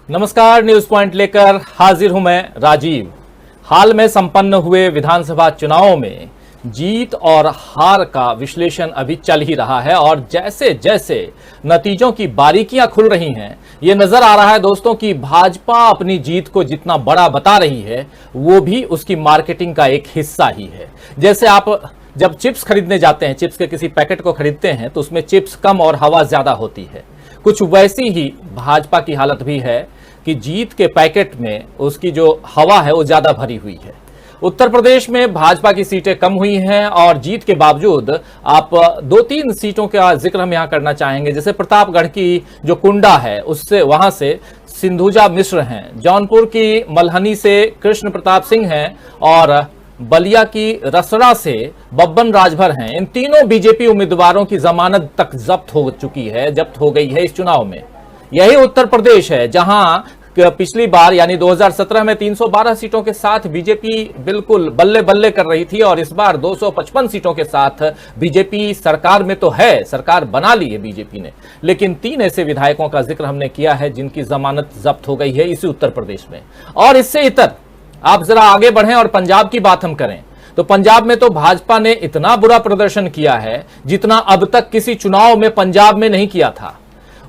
नमस्कार, news point लेकर हाजिर हूं मैं राजीव। हाल में संपन्न हुए विधानसभा चुनावों में जीत और हार का विश्लेषण अभी चल ही रहा है और जैसे जैसे नतीजों की बारीकियां खुल रही हैं, ये नजर आ रहा है दोस्तों कि भाजपा अपनी जीत को जितना बड़ा बता रही है, वो भी उसकी मार्केटिंग का एक हिस्सा ही है। जैसे आप जब चिप्स खरीदने जाते हैं, चिप्स के किसी पैकेट को खरीदते हैं तो उसमें चिप्स कम और हवा ज्यादा होती है। कुछ वैसी ही भाजपा की हालत भी है कि जीत के पैकेट में उसकी जो हवा है वो ज्यादा भरी हुई है। उत्तर प्रदेश में भाजपा की सीटें कम हुई हैं और जीत के बावजूद आप 2-3 सीटों का जिक्र हम यहां करना चाहेंगे। जैसे प्रतापगढ़ की जो कुंडा है, उससे वहां से सिंधुजा मिश्र हैं, जौनपुर की मल्हनी से कृष्ण प्रताप सिंह हैं और बलिया की रसड़ा से बब्बन राजभर हैं। इन तीनों बीजेपी उम्मीदवारों की जमानत तक जब्त हो गई है इस चुनाव में। यही उत्तर प्रदेश है जहां पिछली बार यानी 2017 में 312 सीटों के साथ बीजेपी बिल्कुल बल्ले बल्ले कर रही थी और इस बार 255 सीटों के साथ बीजेपी सरकार में तो है, सरकार बना ली है बीजेपी ने, लेकिन 3 ऐसे विधायकों का जिक्र हमने किया है जिनकी जमानत जब्त हो गई है इसी उत्तर प्रदेश में। और इससे इतर आप जरा आगे बढ़ें और पंजाब की बात हम करें तो पंजाब में तो भाजपा ने इतना बुरा प्रदर्शन किया है जितना अब तक किसी चुनाव में पंजाब में नहीं किया था।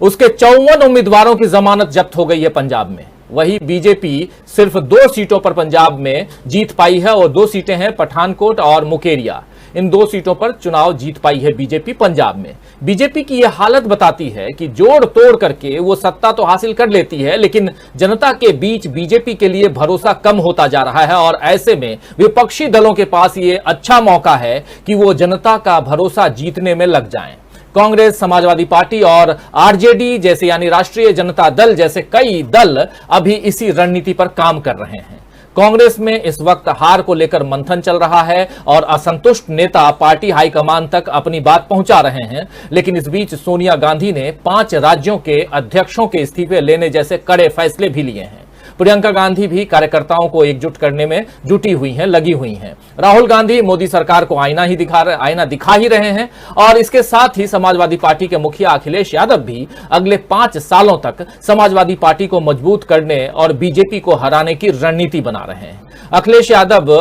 उसके 54 उम्मीदवारों की जमानत जब्त हो गई है पंजाब में। वही बीजेपी सिर्फ 2 सीटों पर पंजाब में जीत पाई है और 2 सीटें हैं पठानकोट और मुकेरिया। इन 2 सीटों पर चुनाव जीत पाई है बीजेपी पंजाब में। बीजेपी की यह हालत बताती है कि जोड़ तोड़ करके वो सत्ता तो हासिल कर लेती है, लेकिन जनता के बीच बीजेपी के लिए भरोसा कम होता जा रहा है और ऐसे में विपक्षी दलों के पास ये अच्छा मौका है कि वो जनता का भरोसा जीतने में लग जाएं। कांग्रेस, समाजवादी पार्टी और आरजेडी जैसे यानी राष्ट्रीय जनता दल जैसे कई दल अभी इसी रणनीति पर काम कर रहे हैं। कांग्रेस में इस वक्त हार को लेकर मंथन चल रहा है और असंतुष्ट नेता पार्टी हाईकमान तक अपनी बात पहुंचा रहे हैं, लेकिन इस बीच सोनिया गांधी ने 5 राज्यों के अध्यक्षों के इस्तीफे लेने जैसे कड़े फैसले भी लिए हैं। प्रियंका गांधी भी कार्यकर्ताओं को एकजुट करने में जुटी हुई हैं, लगी हुई हैं। राहुल गांधी मोदी सरकार को आईना दिखा ही रहे हैं और इसके साथ ही समाजवादी पार्टी के मुखिया अखिलेश यादव भी अगले 5 सालों तक समाजवादी पार्टी को मजबूत करने और बीजेपी को हराने की रणनीति बना रहे हैं। अखिलेश यादव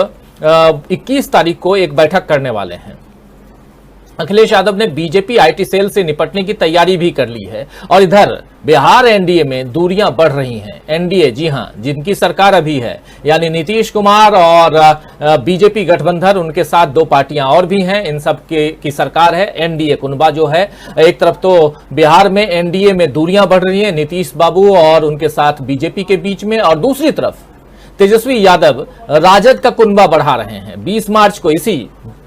21 तारीख को एक बैठक करने वाले हैं। अखिलेश यादव ने बीजेपी आईटी सेल से निपटने की तैयारी भी कर ली है और इधर बिहार एनडीए में दूरियां बढ़ रही हैं। एनडीए, जी हां, जिनकी सरकार अभी है, यानी नीतीश कुमार और बीजेपी गठबंधन, उनके साथ 2 पार्टियां और भी हैं, इन सब की सरकार है। एनडीए कुनबा जो है, एक तरफ तो बिहार में एनडीए में दूरियां बढ़ रही हैं नीतीश बाबू और उनके साथ बीजेपी के बीच में, और दूसरी तरफ तेजस्वी यादव राजद का कुनबा बढ़ा रहे हैं। 20 मार्च को इसी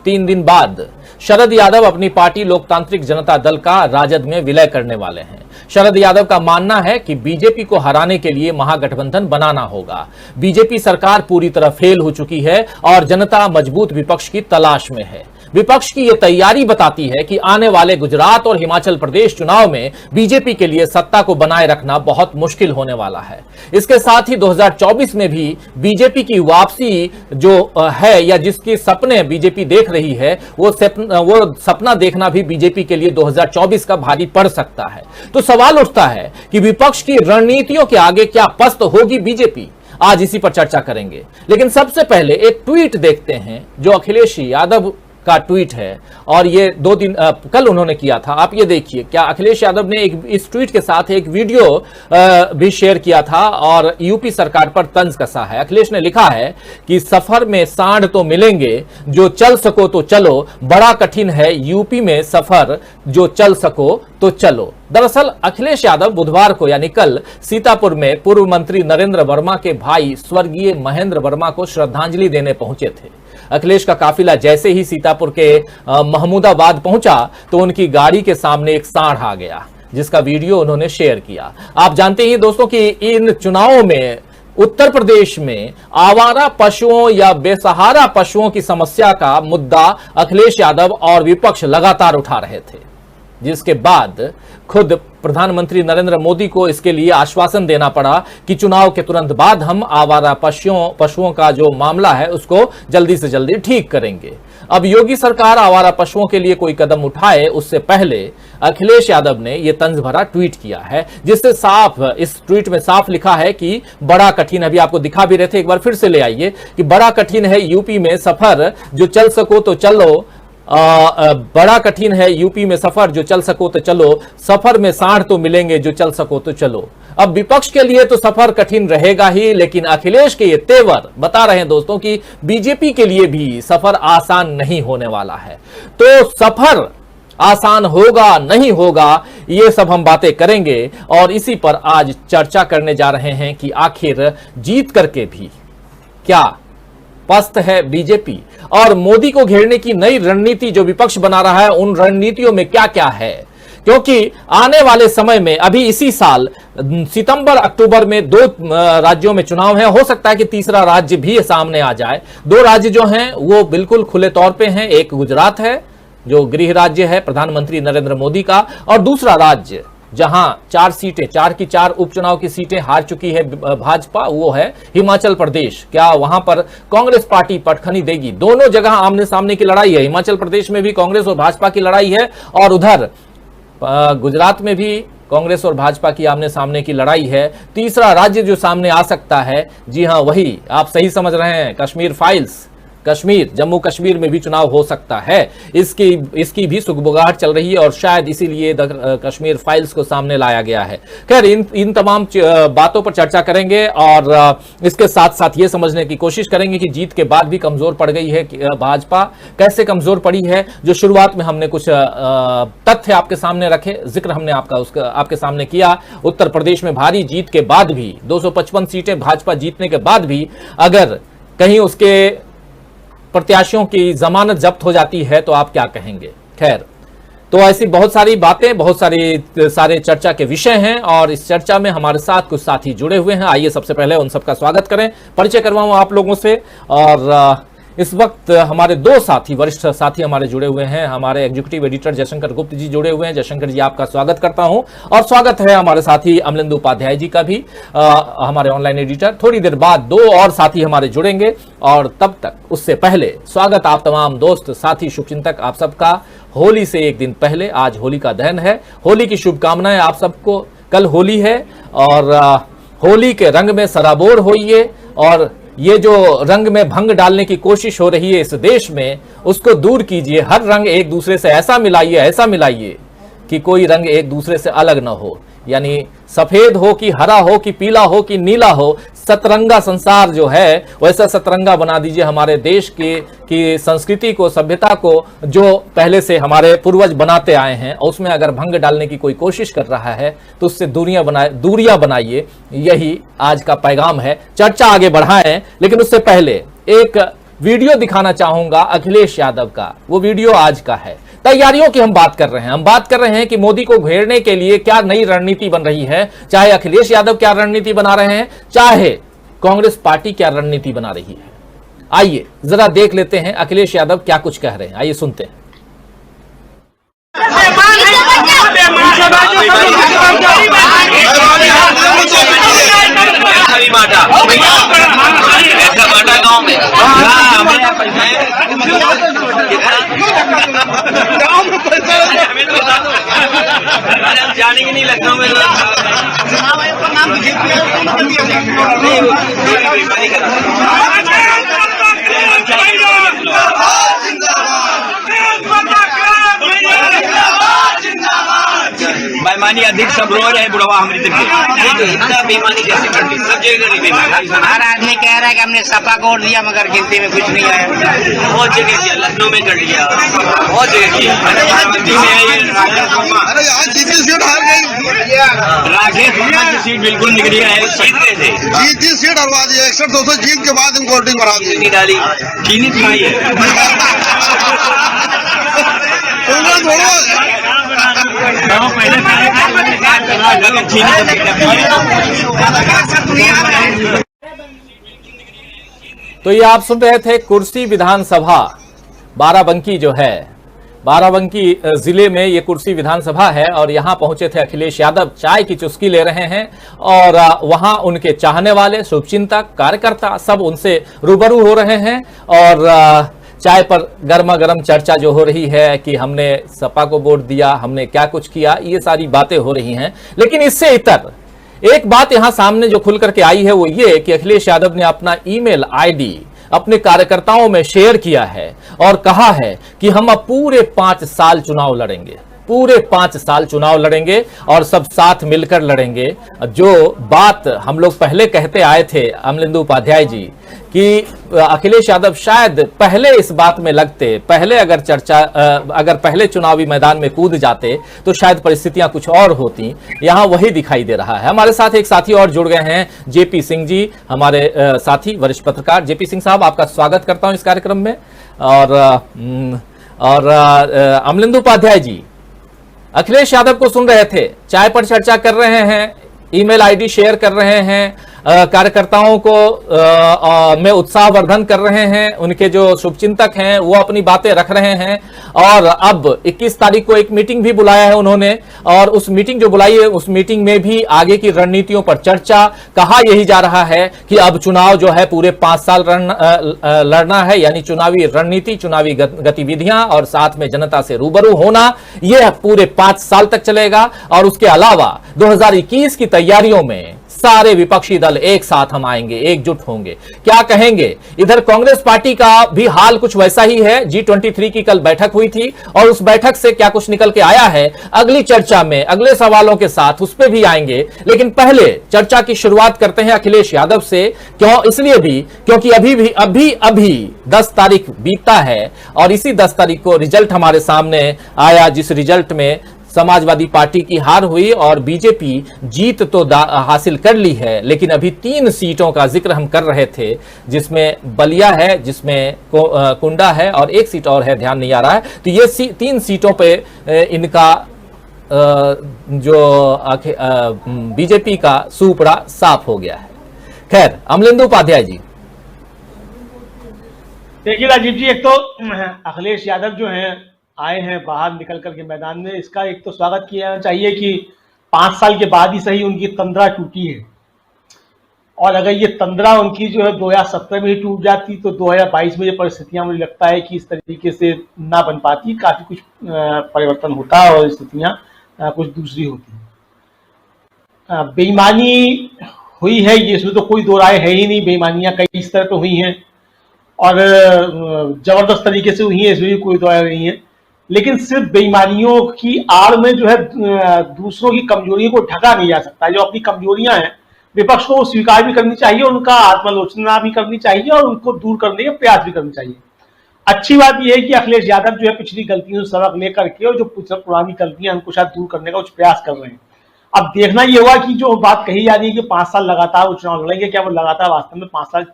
3 दिन बाद शरद यादव अपनी पार्टी लोकतांत्रिक जनता दल का राजद में विलय करने वाले हैं। शरद यादव का मानना है कि बीजेपी को हराने के लिए महागठबंधन बनाना होगा। बीजेपी सरकार पूरी तरह फेल हो चुकी है और जनता मजबूत विपक्ष की तलाश में है। विपक्ष की यह तैयारी बताती है कि आने वाले गुजरात और हिमाचल प्रदेश चुनाव में बीजेपी के लिए सत्ता को बनाए रखना बहुत मुश्किल होने वाला है। इसके साथ ही 2024 में भी बीजेपी की वापसी जो है या जिसके सपने बीजेपी देख रही है, वो सपना देखना भी बीजेपी के लिए 2024 का भारी पड़ सकता है। तो सवाल उठता है कि विपक्ष की रणनीतियों के आगे क्या पस्त होगी बीजेपी? आज इसी पर चर्चा करेंगे, लेकिन सबसे पहले एक ट्वीट देखते हैं जो अखिलेश यादव का ट्वीट है और ये 2 दिन कल उन्होंने किया था। आप ये देखिए, क्या अखिलेश यादव ने इस ट्वीट के साथ एक वीडियो भी शेयर किया था और यूपी सरकार पर तंज कसा है। अखिलेश ने लिखा है कि सफर में सांड तो मिलेंगे, जो चल सको तो चलो, बड़ा कठिन है यूपी में सफर, जो चल सको तो चलो। दरअसल अखिलेश यादव बुधवार को यानी कल सीतापुर में पूर्व मंत्री नरेंद्र वर्मा के भाई स्वर्गीय महेंद्र वर्मा को श्रद्धांजलि देने पहुंचे थे। अखिलेश का काफिला जैसे ही सीतापुर के महमूदाबाद पहुंचा तो उनकी गाड़ी के सामने एक सांड आ गया, जिसका वीडियो उन्होंने शेयर किया। आप जानते ही दोस्तों कि इन चुनावों में उत्तर प्रदेश में आवारा पशुओं या बेसहारा पशुओं की समस्या का मुद्दा अखिलेश यादव और विपक्ष लगातार उठा रहे थे। जिसके बाद खुद प्रधानमंत्री नरेंद्र मोदी को इसके लिए आश्वासन देना पड़ा कि चुनाव के तुरंत बाद हम आवारा पशुओं का जो मामला है उसको जल्दी से जल्दी ठीक करेंगे। अब योगी सरकार आवारा पशुओं के लिए कोई कदम उठाए उससे पहले अखिलेश यादव ने यह तंज भरा ट्वीट किया है, जिससे साफ, इस ट्वीट में साफ लिखा है कि बड़ा कठिन, अभी आपको दिखा भी रहे थे, एक बार फिर से ले आइए, कि बड़ा कठिन है यूपी में सफर, जो चल सको तो चलो। बड़ा कठिन है यूपी में सफर, जो चल सको तो चलो, सफर में सांड तो मिलेंगे, जो चल सको तो चलो। अब विपक्ष के लिए तो सफर कठिन रहेगा ही, लेकिन अखिलेश के ये तेवर बता रहे हैं दोस्तों कि बीजेपी के लिए भी सफर आसान नहीं होने वाला है। तो सफर आसान होगा नहीं होगा, ये सब हम बातें करेंगे और इसी पर आज चर्चा करने जा रहे हैं कि आखिर जीत करके भी क्या पस्त है बीजेपी, और मोदी को घेरने की नई रणनीति जो विपक्ष बना रहा है, उन रणनीतियों में क्या क्या है। क्योंकि आने वाले समय में, अभी इसी साल सितंबर अक्टूबर में 2 राज्यों में चुनाव है, हो सकता है कि तीसरा राज्य भी सामने आ जाए। 2 राज्य जो हैं वो बिल्कुल खुले तौर पे हैं, एक गुजरात है जो गृह राज्य है प्रधानमंत्री नरेंद्र मोदी का, और दूसरा राज्य जहां 4 सीटें, 4 की 4 उपचुनाव की सीटें हार चुकी है भाजपा, वो है हिमाचल प्रदेश। क्या वहां पर कांग्रेस पार्टी पटखनी देगी? दोनों जगह आमने सामने की लड़ाई है, हिमाचल प्रदेश में भी कांग्रेस और भाजपा की लड़ाई है, और उधर गुजरात में भी कांग्रेस और भाजपा की आमने सामने की लड़ाई है। तीसरा राज्य जो सामने आ सकता है, जी हां, वही आप सही समझ रहे हैं, कश्मीर फाइल्स, कश्मीर, जम्मू कश्मीर में भी चुनाव हो सकता है। इसकी भी सुगबुगाहट चल रही है और शायद इसीलिए कश्मीर फाइल्स को सामने लाया गया है। खैर, इन तमाम बातों पर चर्चा करेंगे और इसके साथ साथ ये समझने की कोशिश करेंगे कि जीत के बाद भी कमजोर पड़ गई है भाजपा, कैसे कमजोर पड़ी है। जो शुरुआत में हमने कुछ तथ्य आपके सामने रखे, जिक्र हमने आपके सामने किया, उत्तर प्रदेश में भारी जीत के बाद भी 255 सीटें भाजपा जीतने के बाद भी अगर कहीं उसके प्रत्याशियों की जमानत जब्त हो जाती है तो आप क्या कहेंगे। खैर, तो ऐसी बहुत सारी बातें, बहुत सारे चर्चा के विषय हैं और इस चर्चा में हमारे साथ कुछ साथी जुड़े हुए हैं। आइए सबसे पहले उन सबका स्वागत करें, परिचय करवाऊं आप लोगों से। और इस वक्त हमारे 2 साथी, वरिष्ठ साथी हमारे जुड़े हुए हैं। हमारे एग्जीक्यूटिव एडिटर जयशंकर गुप्त जी जुड़े हुए हैं। जयशंकर जी, आपका स्वागत करता हूं। और स्वागत है हमारे साथी अमलेंदु उपाध्याय जी का भी, हमारे ऑनलाइन एडिटर। थोड़ी देर बाद 2 और साथी हमारे जुड़ेंगे और तब तक उससे पहले स्वागत आप तमाम दोस्त, साथी, शुभचिंतक आप सबका होली से एक दिन पहले। आज होली का दहन है, होली की शुभकामनाएं आप सबको। कल होली है और होली के रंग में सराबोर होइए और ये जो रंग में भंग डालने की कोशिश हो रही है इस देश में, उसको दूर कीजिए। हर रंग एक दूसरे से ऐसा मिलाइए कि कोई रंग एक दूसरे से अलग ना हो, यानी सफेद हो कि हरा हो कि पीला हो कि नीला हो, सतरंगा संसार जो है वैसा सतरंगा बना दीजिए हमारे देश की संस्कृति को, सभ्यता को, जो पहले से हमारे पूर्वज बनाते आए हैं। और उसमें अगर भंग डालने की कोई कोशिश कर रहा है तो उससे दूरियां बनाइए, यही आज का पैगाम है। चर्चा आगे बढ़ाएं, लेकिन उससे पहले एक वीडियो दिखाना चाहूंगा अखिलेश यादव का। वो वीडियो आज का है। तैयारियों की हम बात कर रहे हैं। हम बात कर रहे हैं कि मोदी को घेरने के लिए क्या नई रणनीति बन रही है, चाहे अखिलेश यादव क्या रणनीति बना रहे हैं, चाहे कांग्रेस पार्टी क्या रणनीति बना रही है। आइए जरा देख लेते हैं अखिलेश यादव क्या कुछ कह रहे हैं। आइए सुनते हैं। जानेंगे नहीं लखनऊ में बेईमानी अधिक सब रो रहे हैं। बुढ़वा हमारी इतना बेईमानी कैसे कर दी, सब जगह बेईमानी। हर आदमी कह रहा है कि हमने सपा को वोट दिया मगर गिनती में कुछ नहीं आया। बहुत जगह किया, लखनऊ में कर लिया, बहुत जगह किया। राकेश शर्मा की सीट बिल्कुल निकली है, जीत गए थे। जीत सीट हरवा दी, 61-200 जीत के बाद हम कोल्ड ड्रिंक बढ़ा दी, डाली चीनी खाई है। तो ये आप सुन रहे थे कुर्सी विधानसभा बाराबंकी जो है बाराबंकी जिले में ये कुर्सी विधानसभा है और यहां पहुंचे थे अखिलेश यादव, चाय की चुस्की ले रहे हैं और वहां उनके चाहने वाले, शुभचिंतक, कार्यकर्ता सब उनसे रूबरू हो रहे हैं और चाय पर गर्मा गर्म चर्चा जो हो रही है कि हमने सपा को वोट दिया, हमने क्या कुछ किया, ये सारी बातें हो रही हैं। लेकिन इससे इतर एक बात यहां सामने जो खुल करके आई है वो ये कि अखिलेश यादव ने अपना ईमेल आईडी अपने कार्यकर्ताओं में शेयर किया है और कहा है कि हम अब पूरे 5 साल चुनाव लड़ेंगे, पूरे 5 साल चुनाव लड़ेंगे और सब साथ मिलकर लड़ेंगे। जो बात हम लोग पहले कहते आए थे अमलेंदु उपाध्याय जी कि अखिलेश यादव शायद पहले इस बात में लगते, पहले अगर पहले चुनावी मैदान में कूद जाते तो शायद परिस्थितियां कुछ और होती, यहां वही दिखाई दे रहा है। हमारे साथ एक साथी और जुड़ गए हैं, जेपी सिंह जी, हमारे साथी वरिष्ठ पत्रकार। जेपी सिंह साहब, आपका स्वागत करता हूं इस कार्यक्रम में। और अमलेंदु उपाध्याय जी, अखिलेश यादव को सुन रहे थे, चाय पर चर्चा कर रहे हैं, ईमेल आईडी शेयर कर रहे हैं, कार्यकर्ताओं को में उत्साहवर्धन कर रहे हैं, उनके जो शुभचिंतक हैं वो अपनी बातें रख रहे हैं और अब 21 तारीख को एक मीटिंग भी बुलाया है उन्होंने और उस मीटिंग जो बुलाई है उस मीटिंग में भी आगे की रणनीतियों पर चर्चा। कहा यही जा रहा है कि अब चुनाव जो है पूरे 5 साल लड़ना है, यानी चुनावी रणनीति, चुनावी गतिविधियां और साथ में जनता से रूबरू होना, यह पूरे 5 साल तक चलेगा। और उसके अलावा 2021 की तैयारियों में सारे विपक्षी दल एक साथ हम आएंगे, एकजुट होंगे। क्या कहेंगे? इधर कांग्रेस पार्टी का भी हाल कुछ वैसा ही है। G23 की कल बैठक हुई थी और उस बैठक से क्या कुछ निकल के आया है, अगली चर्चा में, अगले सवालों के साथ उस पर भी आएंगे। लेकिन पहले चर्चा की शुरुआत करते हैं अखिलेश यादव से। क्यों? इसलिए भी क्योंकि अभी 10 तारीख बीता है और इसी 10 तारीख को रिजल्ट हमारे सामने आया, जिस रिजल्ट में समाजवादी पार्टी की हार हुई और बीजेपी जीत तो हासिल कर ली है, लेकिन अभी 3 सीटों का जिक्र हम कर रहे थे, जिसमें बलिया है, जिसमें कुंडा है और एक सीट और है, ध्यान नहीं आ रहा है। तो ये 3 सीटों पे इनका जो बीजेपी का सूपड़ा साफ हो गया है। खैर, अमलेंदु उपाध्याय जी, देखिए राजीव जी, एक तो अखिलेश यादव जो हैं आए हैं बाहर निकल करके मैदान में, इसका एक तो स्वागत किया जाना चाहिए कि 5 साल के बाद ही सही उनकी तंद्रा टूटी है। और अगर ये तंद्रा उनकी जो है 2017 में ही टूट जाती तो 2022 में ये परिस्थितियां मुझे लगता है कि इस तरीके से ना बन पाती, काफी कुछ परिवर्तन होता और स्थितियां कुछ दूसरी होती। बेईमानी हुई है, ये इसमें तो कोई दो राय है ही नहीं। बेईमानियां कई स्तर पर हुई हैं और जबरदस्त तरीके से हुई है, इसमें भी कोई दो राय नहीं है। लेकिन सिर्फ बेईमानियों की आड़ में जो है दूसरों की कमजोरियों को ढका नहीं जा सकता। जो अपनी कमजोरियां हैं विपक्ष को स्वीकार भी करनी चाहिए, उनका आत्मालोचना भी करनी चाहिए और उनको दूर करने के प्रयास भी करने चाहिए। अच्छी बात यह है कि अखिलेश यादव जो है पिछली गलतियों से सबक लेकर के और जो पुरानी गलतियां उनको शायद दूर करने का कुछ प्रयास कर रहे हैं। अब देखना यह होगा कि जो बात कही जा रही है कि 5 साल लगातार वो चुनाव लड़ेंगे, क्या वो लगातार वास्तव में 5 साल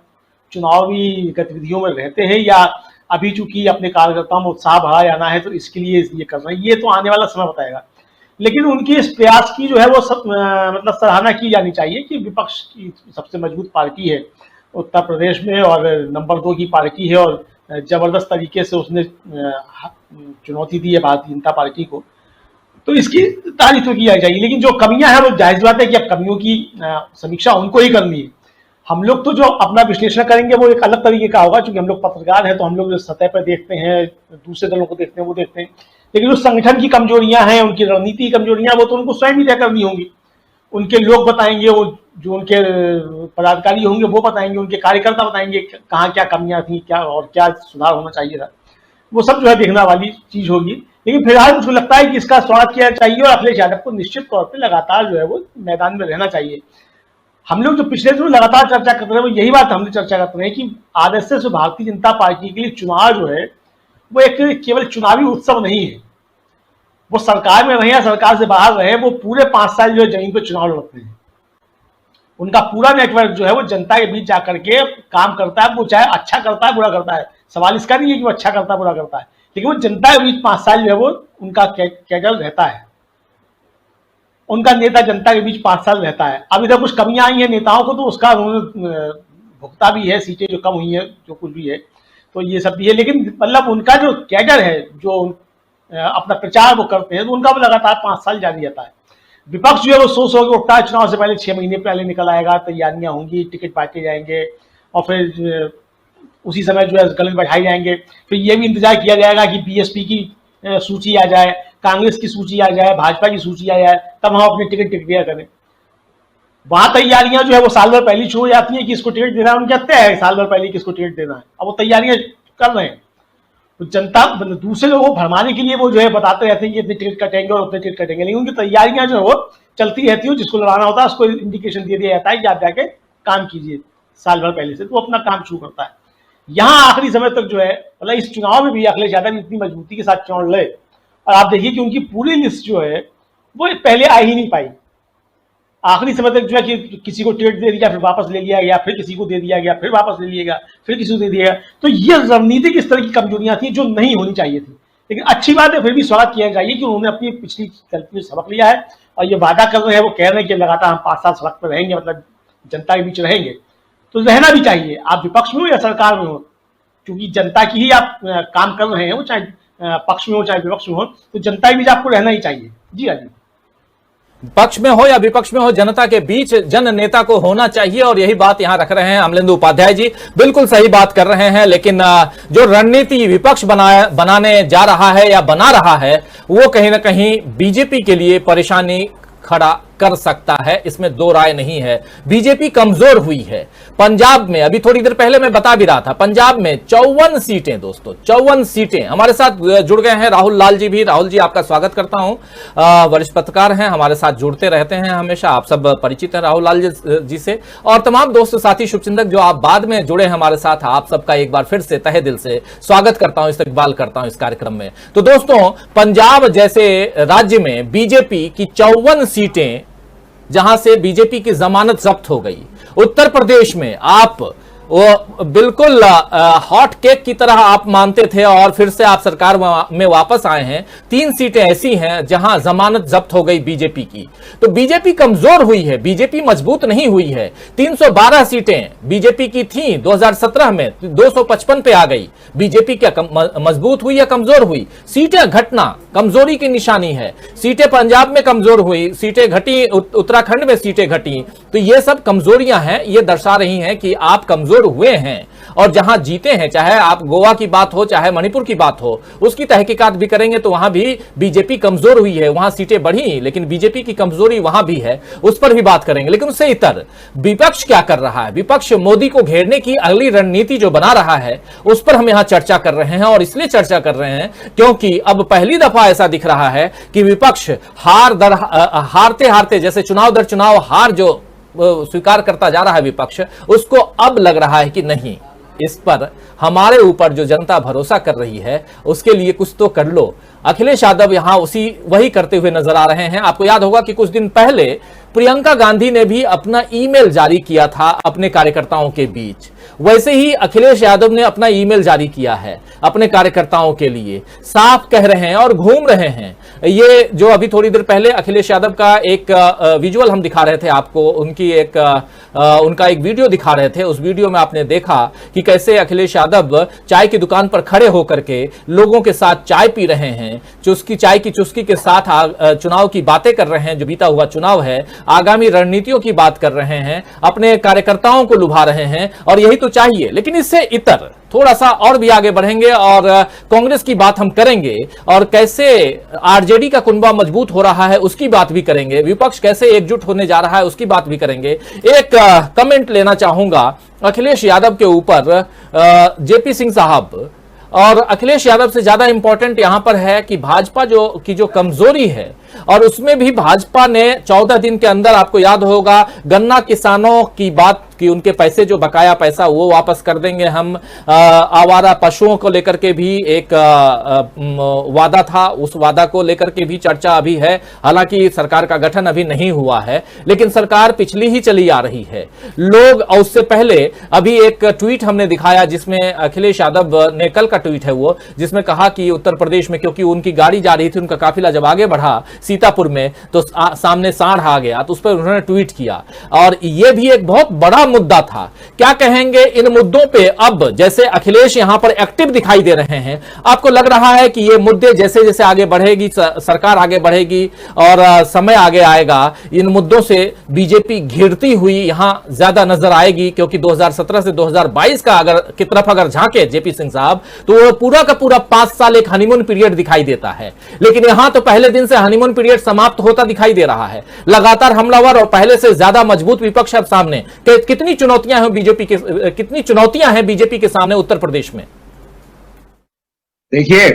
चुनावी गतिविधियों में रहते हैं या अभी चूंकि अपने कार्यकर्ताओं में उत्साह बढ़ा जाना है तो इसके लिए ये कर रहे हैं, ये तो आने वाला समय बताएगा। लेकिन उनके इस प्रयास की जो है वो मतलब सराहना की जानी चाहिए कि विपक्ष की सबसे मजबूत पार्टी है उत्तर प्रदेश में और नंबर 2 की पार्टी है और जबरदस्त तरीके से उसने चुनौती दी है भारतीय जनता पार्टी को, तो इसकी तारीफ तो की जानी चाहिए। लेकिन जो कमियां हैं वो जायज बात है कि अब कमियों की समीक्षा उनको ही करनी है। हम लोग तो जो अपना विश्लेषण करेंगे वो एक अलग तरीके का होगा, क्योंकि हम लोग पत्रकार हैं तो हम लोग जो सतह पर देखते हैं, दूसरे दलों को देखते हैं, वो देखते हैं। लेकिन जो संगठन की कमजोरियां हैं, उनकी रणनीति की कमजोरियां, वो तो उनको स्वयं ही तय करनी होंगी। उनके लोग बताएंगे, वो जो उनके पदाधिकारी होंगे वो बताएंगे, उनके कार्यकर्ता बताएंगे कहाँ क्या कमियां थी, क्या और क्या सुधार होना चाहिए था। वो सब जो है देखने वाली चीज होगी। लेकिन फिलहाल मुझे लगता है कि इसका स्वागत किया चाहिए और अखिलेश यादव को निश्चित तौर पर लगातार जो है वो मैदान में रहना चाहिए। हम लोग जो पिछले दिनों लगातार चर्चा करते रहे वो यही बात हमने चर्चा करते रहे कि आरएसएस और भारतीय जनता पार्टी के लिए चुनाव जो है वो एक केवल चुनावी उत्सव नहीं है। वो सरकार में रहे या सरकार से बाहर रहे, वो पूरे 5 साल जो है जमीन पर चुनाव लड़ते हैं। उनका पूरा नेटवर्क जो है वो जनता के बीच जाकर के काम करता है। वो चाहे अच्छा करता है बुरा करता है, सवाल इसका नहीं है कि वो अच्छा करता है बुरा करता है, लेकिन वो जनता के बीच 5 साल जो है वो उनका कैडर रहता है। उनका नेता जनता के बीच 5 साल रहता है। अब इधर कुछ कमियां आई हैं नेताओं को तो उसका उन्होंने भुगता भी है, सीटें जो कम हुई है, जो कुछ भी है, तो ये सब भी है। लेकिन मतलब उनका जो कैडर है, जो अपना प्रचार वो करते हैं, तो उनका भी लगातार 5 साल जारी रहता है। विपक्ष जो है वो सो के उठता है, चुनाव से पहले 6 महीने पहले निकल आएगा, तैयारियां होंगी, टिकट बांटे जाएंगे और फिर उसी समय जो है गलन बढ़ाए जाएंगे। फिर ये भी इंतजार किया जाएगा कि बीएसपी की सूची आ जाए, कांग्रेस की सूची आ जाए, भाजपा की सूची आ जाए, तब हम अपनी टिकट डिक्लेयर करें। वहां तैयारियां जो है वो साल भर पहले शुरू हो जाती है कि इसको टिकट देना है, उनके तय है साल भर पहले किसको टिकट देना है, अब वो तैयारियां कर रहे हैं। तो जनता मतलब दूसरे लोगों को भरमाने के लिए वो जो है बताते रहते हैं कि इतने टिकट कटेंगे और उतने टिकट कटेंगे, लेकिन उनकी तैयारियां जो है वो चलती रहती है। जिसको लड़ाना होता है उसको इंडिकेशन दे दिया जाता है कि आप जाके काम कीजिए साल भर पहले से, तो अपना काम शुरू करता है। यहाँ आखिरी समय तक जो है मतलब इस चुनाव में भी अखिलेश यादव इतनी मजबूती के साथ चुनाव लड़े, और आप देखिए कि उनकी पूरी लिस्ट जो है वो पहले आ ही नहीं पाई। आखिरी समय तक जो है कि किसी को टिकट दे दिया, फिर वापस ले लिया गया, फिर किसी को दे दिया गया, फिर वापस ले लिया गया, फिर किसी को दे दिया गया। तो ये रणनीति किस तरह की कमजोरियां थी जो नहीं होनी चाहिए थी। लेकिन अच्छी बात है, फिर भी स्वागत किया चाहिए कि उन्होंने अपनी पिछली गलतियों से सबक लिया है और ये वादा कर रहे हैं, वो कह रहे हैं कि लगातार हम 5 साल सड़क पर रहेंगे, मतलब जनता के बीच रहेंगे। तो रहना भी चाहिए, आप विपक्ष में हो या सरकार में हो, क्योंकि जनता की ही आप काम कर रहे हैं, वो चाहे पक्ष में हो चाहे विपक्ष में हो, तो जनता के बीच आपको रहना ही चाहिए। जी हाँ जी, पक्ष में हो या विपक्ष में हो, जनता के बीच जन नेता को होना चाहिए, और यही बात यहां रख रहे हैं अमलेंदु उपाध्याय जी। बिल्कुल सही बात कर रहे हैं, लेकिन जो रणनीति विपक्ष बनाने जा रहा है या बना रहा है, वो कहीं ना कहीं बीजेपी के लिए परेशानी खड़ा कर सकता है, इसमें दो राय नहीं है। बीजेपी कमजोर हुई है। पंजाब में अभी थोड़ी देर पहले मैं बता भी रहा था, पंजाब में 54 सीटें दोस्तों, 54 सीटें। हमारे साथ जुड़ गए हैं राहुल लाल जी भी। राहुल जी, आपका स्वागत करता हूं। वरिष्ठ पत्रकार हैं, हमारे साथ जुड़ते रहते हैं हमेशा, आप सब परिचित हैं राहुल लाल जी से। और तमाम दोस्त साथी शुभचिंतक जो आप बाद में जुड़े हमारे साथ, आप सबका एक बार फिर से तहे दिल से स्वागत करता हूं, इस्तकबाल करता हूं इस कार्यक्रम में। तो दोस्तों, पंजाब जैसे राज्य में बीजेपी की 54 सीटें, जहां से बीजेपी की जमानत जब्त हो गई। उत्तर प्रदेश में आप वो बिल्कुल हॉट केक की तरह आप मानते थे और फिर से आप सरकार में वापस आए हैं। 3 सीटें ऐसी हैं जहां जमानत जब्त हो गई बीजेपी की। तो बीजेपी कमजोर हुई है, बीजेपी मजबूत नहीं हुई है। 312 सीटें बीजेपी की थी 2017 में, 255 पे आ गई। बीजेपी क्या मजबूत हुई या कमजोर हुई? सीटें घटना कमजोरी की निशानी है। सीटें पंजाब में कमजोर हुई, सीटें घटी, उत्तराखंड में सीटें घटी। तो ये सब कमजोरियां हैं, ये दर्शा रही हैं कि आप कमजोर हुए हैं। और जहां जीते हैं, चाहे आप गोवा की बात हो चाहे मणिपुर की बात हो, उसकी तहकीकात भी करेंगे तो वहां भी बीजेपी कमजोर हुई है। वहां सीटें बढ़ी लेकिन बीजेपी की कमजोरी वहां भी है, उस पर भी बात करेंगे। लेकिन उससे इतर विपक्ष क्या कर रहा है, विपक्ष मोदी को घेरने की अगली रणनीति जो बना रहा है, उस पर हम यहां चर्चा कर रहे हैं। और इसलिए चर्चा कर रहे हैं क्योंकि अब पहली दफा ऐसा दिख रहा है कि विपक्ष हारते हारते, जैसे चुनाव दर चुनाव हार जो स्वीकार करता जा रहा है विपक्ष, उसको अब लग रहा है कि नहीं, इस पर हमारे ऊपर जो जनता भरोसा कर रही है उसके लिए कुछ तो कर लो। अखिलेश यादव यहां वही करते हुए नजर आ रहे हैं। आपको याद होगा कि कुछ दिन पहले प्रियंका गांधी ने भी अपना ईमेल जारी किया था अपने कार्यकर्ताओं के बीच। वैसे ही अखिलेश यादव ने अपना ईमेल जारी किया है अपने कार्यकर्ताओं के लिए, साफ कह रहे हैं और घूम रहे हैं। ये जो अभी थोड़ी देर पहले अखिलेश यादव का एक विजुअल हम दिखा रहे थे आपको, उनका एक वीडियो दिखा रहे थे। उस वीडियो में आपने देखा कि कैसे अखिलेश यादव चाय की दुकान पर खड़े होकर के लोगों के साथ चाय पी रहे हैं, चाय की चुस्की के साथ चुनाव की बातें कर रहे हैं, जो बीता हुआ चुनाव है, आगामी रणनीतियों की बात कर रहे हैं, अपने कार्यकर्ताओं को लुभा रहे हैं। और यही तो चाहिए। लेकिन इससे इतर थोड़ा सा और भी आगे बढ़ेंगे और कांग्रेस की बात हम करेंगे और कैसे आरजेडी का कुनबा मजबूत हो रहा है उसकी बात भी करेंगे, विपक्ष कैसे एकजुट होने जा रहा है उसकी बात भी करेंगे। एक कमेंट लेना चाहूंगा अखिलेश यादव के ऊपर, जेपी सिंह साहब। और अखिलेश यादव से ज्यादा इंपॉर्टेंट यहां पर है कि भाजपा की जो कमजोरी है, और उसमें भी भाजपा ने 14 दिन के अंदर, आपको याद होगा, गन्ना किसानों की बात कि उनके पैसे, जो बकाया पैसा वो वापस कर देंगे हम। आवारा पशुओं को लेकर के भी एक वादा था, उस वादा को लेकर के भी चर्चा अभी है। हालांकि सरकार का गठन अभी नहीं हुआ है, लेकिन सरकार पिछली ही चली आ रही है लोग। और उससे पहले अभी एक ट्वीट हमने दिखाया जिसमें अखिलेश यादव ने, कल का ट्वीट है वो, जिसमें कहा कि उत्तर प्रदेश में क्योंकि उनकी गाड़ी जा रही थी, उनका काफिला जब आगे बढ़ा सीतापुर में तो सामने सांड आ गया, तो उस पर उन्होंने ट्वीट किया। और यह भी एक बहुत बड़ा मुद्दा था। क्या कहेंगे इन मुद्दों पे? अब जैसे अखिलेश यहां पर एक्टिव दिखाई दे रहे हैं, आपको लग रहा है कि ये मुद्दे जैसे जैसे आगे बढ़ेगी, सरकार आगे बढ़ेगी और समय आगे आएगा, इन मुद्दों से बीजेपी घिरती हुई यहां ज्यादा नजर आएगी? क्योंकि 2017 से 2022 का की तरफ अगर झांके जेपी सिंह साहब, तो पूरा का पूरा 5 साल एक हनीमून पीरियड दिखाई देता है, लेकिन यहां तो पहले दिन से हनीमून पीरियड समाप्त होता दिखाई दे रहा है। लगातार हमलावर और पहले से ज्यादा मजबूत विपक्ष अब सामने। कितनी चुनौतियां हैं बीजेपी के सामने उत्तर प्रदेश में? देखिए,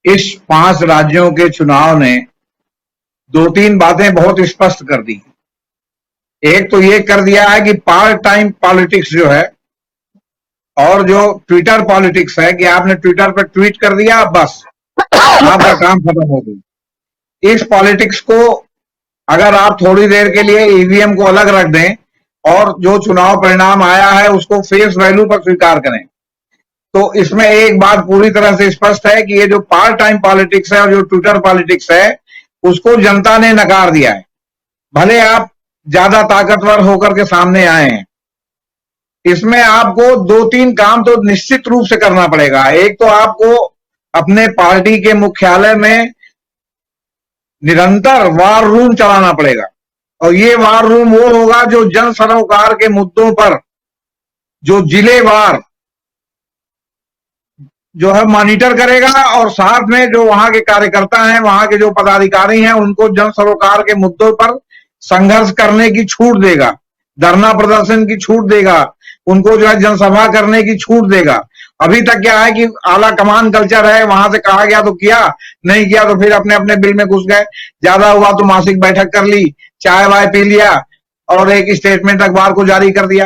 इस 5 राज्यों के चुनाव ने 2-3 बातें बहुत स्पष्ट कर दी। एक तो ये कर दिया है कि पार्ट टाइम पॉलिटिक्स जो है और जो ट्विटर पॉलिटिक्स है कि आपने ट्विटर पर ट्वीट कर दिया, बस आपका काम खत्म हो गया। इस पॉलिटिक्स को अगर आप थोड़ी देर के लिए ईवीएम को अलग रख दें और जो चुनाव परिणाम आया है उसको फेस वैल्यू पर स्वीकार करें, तो इसमें एक बात पूरी तरह से स्पष्ट है कि ये जो पार्ट टाइम पॉलिटिक्स है और जो ट्विटर पॉलिटिक्स है उसको जनता ने नकार दिया है। भले आप ज्यादा ताकतवर होकर के सामने आए हैं, इसमें आपको 2-3 काम तो निश्चित रूप से करना पड़ेगा। एक तो आपको अपने पार्टी के मुख्यालय में निरंतर वार रूम चलाना पड़ेगा, और ये वार रूम वो होगा जो जन सरोकार के मुद्दों पर जो जिलेवार जो है मॉनिटर करेगा, और साथ में जो वहां के कार्यकर्ता हैं, वहां के जो पदाधिकारी हैं, उनको जन सरोकार के मुद्दों पर संघर्ष करने की छूट देगा, धरना प्रदर्शन की छूट देगा, उनको जो है जनसभा करने की छूट देगा। अभी तक क्या है कि आला कमान कल्चर है, वहां से कहा गया तो किया, नहीं किया तो फिर अपने अपने बिल में घुस गए। ज्यादा हुआ तो मासिक बैठक कर ली, चाय वाय पी लिया और एक स्टेटमेंट अखबार को जारी कर दिया।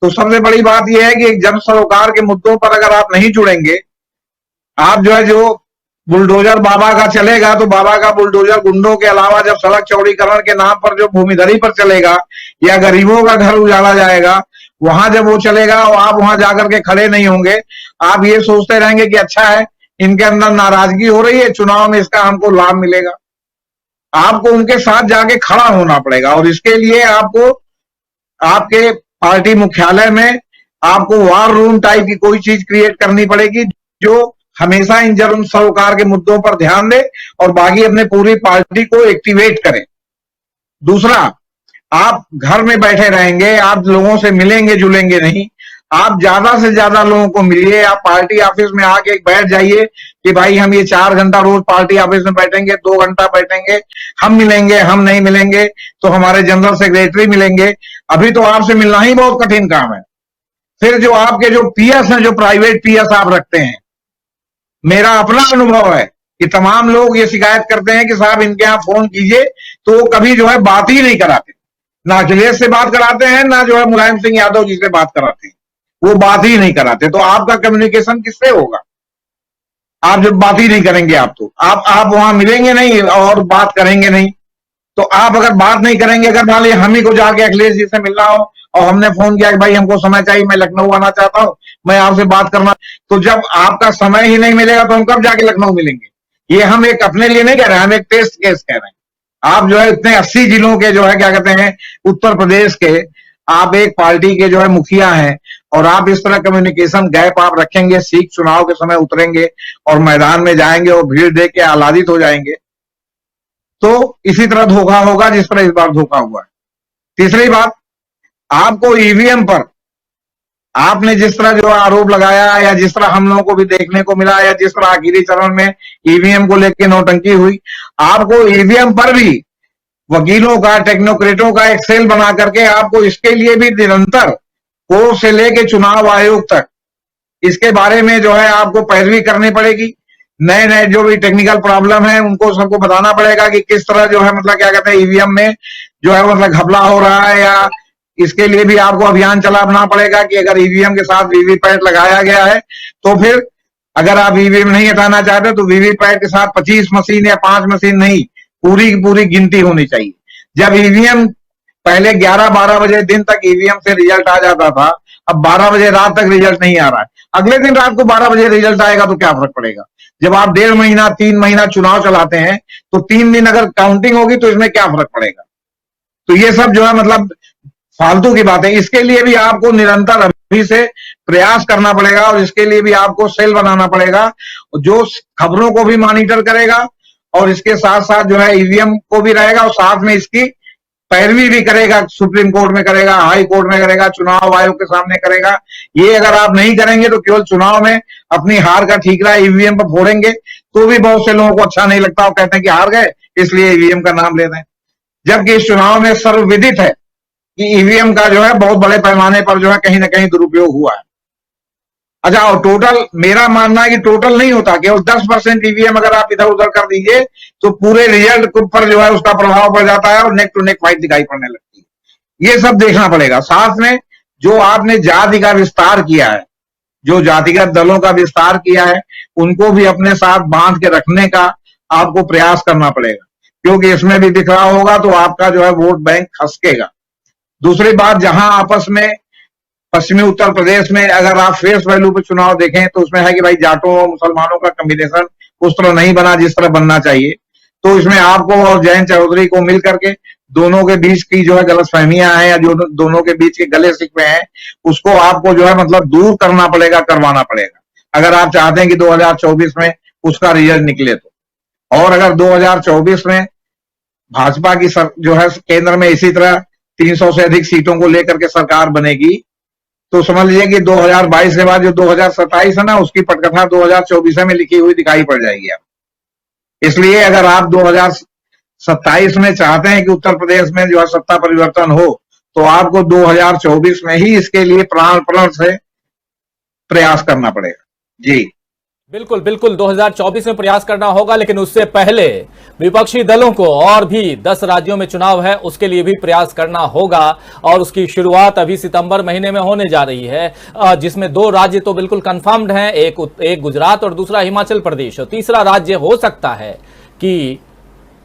तो सबसे बड़ी बात यह है कि जन सरोकार के मुद्दों पर अगर आप नहीं जुड़ेंगे, आप जो है जो बुलडोजर बाबा का चलेगा तो बाबा का बुलडोजर गुंडों के अलावा जब सड़क चौड़ीकरण के नाम पर जो भूमिधरी पर चलेगा या गरीबों का घर उजाड़ा जाएगा, वहां जब वो चलेगा और आप वहां जाकर के खड़े नहीं होंगे, आप ये सोचते रहेंगे कि अच्छा है इनके अंदर नाराजगी हो रही है, चुनाव में इसका हमको लाभ मिलेगा। आपको उनके साथ जाके खड़ा होना पड़ेगा, और इसके लिए आपको आपके पार्टी मुख्यालय में आपको वार रूम टाइप की कोई चीज क्रिएट करनी पड़ेगी जो हमेशा इन जन सरोकार के मुद्दों पर ध्यान दे और बाकी अपने पूरी पार्टी को एक्टिवेट करें। दूसरा, आप घर में बैठे रहेंगे, आप लोगों से मिलेंगे जुलेंगे नहीं, आप ज्यादा से ज्यादा लोगों को मिलिए। आप पार्टी ऑफिस में आके बैठ जाइए कि भाई हम ये 4 घंटा रोज पार्टी ऑफिस में बैठेंगे, 2 घंटा बैठेंगे, हम मिलेंगे, हम नहीं मिलेंगे तो हमारे जनरल सेक्रेटरी मिलेंगे। अभी तो आपसे मिलना ही बहुत कठिन काम है। फिर जो आपके जो पीएस हैं, जो प्राइवेट पीएस आप रखते हैं, मेरा अपना अनुभव है कि तमाम लोग ये शिकायत करते हैं कि साहब इनके यहाँ फोन कीजिए तो वो कभी जो है बात ही नहीं कराते, ना अखिलेश से बात कराते हैं, ना जो है मुलायम सिंह यादव जी से बात कराते हैं, वो बात ही नहीं कराते। तो आपका कम्युनिकेशन किससे होगा? आप जब बात ही नहीं करेंगे, आप वहां मिलेंगे नहीं और बात करेंगे नहीं, तो आप अगर बात नहीं करेंगे, अगर मान लीजिए हम ही को जाके अखिलेश जी से मिलना हो और हमने फोन किया कि भाई हमको समय चाहिए, मैं लखनऊ आना चाहता हूं, मैं आपसे बात करना, तो जब आपका समय ही नहीं मिलेगा तो हम कब जाके लखनऊ मिलेंगे? ये हम एक अपने लिए नहीं कह रहे हैं, हम एक टेस्ट केस कह रहे हैं। आप जो है इतने 80 जिलों के जो है क्या कहते हैं उत्तर प्रदेश के, आप एक पार्टी के जो है मुखिया हैं, और आप इस तरह कम्युनिकेशन गैप आप रखेंगे, सीख चुनाव के समय उतरेंगे और मैदान में जाएंगे और भीड़ देख के आह्लादित हो जाएंगे, तो इसी तरह धोखा होगा जिस तरह इस बार धोखा हुआ है। तीसरी बात, आपको ईवीएम पर आपने जिस तरह जो आरोप लगाया या जिस तरह हम लोगों को भी देखने को मिला या जिस तरह आखिरी चरण में ईवीएम को लेकर नौटंकी हुई, आपको ईवीएम पर भी वकीलों का, टेक्नोक्रेटों का एक सेल बना करके आपको इसके लिए भी निरंतर कोर्ट से लेके चुनाव आयोग तक इसके बारे में जो है आपको पैरवी करनी पड़ेगी। नए नए जो भी टेक्निकल प्रॉब्लम है उनको सबको बताना पड़ेगा कि किस तरह जो है मतलब क्या कहते हैं ईवीएम में जो है मतलब घपला हो रहा है, या इसके लिए भी आपको अभियान चलाना पड़ेगा कि अगर ईवीएम के साथ वीवीपैट लगाया गया है तो फिर अगर आप ईवीएम नहीं हटाना चाहते तो वीवीपैट के साथ 25 मशीन या 5 मशीन नहीं, पूरी की पूरी गिनती होनी चाहिए। जब ईवीएम पहले 11-12 बजे दिन तक ईवीएम से रिजल्ट आ जाता था, अब 12 बजे रात तक रिजल्ट नहीं आ रहा है। अगले दिन रात को 12 बजे रिजल्ट आएगा तो क्या फर्क पड़ेगा? जब आप 1.5 महीना 3 महीना चुनाव चलाते हैं तो 3 दिन अगर काउंटिंग होगी तो इसमें क्या फर्क पड़ेगा? तो ये सब जो है मतलब फालतू की बातें। इसके लिए भी आपको निरंतर अभी से प्रयास करना पड़ेगा और इसके लिए भी आपको सेल बनाना पड़ेगा जो खबरों को भी मॉनिटर करेगा और इसके साथ साथ जो है ईवीएम को भी रहेगा और साथ में इसकी पैरवी भी करेगा। सुप्रीम कोर्ट में करेगा, हाई कोर्ट में करेगा, चुनाव आयोग के सामने करेगा। ये अगर आप नहीं करेंगे तो केवल चुनाव में अपनी हार का ठीकरा ईवीएम पर फोड़ेंगे तो भी बहुत से लोगों को अच्छा नहीं लगता और कहते हैं कि हार गए इसलिए ईवीएम का नाम लेते हैं, जबकि इस चुनाव में सर्वविदित है कि ईवीएम का जो है बहुत बड़े पैमाने पर जो है कहीं ना कहीं दुरुपयोग हुआ है। अच्छा, और टोटल मेरा मानना है कि टोटल नहीं होता, केवल 10% ईवीएम अगर आप इधर उधर कर दीजिए तो पूरे रिजल्ट पर जो है उसका प्रभाव पड़ जाता है और नेक टू नेक फाइट दिखाई पड़ने लगती है। ये सब देखना पड़ेगा। साथ में जो आपने जाति का विस्तार किया है, जो जातिगत दलों का विस्तार किया है, उनको भी अपने साथ बांध के रखने का आपको प्रयास करना पड़ेगा, क्योंकि इसमें भी दिख रहा होगा तो आपका जो है वोट बैंक खसकेगा। दूसरी बात, जहां आपस में पश्चिमी उत्तर प्रदेश में अगर आप फेस वैल्यू पे चुनाव देखें तो उसमें है कि भाई जाटों और मुसलमानों का कॉम्बिनेशन उस तरह नहीं बना जिस तरह बनना चाहिए, तो इसमें आपको और जयंत चौधरी को मिल करके दोनों के बीच की जो है गलतफहमियां हैं या जो दोनों के बीच के गले शिकवे हैं उसको आपको जो है मतलब दूर करना पड़ेगा, करवाना पड़ेगा, अगर आप चाहते हैं कि 2024 में उसका रिजल्ट निकले तो। और अगर 2024 में भाजपा की जो है केंद्र में इसी तरह 300 से अधिक सीटों को लेकर के सरकार बनेगी तो समझ लीजिए कि 2022 के बाद जो 2027 है ना उसकी पटकथा 2024 में लिखी हुई दिखाई पड़ जाएगी आप। इसलिए अगर आप 2027 में चाहते हैं कि उत्तर प्रदेश में जो है सत्ता परिवर्तन हो तो आपको 2024 में ही इसके लिए प्राण से प्रयास करना पड़ेगा। जी बिल्कुल बिल्कुल 2024 में प्रयास करना होगा, लेकिन उससे पहले विपक्षी दलों को और भी 10 राज्यों में चुनाव है उसके लिए भी प्रयास करना होगा और उसकी शुरुआत अभी सितंबर महीने में होने जा रही है, जिसमें 2 राज्य तो बिल्कुल कंफर्म्ड हैं, एक गुजरात और दूसरा हिमाचल प्रदेश, और तीसरा राज्य हो सकता है कि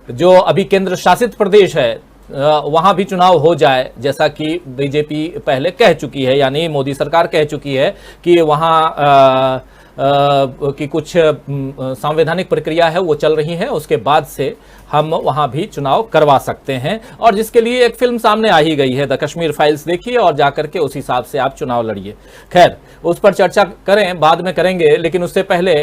जो अभी केंद्र शासित प्रदेश है वहां भी चुनाव हो जाए, जैसा कि बीजेपी पहले कह चुकी है, यानी मोदी सरकार कह चुकी है कि वहां की कुछ संवैधानिक प्रक्रिया है वो चल रही है, उसके बाद से हम वहां भी चुनाव करवा सकते हैं, और जिसके लिए एक फिल्म सामने आ ही गई है, द कश्मीर फाइल्स देखिए और जाकर के उस हिसाब से आप चुनाव लड़िए। खैर उस पर चर्चा करें, बाद में करेंगे, लेकिन उससे पहले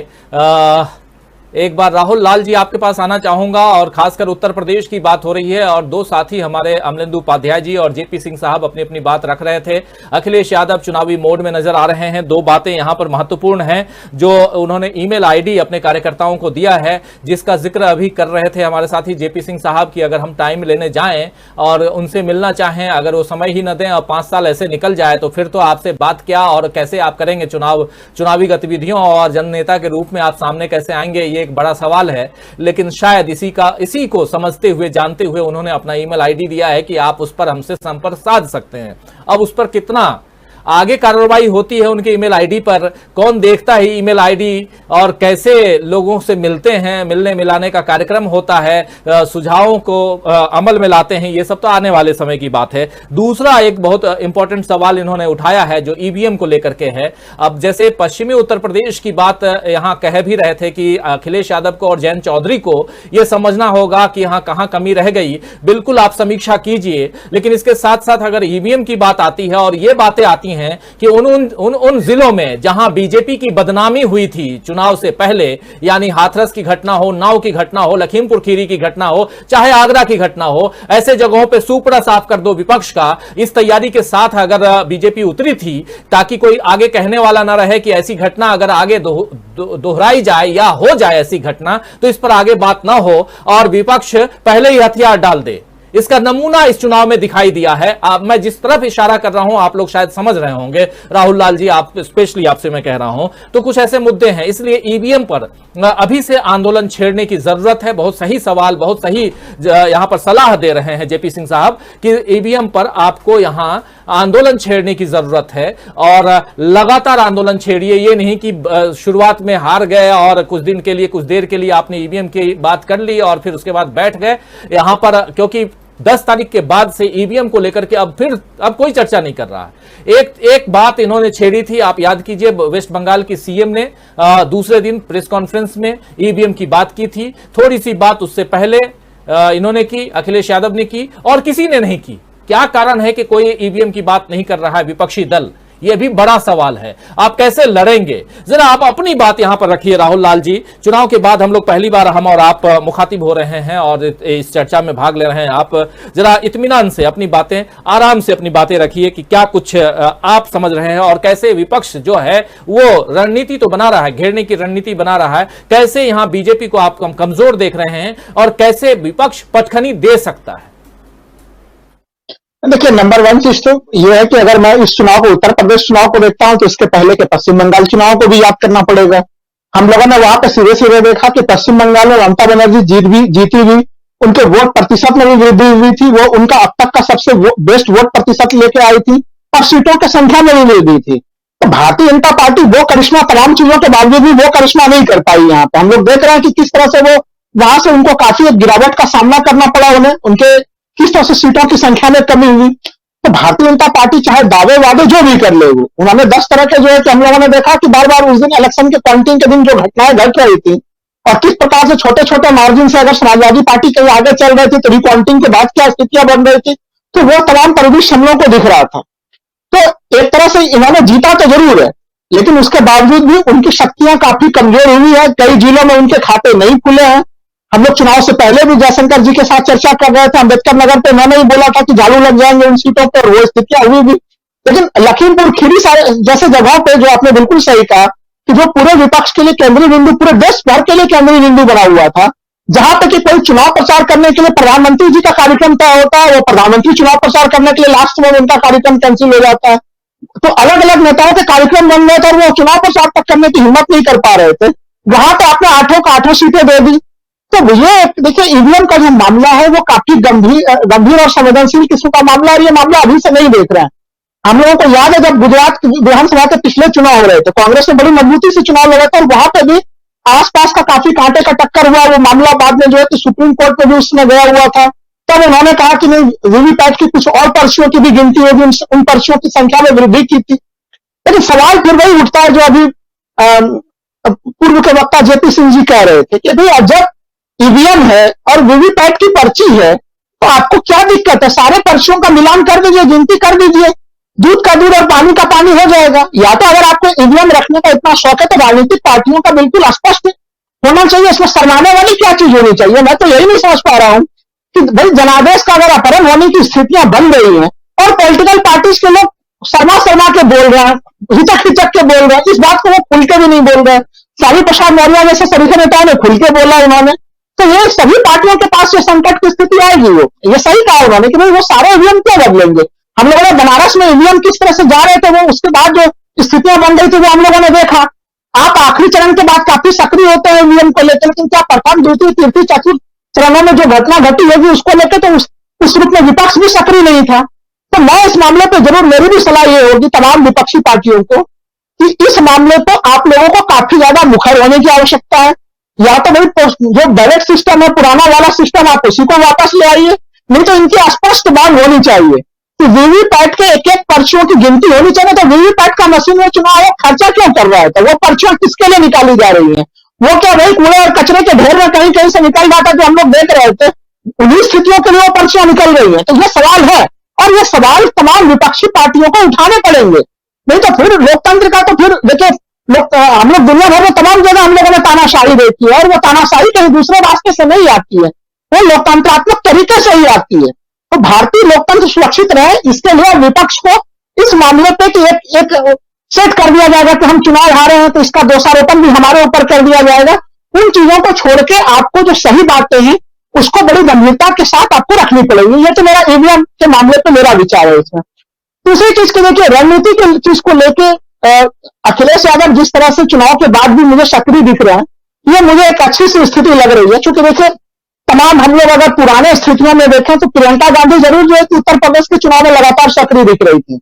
एक बार राहुल लाल जी आपके पास आना चाहूंगा, और खासकर उत्तर प्रदेश की बात हो रही है और 2 साथी हमारे अमलेंदु उपाध्याय जी और जेपी सिंह साहब अपनी अपनी बात रख रहे थे। अखिलेश यादव चुनावी मोड में नजर आ रहे हैं। 2 बातें यहां पर महत्वपूर्ण हैं जो उन्होंने ईमेल आईडी अपने कार्यकर्ताओं को दिया है, जिसका जिक्र अभी कर रहे थे हमारे साथी जेपी सिंह साहब की अगर हम टाइम लेने जाएं और उनसे मिलना चाहें, अगर वो समय ही न दें और 5 साल ऐसे निकल जाए तो फिर तो आपसे बात क्या और कैसे आप करेंगे चुनावी गतिविधियों, और जननेता के रूप में आप सामने कैसे आएंगे, ये एक बड़ा सवाल है। लेकिन शायद इसी को समझते हुए जानते हुए उन्होंने अपना ईमेल आईडी दिया है कि आप उस पर हमसे संपर्क साध सकते हैं। अब उस पर कितना आगे कार्रवाई होती है उनके ईमेल आईडी पर, कौन देखता है ईमेल आईडी और कैसे लोगों से मिलते हैं, मिलने मिलाने का कार्यक्रम होता है, सुझावों को अमल में लाते हैं, ये सब तो आने वाले समय की बात है। दूसरा एक बहुत इंपॉर्टेंट सवाल इन्होंने उठाया है जो ईवीएम को लेकर के है। अब जैसे पश्चिमी उत्तर प्रदेश की बात यहां कह भी रहे थे कि अखिलेश यादव को और जयंत चौधरी को यह समझना होगा कि यहां कहां कमी रह गई, बिल्कुल आप समीक्षा कीजिए। लेकिन इसके साथ साथ अगर ईवीएम की बात आती है और ये बातें आती हैं कि उन जिलों में जहां बीजेपी की बदनामी हुई थी चुनाव से पहले, यानी हाथरस की घटना हो, नाव की घटना हो, लखीमपुर खीरी की घटना हो, चाहे आगरा की घटना हो, ऐसे जगहों पे सुपड़ा साफ कर दो विपक्ष का, इस तैयारी के साथ अगर बीजेपी उतरी थी ताकि कोई आगे कहने वाला ना रहे कि ऐसी घटना अगर आगे दोहराई जाए या हो जाए ऐसी घटना तो इस पर आगे बात ना हो और विपक्ष पहले ही हथियार डाल दे। इसका नमूना इस चुनाव में दिखाई दिया है। मैं जिस तरफ इशारा कर रहा हूं आप लोग शायद समझ रहे होंगे, राहुल लाल जी, आप स्पेशली आपसे मैं कह रहा हूं, तो कुछ ऐसे मुद्दे हैं। इसलिए ईवीएम पर अभी से आंदोलन छेड़ने की जरूरत है। बहुत सही सवाल, बहुत सही यहां पर सलाह दे रहे हैं जेपी सिंह साहब कि ईवीएम पर आपको यहां आंदोलन छेड़ने की जरूरत है और लगातार आंदोलन छेड़िए। ये नहीं कि शुरुआत में हार गए और कुछ दिन के लिए, कुछ देर के लिए आपने ईवीएम की बात कर ली और फिर उसके बाद बैठ गए यहां पर, क्योंकि 10 तारीख के बाद से ईवीएम को लेकर के अब कोई चर्चा नहीं कर रहा है। एक बात इन्होंने छेड़ी थी, आप याद कीजिए, वेस्ट बंगाल की सीएम ने दूसरे दिन प्रेस कॉन्फ्रेंस में ईवीएम की बात की थी। थोड़ी सी बात उससे पहले इन्होंने की, अखिलेश यादव ने की और किसी ने नहीं की। क्या कारण है कि कोई ईवीएम की बात नहीं कर रहा है विपक्षी दल? यह भी बड़ा सवाल है। आप कैसे लड़ेंगे? जरा आप अपनी बात यहां पर रखिए राहुल लाल जी। चुनाव के बाद हम लोग पहली बार हम और आप मुखातिब हो रहे हैं और इस चर्चा में भाग ले रहे हैं। आप जरा इत्मीनान से अपनी बातें, आराम से अपनी बातें रखिए कि क्या कुछ आप समझ रहे हैं और कैसे विपक्ष जो है वो रणनीति तो बना रहा है, घेरने की रणनीति बना रहा है, कैसे यहां बीजेपी को आप कमजोर देख रहे हैं और कैसे विपक्ष पटखनी दे सकता है? देखिए, नंबर वन चीज तो ये है कि अगर मैं इस चुनाव को, उत्तर प्रदेश चुनाव को देखता हूं तो इसके पहले के पश्चिम बंगाल चुनाव को भी याद करना पड़ेगा। हम लोगों ने वहां पे सीधे सीधे देखा कि पश्चिम बंगाल में ममता बनर्जी जीती भी, उनके वोट प्रतिशत में भी वृद्धि हुई थी, वो उनका अब तक का सबसे बेस्ट वोट प्रतिशत लेके आई थी और सीटों की संख्या में भी वृद्धि थी। तो भारतीय जनता पार्टी वो करिश्मा, तमाम चीजों के बावजूद भी वो करिश्मा नहीं कर पाई। यहाँ पे हम लोग देख रहे हैं कि किस तरह से वो वहां से उनको काफी एक गिरावट का सामना करना पड़ा उन्हें, उनके किस तरह से सीटों की संख्या में कमी हुई। तो भारतीय जनता पार्टी चाहे दावे वादे जो भी कर ले, उन्होंने 10 तरह के जो है कि हम लोगों ने देखा कि बार बार उस दिन इलेक्शन के काउंटिंग के दिन जो घटनाएं घट रही थी और किस प्रकार से छोटे छोटे मार्जिन से अगर समाजवादी पार्टी कहीं आगे चल रही थी तो रिकाउंटिंग के बाद क्या स्थितियां बन रही थी, तो वो तमाम परिदृश्य हम लोगों को दिख रहा था। तो एक तरह से इन्होंने जीता तो जरूर है, लेकिन उसके बावजूद भी उनकी शक्तियां काफी कमजोर हुई है। कई जिलों में उनके खाते नहीं खुले हैं। हम लोग चुनाव से पहले भी जयशंकर जी के साथ चर्चा कर रहे थे, अम्बेडकर नगर पे उन्होंने ही बोला था कि झाड़ू लग जाएंगे उन सीटों पर, वो स्थितियां हुई भी। लेकिन लखीमपुर खीरी जैसे जगहों पे, जो आपने बिल्कुल सही कहा कि जो पूरे विपक्ष के लिए केंद्रीय बिंदु, पूरे देश भर के लिए केंद्रीय बिंदु बना हुआ था, जहां तक कि कोई चुनाव प्रचार करने के लिए प्रधानमंत्री जी का कार्यक्रम तय होता है, वो प्रधानमंत्री चुनाव प्रचार करने के लिए लास्ट में उनका कार्यक्रम कैंसिल हो जाता है। तो अलग अलग नेताओं के कार्यक्रम बन गए थे और वो चुनाव प्रचार तक करने की हिम्मत नहीं कर पा रहे थे। वहां पे आपने 8 सीटें दे दी। तो ये देखिए, ईवीएम का जो मामला है वो काफी गंभीर और संवेदनशील किस्म का मामला है। और ये मामला अभी से नहीं देख रहे हैं। हम लोगों को याद है जब गुजरात विधानसभा के पिछले चुनाव हो रहे थे, कांग्रेस ने बड़ी मजबूती से चुनाव लड़ा था और वहां पे भी आसपास का काफी कांटे का टक्कर हुआ। वो मामला बाद में जो है कि सुप्रीम कोर्ट में भी उसमें गया हुआ था। तब उन्होंने कहा कि नहीं, वीवीपैट की कुछ और पर्चियों की भी गिनती होगी, उन पर्चियों की संख्या में वृद्धि की थी। लेकिन सवाल फिर वही उठता है जो अभी पूर्व के वक्ता जेपी सिंह जी कह रहे थे कि भाई जब ईवीएम है और वीवीपैट की पर्ची है तो आपको क्या दिक्कत है? सारे पर्चियों का मिलान कर दीजिए, गिनती कर दीजिए, दूध का दूध और पानी का पानी हो जाएगा। या तो अगर आपको ईवीएम रखने का इतना शौक है तो राजनीतिक पार्टियों का बिल्कुल स्पष्ट होना चाहिए, इसमें शर्माने वाली क्या चीज होनी चाहिए। मैं तो यही नहीं समझ पा रहा हूं कि भाई जनादेश का अगर अपहरण होने की स्थितियां बन रही हैं और पॉलिटिकल पार्टीज के लोग शर्मा के बोल रहे हैं, हिचक के बोल रहे हैं, इस बात को वो खुल के भी नहीं बोल रहे हैं। सारी प्रसाद मौर्य जैसे सभी नेताओं ने खुल के बोला उन्होंने। तो ये सभी पार्टियों के पास ये संकट की स्थिति आएगी। वो ये सही कहा उन्होंने कि भाई वो सारे ईवीएम क्यों बदलेंगे। हम लोगों ने बनारस में ईवीएम किस तरह से जा रहे थे, वो उसके बाद जो स्थितियां बन रही थी वो हम लोगों ने देखा। आप आखिरी चरण के बाद काफी सक्रिय होते हैं ईवीएम को लेकर, लेकिन क्या प्रथम, द्वितीय, तृतीय, चतुर्थ चरणों में जो घटना घटी होगी उसको लेकर तो उस रूप में विपक्ष भी सक्रिय नहीं था। तो मैं इस मामले पर जरूर, मेरी भी सलाह ये होगी तमाम विपक्षी पार्टियों को कि इस मामले पर आप लोगों को काफी ज्यादा मुखर होने की आवश्यकता है। या तो भाई जो बैलेट सिस्टम है, पुराना वाला सिस्टम, आप उसी को वापस ले आइए, नहीं तो इनकी स्पष्ट मांग होनी चाहिए कि वीवीपैट के एक एक पर्चियों की गिनती होनी चाहिए। तो वीवीपैट का मशीन में चुनाव आयोग खर्चा क्यों कर रहा है? तो वो पर्चियां किसके लिए निकाली जा रही है? वो क्या भाई कूड़े और कचरे के ढेर में कहीं कहीं से निकल रहा था जो हम लोग देख रहे थे, उन्हीं स्थितियों के लिए वो पर्चियां निकल रही है। तो ये सवाल है और ये सवाल तमाम विपक्षी पार्टियों को उठाने पड़ेंगे, नहीं तो फिर लोकतंत्र का तो फिर देखिए हम लोग दुनिया भर में तमाम जगह हम लोगों ने तानाशाही देखी है और वो तानाशाही कहीं दूसरे रास्ते से नहीं आती है, वो लोकतंत्रात्मक तरीके से ही आती है। तो भारतीय लोकतंत्र सुरक्षित रहे, इसके लिए विपक्ष को इस मामले पे कि एक सेट कर दिया जाएगा कि हम चुनाव हारे हैं तो इसका दोषारोपण भी हमारे ऊपर कर दिया जाएगा। उन चीजों को छोड़ के आपको जो सही बातें हैं उसको बड़ी गंभीरता के साथ आपको रखनी पड़ेगी। ये तो मेरा ईवीएम के मामले पे मेरा विचार है। इसमें दूसरी चीज के देखिए, रणनीति की चीज को लेके अखिलेश यादव जिस तरह से चुनाव के बाद भी मुझे सक्रिय दिख रहे हैं, ये मुझे एक अच्छी सी स्थिति लग रही है। क्योंकि देखिए तमाम हम लोग अगर पुराने स्थितियों में देखें तो प्रियंका गांधी जरूर जो है कि उत्तर प्रदेश के चुनाव में लगातार सक्रिय दिख रही थी,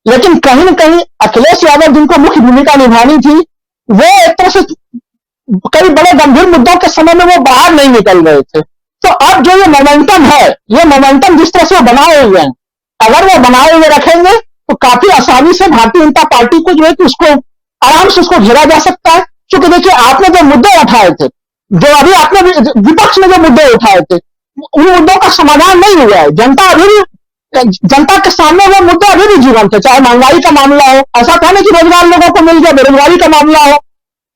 लेकिन कहीं न कहीं अखिलेश यादव जिनको मुख्य भूमिका निभानी थी वो एक तरह से कई बड़े गंभीर मुद्दों के समय में वो बाहर नहीं निकल रहे थे। तो अब जो ये मोमेंटम है, ये मोमेंटम जिस तरह से वो बनाए हुए हैं, अगर वो बनाए हुए रखेंगे तो काफी आसानी से भारतीय जनता पार्टी को जो है कि उसको आराम से उसको घेरा जा सकता है। क्योंकि देखिए आपने जो मुद्दे उठाए थे, जो अभी आपने विपक्ष ने जो मुद्दे उठाए थे, उन मुद्दों का समाधान नहीं हुआ है। जनता अभी भी जनता के सामने वो मुद्दे अभी भी जीवंत है, चाहे महंगाई का मामला हो, ऐसा था नहीं कि रोजगार लोगों को मिल गया, बेरोजगारी का मामला हो,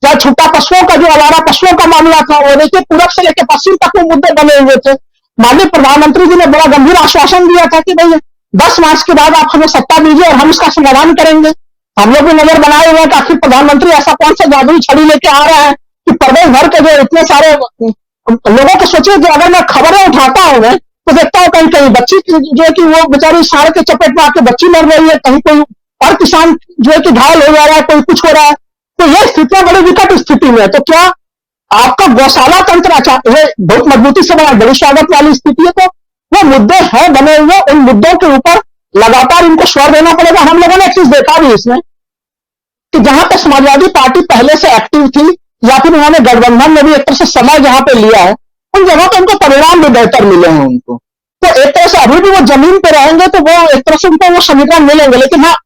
चाहे छुट्टा पशुओं का जो आवारा पशुओं का मामला था, और देखिए पूरब से लेकर पश्चिम तक वो मुद्दे बने हुए थे। माननीय प्रधानमंत्री जी ने बड़ा गंभीर आश्वासन दिया था कि भाई 10 मार्च के बाद आप हमें सत्ता दीजिए और हम इसका समाधान करेंगे। हम लोग भी नजर बनाए हुए हैं कि आखिर प्रधानमंत्री ऐसा कौन सा जादुई छड़ी लेके आ रहा है कि प्रदेश भर के जो इतने सारे लोगों को सोचिए कि अगर मैं खबरें उठाता हूं मैं तो देखता हूं कहीं कहीं बच्ची जो है कि वो बेचारी साढ़े के चपेट में आके बच्ची मर रही है, कहीं कोई और किसान जो है कि घायल हो जा रहा है, कोई कुछ हो रहा है। तो ये स्थितियां बड़ी विकट स्थिति में है। तो क्या आपका गौशाला तंत्र ये बहुत मजबूती से बना, बड़ी स्वागत वाली स्थिति है। तो वो मुद्दे हैं बने हुए, उन मुद्दों के ऊपर लगातार इनको स्वर देना पड़ेगा। हम लोगों ने एक चीज देखा भी इसमें कि जहां पर समाजवादी पार्टी पहले से एक्टिव थी या फिर उन्होंने गठबंधन में भी एक तरह से समय जहां पे लिया है, उन जगहों पर उनको परिणाम भी बेहतर मिले हैं उनको। तो एक तरह से अभी भी वो जमीन पे रहेंगे तो वो एक तरह से उनको वो समीकरण मिलेंगे। लेकिन हाँ,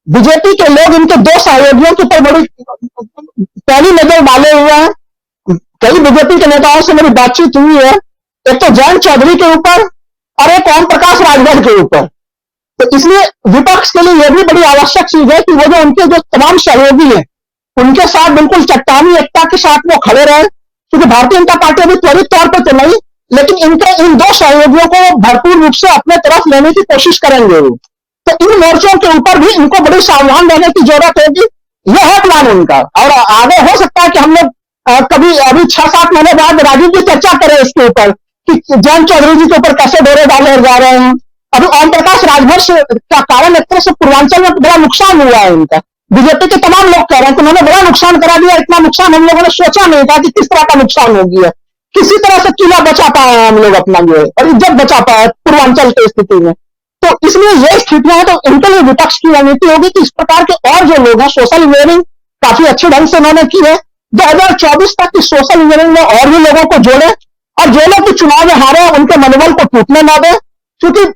बीजेपी के लोग इनके दो सहयोगियों के ऊपर बड़ी पहली नजर डाले हुए हैं। कई बीजेपी के नेताओं से मेरी बातचीत हुई है, एक तो जयंत चौधरी के ऊपर और एक ओम प्रकाश राजभर के ऊपर। तो इसलिए विपक्ष के लिए यह भी बड़ी आवश्यक चीज है कि वो जो उनके जो तमाम सहयोगी हैं उनके साथ बिल्कुल चट्टानी एकता के साथ वो खड़े रहे, क्योंकि भारतीय जनता पार्टी अभी त्वरित तौर पर तो नहीं, लेकिन इनके इन दो सहयोगियों को भरपूर रूप से अपने तरफ लेने की कोशिश करेंगे वो। तो इन मोर्चों के ऊपर भी इनको बड़ी सावधान रहने की जरूरत होगी। यह है प्लान उनका, और आगे हो सकता है कि हम लोग कभी अभी 6-7 महीने बाद राजीव जी चर्चा करें इसके ऊपर कि जयंत चौधरी जी के ऊपर कैसे डोरे डाले जा रहे हैं। अभी ओम प्रकाश राजभर से का कारण एक तरह से पूर्वांचल में बड़ा नुकसान हुआ है इनका। बीजेपी के तमाम लोग कह रहे हैं कि उन्होंने बड़ा नुकसान करा दिया, इतना नुकसान हम लोगों ने सोचा नहीं था कि किस तरह का नुकसान हो गया। किसी तरह से किला बचा पाए हम लोग अपना जो है और इज्जत बचा पाए पूर्वांचल की स्थिति में। तो इसलिए ये स्थितियां है, तो इनके लिए विपक्ष की रणनीति होगी कि इस प्रकार के और जो लोग हैं सोशल इंजीनियरिंग काफी अच्छे ढंग से उन्होंने की है। 2024 तक की सोशल इंजीनियरिंग में और भी लोगों को जोड़े और जो लोग भी चुनाव में हारे उनके मनोबल को टूटने ना दे, क्योंकि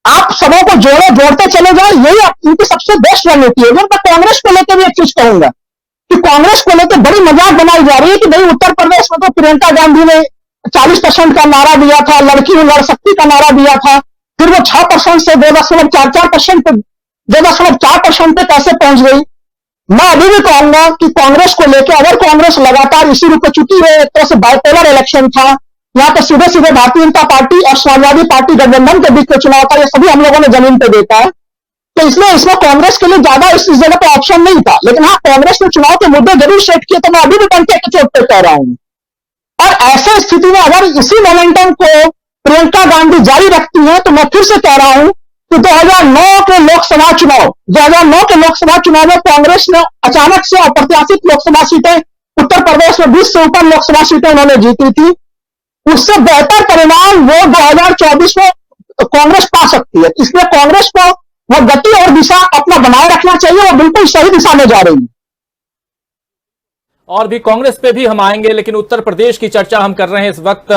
आप सबों को जोड़ते चले जाए, यही इनकी सबसे बेस्ट रणनीति है। मैं कांग्रेस को लेकर भी एक चीज कहूंगा कि कांग्रेस को लेकर बड़ी मजाक बनाई जा रही है कि भाई उत्तर प्रदेश में तो प्रियंका गांधी ने 40% का नारा दिया था, लड़की हूं लड़ सकती का नारा दिया था, फिर वो 6% से 2.44% पे कैसे पहुंच गई। मैं अभी भी कहूंगा कि कांग्रेस को लेकर अगर कांग्रेस लगातार इसी रूप में चुकी है, एक तरह से बाइपोलर इलेक्शन था, यहाँ पर सीधे सीधे भारतीय जनता पार्टी और समाजवादी पार्टी गठबंधन के बीच में चुनाव था, ये सभी हम लोगों ने जमीन पे देखा है। तो इसलिए इसमें कांग्रेस के लिए ज्यादा इस जगह पर ऑप्शन नहीं था। लेकिन हाँ, कांग्रेस ने चुनाव के मुद्दे जरूर सेट किए, तो मैं अभी भी डंके की चोट पे कह रहा हूं। और ऐसे स्थिति में अगर इसी मोमेंटम को प्रियंका गांधी जारी रखती है, तो मैं फिर से कह रहा हूं कि 2009 के लोकसभा चुनाव में कांग्रेस ने अचानक से अप्रत्याशित लोकसभा सीटें उत्तर प्रदेश में 20 से ऊपर लोकसभा सीटें उन्होंने जीती थी। उससे बेहतर परिणाम वो 2024 में कांग्रेस पा सकती है। इसलिए कांग्रेस को वो गति और दिशा अपना बनाए रखना चाहिए, वो बिल्कुल सही दिशा में जा रही है। और भी कांग्रेस पे भी हम आएंगे, लेकिन उत्तर प्रदेश की चर्चा हम कर रहे हैं इस वक्त,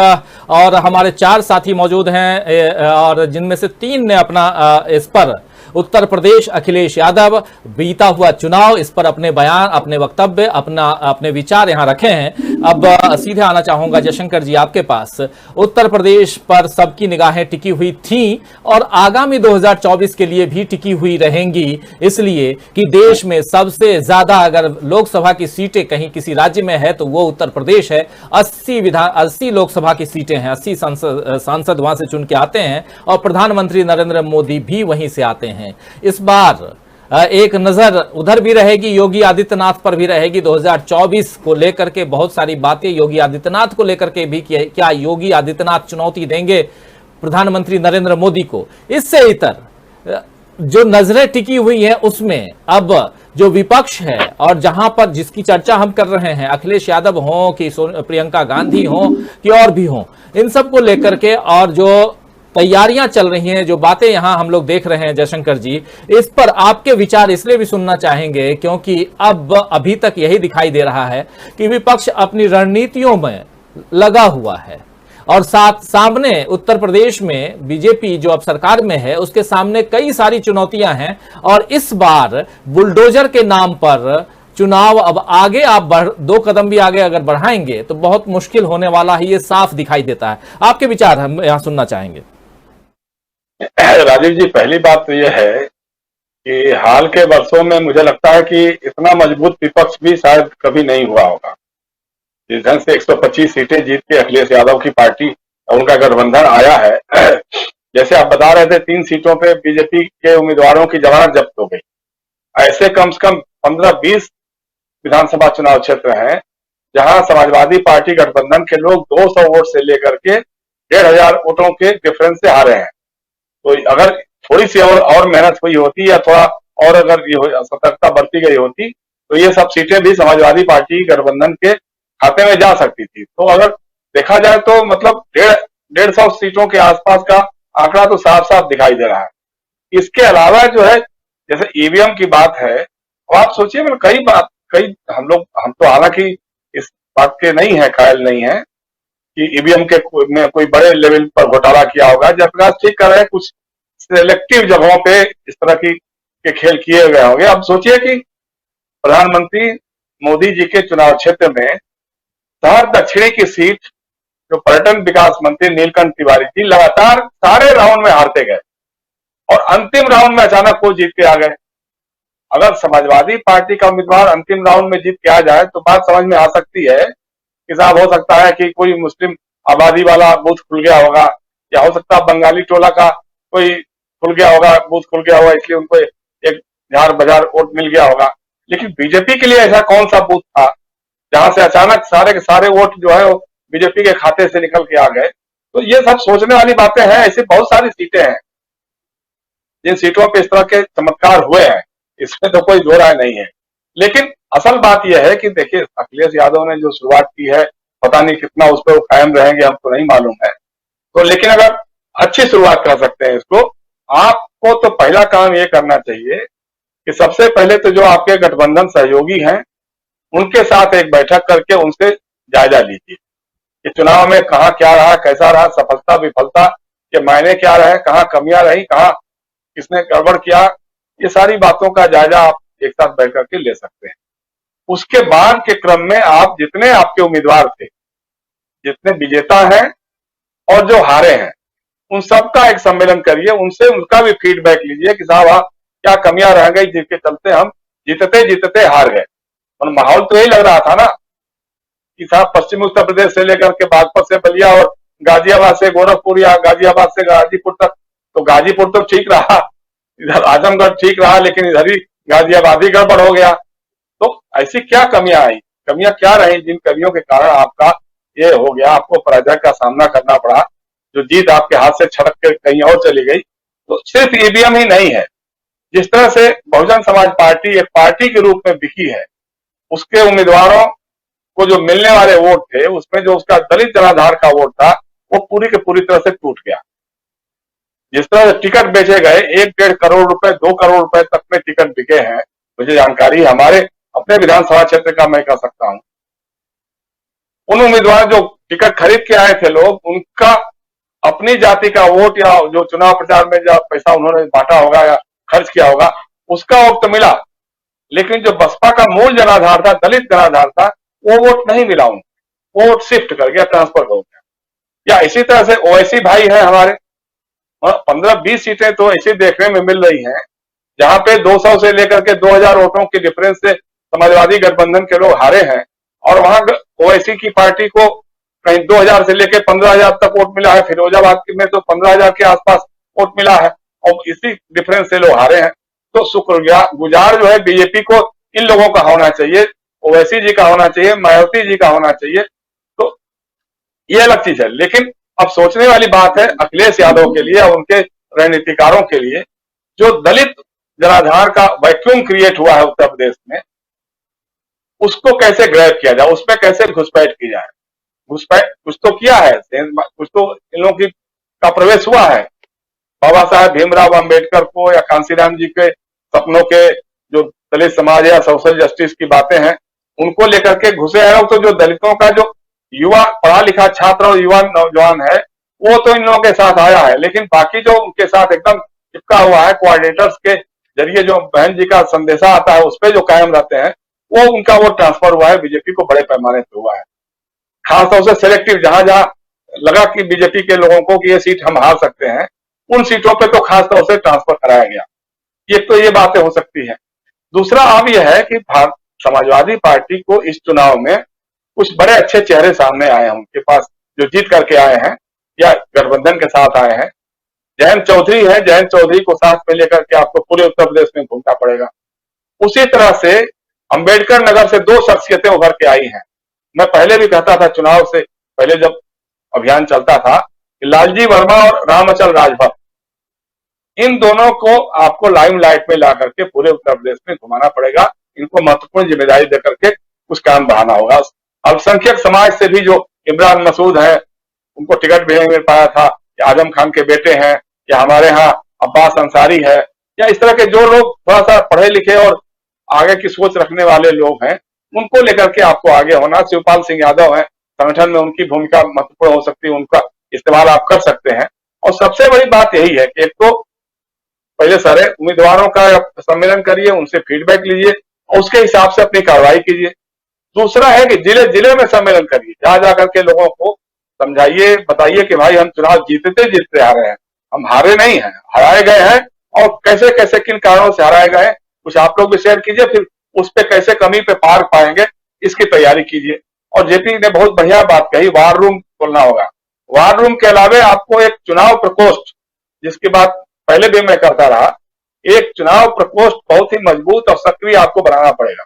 और हमारे 4 साथी मौजूद हैं और जिनमें से 3 ने अपना इस पर उत्तर प्रदेश अखिलेश यादव बीता हुआ चुनाव इस पर अपने बयान, अपने वक्तव्य, अपने विचार यहां रखे हैं। अब सीधे आना चाहूंगा जयशंकर जी आपके पास। उत्तर प्रदेश पर सबकी निगाहें टिकी हुई थीं और आगामी 2024 के लिए भी टिकी हुई रहेंगी, इसलिए कि देश में सबसे ज्यादा अगर लोकसभा की सीटें कहीं किसी राज्य में है तो वो उत्तर प्रदेश है। 80 लोकसभा की सीटें हैं, 80 सांसद वहां से चुन के आते हैं और प्रधानमंत्री नरेंद्र मोदी भी वहीं से आते हैं। इस बार एक नजर उधर भी रहेगी, योगी आदित्यनाथ पर भी रहेगी। 2024 को लेकर के बहुत सारी बातें योगी आदित्यनाथ को लेकर के भी, क्या योगी आदित्यनाथ चुनौती देंगे प्रधानमंत्री नरेंद्र मोदी को? इससे इतर जो नजरें टिकी हुई है उसमें अब जो विपक्ष है और जहां पर जिसकी चर्चा हम कर रहे हैं, अखिलेश यादव हो कि प्रियंका गांधी हो कि और भी हो, इन सब को लेकर के और जो तैयारियां चल रही हैं, जो बातें यहां हम लोग देख रहे हैं जयशंकर जी, इस पर आपके विचार इसलिए भी सुनना चाहेंगे क्योंकि अब अभी तक यही दिखाई दे रहा है कि विपक्ष अपनी रणनीतियों में लगा हुआ है और सामने उत्तर प्रदेश में बीजेपी जो अब सरकार में है उसके सामने कई सारी चुनौतियां हैं और इस बार बुलडोजर के नाम पर चुनाव अब आगे आप 2 कदम भी आगे अगर बढ़ाएंगे तो बहुत मुश्किल होने वाला है, ये साफ दिखाई देता है। आपके विचार हम यहां सुनना चाहेंगे। राजीव जी, पहली बात तो यह है कि हाल के वर्षों में मुझे लगता है कि इतना मजबूत विपक्ष भी शायद कभी नहीं हुआ होगा। जिस ढंग से 125 सीटें जीत के अखिलेश यादव की पार्टी उनका गठबंधन आया है, जैसे आप बता रहे थे 3 सीटों पे बीजेपी के उम्मीदवारों की जमानत जब्त हो गई। ऐसे कम से कम 15-20 विधानसभा चुनाव क्षेत्र हैं जहां समाजवादी पार्टी गठबंधन के लोग 200 वोट से लेकर के 1,500 वोटों के डिफरेंस से हारे हैं। तो अगर थोड़ी सी और मेहनत हुई होती या थोड़ा और अगर ये सतर्कता बरती गई होती तो ये सब सीटें भी समाजवादी पार्टी गठबंधन के खाते में जा सकती थी। तो अगर देखा जाए तो मतलब 150 सीटों के आसपास का आंकड़ा तो साफ साफ दिखाई दे रहा है। इसके अलावा जो है जैसे ईवीएम की बात है, और आप सोचिए मतलब कई हम तो हालांकि इस बात के नहीं है, कायल नहीं है कि ईवीएम के में कोई बड़े लेवल पर घोटाला किया होगा। जयप्रकाश ठीक कर रहे हैं, कुछ सिलेक्टिव जगहों पे इस तरह के खेल किए गए होंगे। अब सोचिए कि प्रधानमंत्री मोदी जी के चुनाव क्षेत्र में शहर दक्षिणी की सीट जो पर्यटन विकास मंत्री नीलकंठ तिवारी जी लगातार सारे राउंड में हारते गए और अंतिम राउंड में अचानक वो जीत के आ गए। अगर समाजवादी पार्टी का उम्मीदवार अंतिम राउंड में जीत के आ जाए तो बात समझ में आ सकती है कि साहब हो सकता है कि कोई मुस्लिम आबादी वाला बूथ खुल गया होगा, या हो सकता है बंगाली टोला का कोई खुल गया होगा, बूथ खुल गया होगा, इसलिए उनको एक झाड़ बाजार वोट मिल गया होगा। लेकिन बीजेपी के लिए ऐसा कौन सा बूथ था जहां से अचानक सारे के सारे वोट जो है वो बीजेपी के खाते से निकल के आ गए? तो ये सब सोचने वाली बातें हैं। ऐसी बहुत सारी सीटें हैं जिन सीटों पे इस तरह के चमत्कार हुए हैं, इसमें तो कोई दो राय नहीं है। लेकिन असल बात यह है कि देखिए अखिलेश यादव ने जो शुरुआत की है, पता नहीं कितना उस पर वो कायम रहेंगे, हमको नहीं मालूम है। तो लेकिन अगर अच्छी शुरुआत कर सकते हैं इसको, आपको तो पहला काम ये करना चाहिए कि सबसे पहले तो जो आपके गठबंधन सहयोगी हैं उनके साथ एक बैठक करके उनसे जायजा लीजिए कि चुनाव में कहाँ क्या रहा, कैसा रहा, सफलता विफलता के मायने क्या रहे, कहाँ कमियां रही, कहाँ किसने गड़बड़ किया, ये सारी बातों का जायजा आप एक साथ बैठ करके ले सकते हैं। उसके बाद के क्रम में आप जितने आपके उम्मीदवार थे, जितने विजेता हैं और जो हारे हैं, उन सबका एक सम्मेलन करिए, उनसे उनका भी फीडबैक लीजिए कि साहब क्या कमियां रह गई जिसके चलते हम जीतते जीतते हार गए। और माहौल तो यही लग रहा था ना कि साहब पश्चिमी उत्तर प्रदेश से लेकर के बागपत से बलिया और गाजियाबाद से गोरखपुर या गाजियाबाद से गाजीपुर तक, तो गाजीपुर तो ठीक रहा, इधर आजमगढ़ ठीक रहा, लेकिन इधर ही गाजियाबाद ही गड़बड़ हो गया। तो ऐसी क्या कमियां आई, कमियां क्या रही जिन कमियों के कारण आपका ये हो गया, आपको पराजय का सामना करना पड़ा, जो जीत आपके हाथ से छटक के कहीं और चली गई? तो सिर्फ ईवीएम ही नहीं है। जिस तरह से बहुजन समाज पार्टी एक पार्टी के रूप में बिकी है, उसके उम्मीदवारों को जो मिलने वाले वोट थे उसमें जो उसका दलित जनाधार का वोट था वो पूरी के पूरी तरह से टूट गया। जिस तरह से टिकट बेचे गए, 1-1.5 करोड़ रुपए 2 करोड़ रुपए तक में टिकट बिके हैं, मुझे जानकारी हमारे अपने विधानसभा क्षेत्र का मैं कह सकता हूं। उन उम्मीदवार जो टिकट खरीद के आए थे लोग, उनका अपनी जाति का वोट या जो चुनाव प्रचार में जो पैसा उन्होंने बांटा होगा या खर्च किया होगा, उसका वोट तो मिला, लेकिन जो बसपा का मूल जनाधार था, दलित जनाधार था, वो वोट नहीं मिला उनको, वो वोट शिफ्ट कर गया, ट्रांसफर हो गया। या इसी तरह से ओवैसी भाई हैं हमारे, 15-20 सीटें तो ऐसी देखने में मिल रही हैं जहां पे 200 से लेकर के 2000 वोटों के डिफरेंस से समाजवादी गठबंधन के लोग हारे हैं, और वहां ओवैसी की पार्टी को कहीं 2000 से लेकर 15000 तक वोट मिला है, फिरोजाबाद में तो 15000 के आसपास वोट मिला है, और इसी डिफरेंस से लोग हारे हैं। तो शुक्रगुजार जो है बीजेपी को इन लोगों का होना चाहिए, ओवैसी जी का होना चाहिए, मायावती जी का होना चाहिए। तो ये अलग चीज है। लेकिन अब सोचने वाली बात है अखिलेश यादव के लिए और उनके रणनीतिकारों के लिए, जो दलित जनाधार का वैक्यूम क्रिएट हुआ है उत्तर प्रदेश में, उसको कैसे ग्रैब किया जाए, उसमें कैसे घुसपैठ की जाए। घुसपैठ कुछ तो किया है, कुछ तो इन लोगों का प्रवेश हुआ है। बाबा साहेब भीमराव अंबेडकर को या कांसीराम जी के सपनों के जो दलित समाज या सोशल जस्टिस की बातें हैं, उनको लेकर के घुसे हैं। तो जो दलितों का जो युवा पढ़ा लिखा छात्र और युवा नौजवान है, वो तो इन लोगों के साथ आया है, लेकिन बाकी जो उनके साथ एकदम चिपका हुआ है, कोऑर्डिनेटर्स के जरिए जो बहन जी का संदेशा आता है उस पर जो कायम रहते हैं, वो उनका वो ट्रांसफर हुआ है, बीजेपी को बड़े पैमाने पर हुआ है। खासतौर से सिलेक्टिव जहां जहां लगा कि बीजेपी के लोगों को कि ये सीट हम हार सकते हैं, उन सीटों पे तो खास तौर से ट्रांसफर कराया गया। एक तो ये बातें हो सकती हैं। दूसरा अब यह है कि समाजवादी पार्टी को इस चुनाव में कुछ बड़े अच्छे चेहरे सामने आए हैं उनके पास, जो जीत करके आए हैं या गठबंधन के साथ आए हैं। जयंत चौधरी है, जयंत चौधरी को साथ में लेकर के आपको पूरे उत्तर प्रदेश में घूमना पड़ेगा। उसी तरह से अंबेडकर नगर से 2 शख्सियतें उभर के आई हैं। मैं पहले भी कहता था, चुनाव से पहले जब अभियान चलता था, कि लालजी वर्मा और रामअचल राजभर, इन दोनों को आपको लाइमलाइट में ला करके पूरे उत्तर प्रदेश में घुमाना पड़ेगा। इनको महत्वपूर्ण जिम्मेदारी देकर के कुछ काम बढ़ाना होगा। अल्पसंख्यक समाज से भी जो इमरान मसूद है, उनको टिकट भी नहीं मिल पाया था, या आजम खान के बेटे हैं, या हमारे यहाँ अब्बास अंसारी है, या इस तरह के जो लोग थोड़ा सा पढ़े लिखे और आगे की सोच रखने वाले लोग हैं, उनको लेकर के आपको आगे होना। शिवपाल सिंह यादव है, संगठन में उनकी भूमिका महत्वपूर्ण हो सकती है, उनका इस्तेमाल आप कर सकते हैं। और सबसे बड़ी बात यही है कि एक तो पहले सारे उम्मीदवारों का सम्मेलन करिए, उनसे फीडबैक लीजिए और उसके हिसाब से अपनी कार्रवाई कीजिए। दूसरा है कि जिले जिले में सम्मेलन करिए, जहां जाकर के लोगों को समझाइए, बताइए कि भाई हम चुनाव जीतते आ रहे हैं, हम हारे नहीं हैं, हराए गए हैं, और कैसे कैसे किन कारणों से हराए गए हैं कुछ आप लोग भी शेयर कीजिए। फिर उस पे कैसे कमी पे पार पाएंगे, इसकी तैयारी कीजिए। और जेपी ने बहुत बढ़िया बात कही, वार रूम खोलना होगा। वार रूम के अलावे आपको एक चुनाव प्रकोष्ठ, जिसकी बात पहले भी मैं करता रहा, एक चुनाव प्रकोष्ठ बहुत ही मजबूत और सक्रिय आपको बनाना पड़ेगा।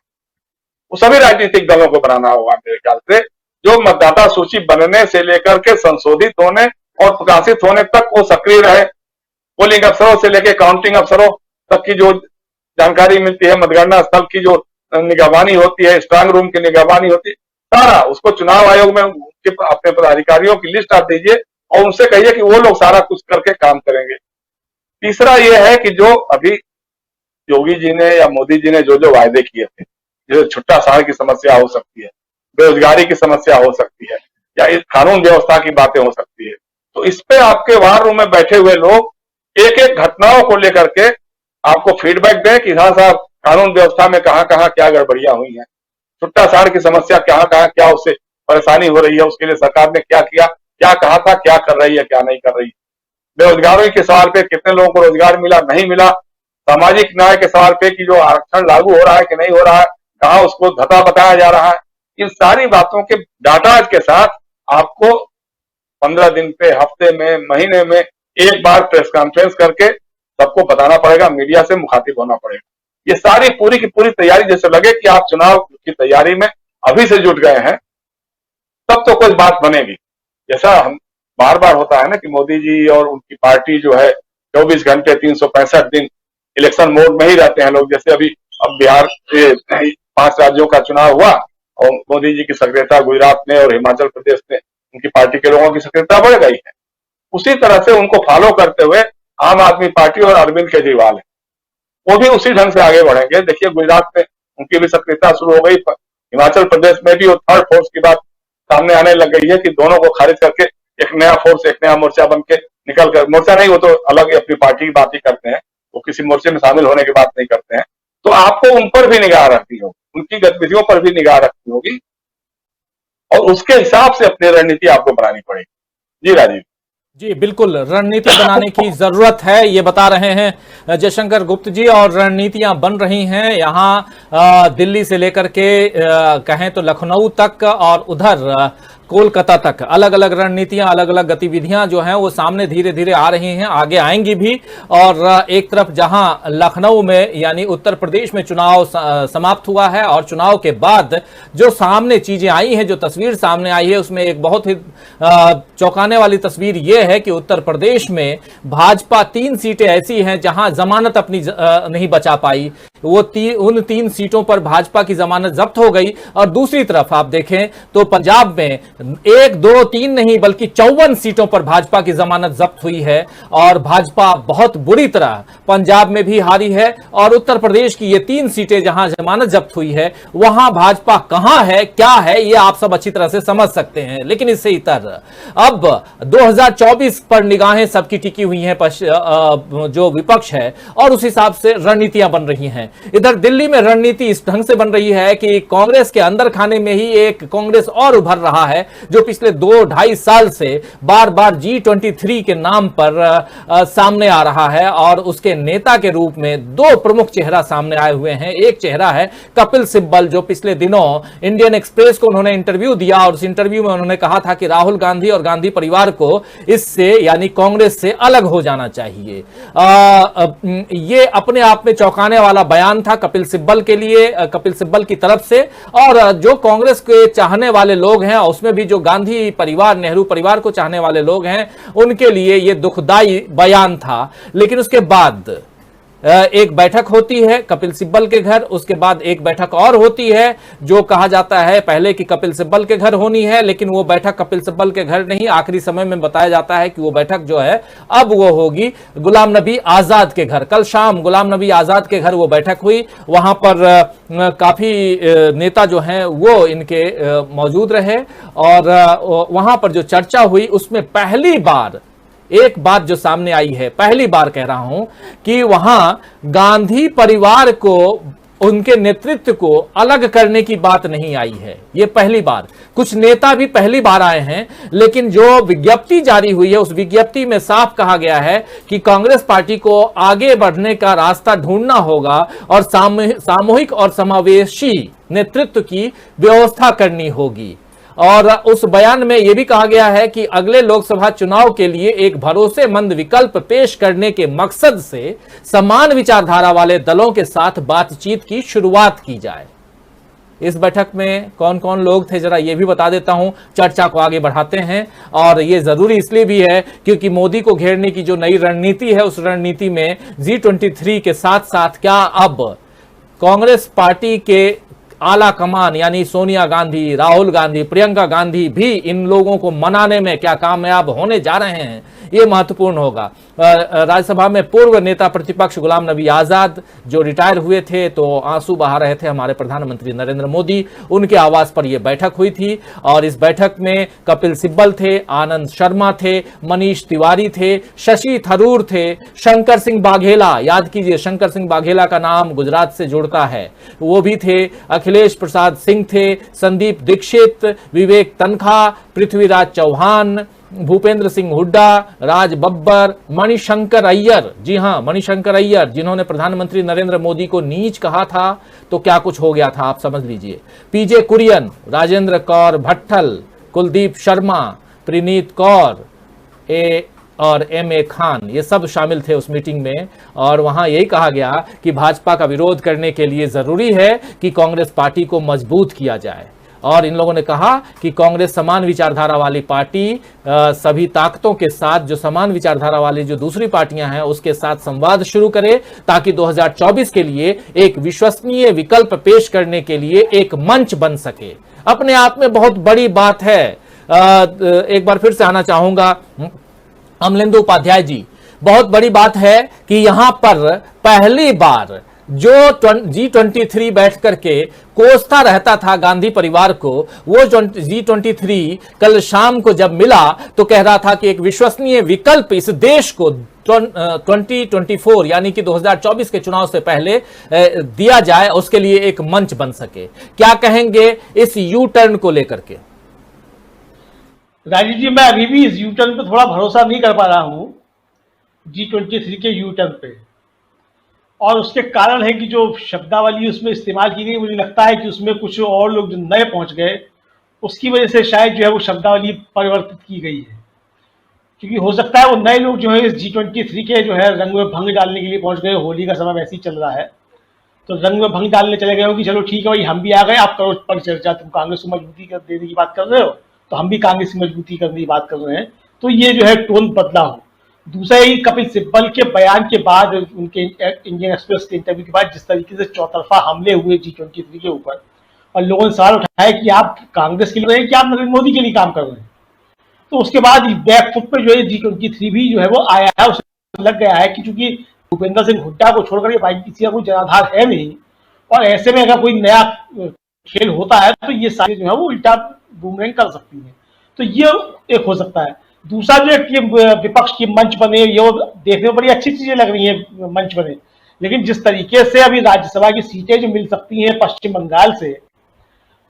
वो सभी राजनीतिक दलों को बनाना होगा मेरे ख्याल से, जो मतदाता सूची बनने से लेकर के संशोधित होने और प्रकाशित होने तक वो सक्रिय रहे। पोलिंग अफसरों से लेकर काउंटिंग अफसरों तक की जो जानकारी मिलती है, मतगणना स्थल की जो निगरानी होती है, स्ट्रांग रूम की निगरानी होती है, सारा उसको चुनाव आयोग में अपने पदाधिकारियों की लिस्ट आप दीजिए और उनसे कहिए कि वो लोग सारा कुछ करके काम करेंगे। तीसरा ये है कि जो अभी योगी जी ने या मोदी जी ने जो जो वायदे किए थे, जैसे छुट्टा साड़ की समस्या हो सकती है, बेरोजगारी की समस्या हो सकती है, या इस कानून व्यवस्था की बातें हो सकती है, तो इस पे आपके वार रूम में बैठे हुए लोग एक एक घटनाओं को लेकर के आपको फीडबैक दें कि हाँ साहब, कानून व्यवस्था में कहाँ कहाँ क्या गड़बड़ियां हुई हैं, छुट्टा साड़ की समस्या कहाँ कहाँ क्या उससे परेशानी हो रही है, उसके लिए सरकार ने क्या किया, क्या कहा था, क्या कर रही है, क्या नहीं कर रही है। बेरोजगारों के सवाल पे कितने लोगों को रोजगार मिला, नहीं मिला। सामाजिक न्याय के सवाल पे कि जो आरक्षण लागू हो रहा है कि नहीं हो रहा है, कहाँ उसको धता बताया जा रहा है, इन सारी बातों के डाटा के साथ आपको 15 दिन पे, हफ्ते में, महीने में एक बार प्रेस कॉन्फ्रेंस करके सबको बताना पड़ेगा, मीडिया से मुखातिब होना पड़ेगा। ये सारी पूरी की पूरी तैयारी, जैसे लगे कि आप चुनाव की तैयारी में अभी से जुट गए हैं, तब तो कोई बात बनेगी। जैसा हम बार बार होता है ना कि मोदी जी और उनकी पार्टी जो है 24 घंटे 365 दिन इलेक्शन मोड में ही रहते हैं लोग। जैसे अभी अब बिहार के 5 राज्यों का चुनाव हुआ और मोदी जी की सक्रियता गुजरात में और हिमाचल प्रदेश में उनकी पार्टी के लोगों की सक्रियता बढ़ गई है। उसी तरह से उनको फॉलो करते हुए आम आदमी पार्टी और अरविंद केजरीवाल है, वो भी उसी ढंग से आगे बढ़ेंगे। देखिए गुजरात में उनकी भी सक्रियता शुरू हो गई, हिमाचल प्रदेश में भी वो थर्ड फोर्स की बात सामने आने लग गई है कि दोनों को खारिज करके एक नया फोर्स, एक नया मोर्चा बन के निकल कर, मोर्चा नहीं, वो तो अलग अपनी पार्टी की बात ही करते हैं, वो किसी मोर्चे में शामिल होने की बात नहीं करते हैं। तो आपको उन पर भी निगाह रखनी होगी, उनकी गतिविधियों पर भी निगाह रखनी होगी और उसके हिसाब से अपनी रणनीति आपको बनानी पड़ेगी। जी राजीव जी, बिल्कुल रणनीति बनाने की जरूरत है, ये बता रहे हैं जयशंकर गुप्त जी। और रणनीतियां बन रही हैं यहाँ दिल्ली से लेकर के कहें तो लखनऊ तक और उधर कोलकाता तक अलग अलग रणनीतियां, अलग अलग गतिविधियां जो हैं वो सामने धीरे धीरे आ रही हैं, आगे आएंगी भी। और एक तरफ जहां लखनऊ में यानी उत्तर प्रदेश में चुनाव समाप्त हुआ है और चुनाव के बाद जो सामने चीजें आई हैं, जो तस्वीर सामने आई है, उसमें एक बहुत ही चौंकाने वाली तस्वीर यह है कि उत्तर प्रदेश में भाजपा 3 सीटें ऐसी हैं जहां जमानत अपनी नहीं बचा पाई। वो उन 3 सीटों पर भाजपा की जमानत जब्त हो गई। और दूसरी तरफ आप देखें तो पंजाब में 1, 2, 3 नहीं बल्कि 54 सीटों पर भाजपा की जमानत जब्त हुई है और भाजपा बहुत बुरी तरह पंजाब में भी हारी है। और उत्तर प्रदेश की ये 3 सीटें जहां जमानत जब्त हुई है, वहां भाजपा कहां है, क्या है, ये आप सब अच्छी तरह से समझ सकते हैं। लेकिन इससे इतर अब 2024 पर निगाहें सबकी टिकी हुई हैं, जो विपक्ष है, और उस हिसाब से रणनीतियां बन रही हैं। इधर दिल्ली में रणनीति इस ढंग से बन रही है कि कांग्रेस के अंदर खाने में ही एक कांग्रेस और उभर रहा है, जो पिछले 2-2.5 साल से बार बार G23 के नाम पर सामने आ रहा है। और उसके नेता के रूप में दो प्रमुख चेहरा सामने आए हुए हैं। एक चेहरा है कपिल सिब्बल, जो पिछले दिनों इंडियन एक्सप्रेस को उन्होंने इंटरव्यू दिया और उस इंटरव्यू में उन्होंने कहा था कि राहुल गांधी और गांधी परिवार को इससे यानी कांग्रेस से अलग हो जाना चाहिए। ये अपने आप में चौंकाने वाला बयान था कपिल सिब्बल के लिए, कपिल सिब्बल की तरफ से। और जो कांग्रेस के चाहने वाले लोग हैं, उसमें भी जो गांधी परिवार, नेहरू परिवार को चाहने वाले लोग हैं, उनके लिए यह दुखदाई बयान था। लेकिन उसके बाद एक बैठक होती है कपिल सिब्बल के घर, उसके बाद एक बैठक और होती है जो कहा जाता है पहले कि कपिल सिब्बल के घर होनी है, लेकिन वो बैठक कपिल सिब्बल के घर नहीं, आखिरी समय में बताया जाता है कि वो बैठक जो है अब वो होगी गुलाम नबी आजाद के घर। कल शाम गुलाम नबी आजाद के घर वो बैठक हुई। वहां पर काफी नेता जो हैं वो इनके मौजूद रहे और वहां पर जो चर्चा हुई उसमें पहली बार एक बात जो सामने आई है, पहली बार कह रहा हूं, कि वहां गांधी परिवार को, उनके नेतृत्व को अलग करने की बात नहीं आई है। यह पहली बार, कुछ नेता भी पहली बार आए हैं, लेकिन जो विज्ञप्ति जारी हुई है उस विज्ञप्ति में साफ कहा गया है कि कांग्रेस पार्टी को आगे बढ़ने का रास्ता ढूंढना होगा और सामूहिक और समावेशी नेतृत्व की व्यवस्था करनी होगी। और उस बयान में यह भी कहा गया है कि अगले लोकसभा चुनाव के लिए एक भरोसेमंद विकल्प पेश करने के मकसद से समान विचारधारा वाले दलों के साथ बातचीत की शुरुआत की जाए। इस बैठक में कौन कौन लोग थे जरा ये भी बता देता हूं, चर्चा को आगे बढ़ाते हैं। और ये जरूरी इसलिए भी है क्योंकि मोदी को घेरने की जो नई रणनीति है, उस रणनीति में G23 के साथ साथ क्या अब कांग्रेस पार्टी के आला कमान यानी सोनिया गांधी, राहुल गांधी, प्रियंका गांधी भी इन लोगों को मनाने में क्या कामयाब होने जा रहे हैं, ये महत्वपूर्ण होगा। राज्यसभा में पूर्व नेता प्रतिपक्ष गुलाम नबी आजाद जो रिटायर हुए थे तो आंसू बहा रहे थे हमारे प्रधानमंत्री नरेंद्र मोदी, उनके आवास पर यह बैठक हुई थी। और इस बैठक में कपिल सिब्बल थे, आनंद शर्मा थे, मनीष तिवारी थे, शशि थरूर थे, शंकर सिंह बाघेला, याद कीजिए शंकर सिंह बाघेला का नाम गुजरात से जुड़ता है, वो भी थे, अखिलेश प्रसाद सिंह थे, संदीप दीक्षित, विवेक तनखा, पृथ्वीराज चौहान, भूपेंद्र सिंह हुड्डा, राज बब्बर, मणिशंकर अय्यर, जी हां मणिशंकर अय्यर, जिन्होंने प्रधानमंत्री नरेंद्र मोदी को नीच कहा था तो क्या कुछ हो गया था आप समझ लीजिए, पीजे कुरियन, राजेंद्र कौर भट्टल, कुलदीप शर्मा, प्रीनीत कौर और M.A. खान, ये सब शामिल थे उस मीटिंग में। और वहां यही कहा गया कि भाजपा का विरोध करने के लिए जरूरी है कि कांग्रेस पार्टी को मजबूत किया जाए। और इन लोगों ने कहा कि कांग्रेस समान विचारधारा वाली पार्टी सभी ताकतों के साथ, जो समान विचारधारा वाली जो दूसरी पार्टियां हैं उसके साथ संवाद शुरू करे ताकि 2024 के लिए एक विश्वसनीय विकल्प पेश करने के लिए एक मंच बन सके। अपने आप में बहुत बड़ी बात है। एक बार फिर से आना चाहूंगा अमलेंदु उपाध्याय जी, बहुत बड़ी बात है कि यहां पर पहली बार जो G23 बैठ करके कोसता रहता था गांधी परिवार को, वो G23 कल शाम को जब मिला तो कह रहा था कि एक विश्वसनीय विकल्प इस देश को 2024 यानी कि 2024 के चुनाव से पहले दिया जाए, उसके लिए एक मंच बन सके। क्या कहेंगे इस यू टर्न को लेकर के? राजीव जी, मैं अभी भी इस यू टर्न पे थोड़ा भरोसा नहीं कर पा रहा हूं, G23 के यू टर्न पे। और उसके कारण है कि जो शब्दावली उसमें इस्तेमाल की गई, मुझे लगता है कि उसमें कुछ और लोग जो नए पहुंच गए, उसकी वजह से शायद जो है वो शब्दावली परिवर्तित की गई है। क्योंकि हो सकता है वो नए लोग जो है इस G23 के जो है रंग में भंग डालने के लिए पहुंच गए। होली का समय वैसे ही चल रहा है तो रंग में भंग डालने चले गए हो कि चलो ठीक है भाई, हम भी आ गए, आप करो पर चर्चा, तुम कांग्रेस को मजबूती कर देने की बात कर रहे हो तो हम भी कांग्रेस की मजबूती करने की बात कर रहे हैं। तो ये जो है टोन बदला हो। दूसरा ही कपिल सिब्बल के बयान के बाद, उनके इंडियन एक्सप्रेस के इंटरव्यू के बाद जिस तरीके से चौतरफा हमले हुए G23 के ऊपर और लोगों ने सवाल उठाया कि आप कांग्रेस के लिए कि आप नरेंद्र मोदी के लिए काम कर रहे हैं, तो उसके बाद बैकफुट पे जो है G23 भी जो है वो आया है। उसे लग गया है कि चूंकि भूपेंद्र सिंह हुड्डा को छोड़कर ये पार्टी किसी का कोई जनाधार है नहीं, और ऐसे में अगर कोई नया खेल होता है तो ये सारी जो है वो उल्टा बूमरैंग कर सकती है। तो ये एक हो सकता है। दूसरा जो विपक्ष की मंच बने, ये देखने में बड़ी अच्छी चीजें लग रही है मंच बने, लेकिन जिस तरीके से अभी राज्यसभा की सीटें जो मिल सकती हैं पश्चिम बंगाल से,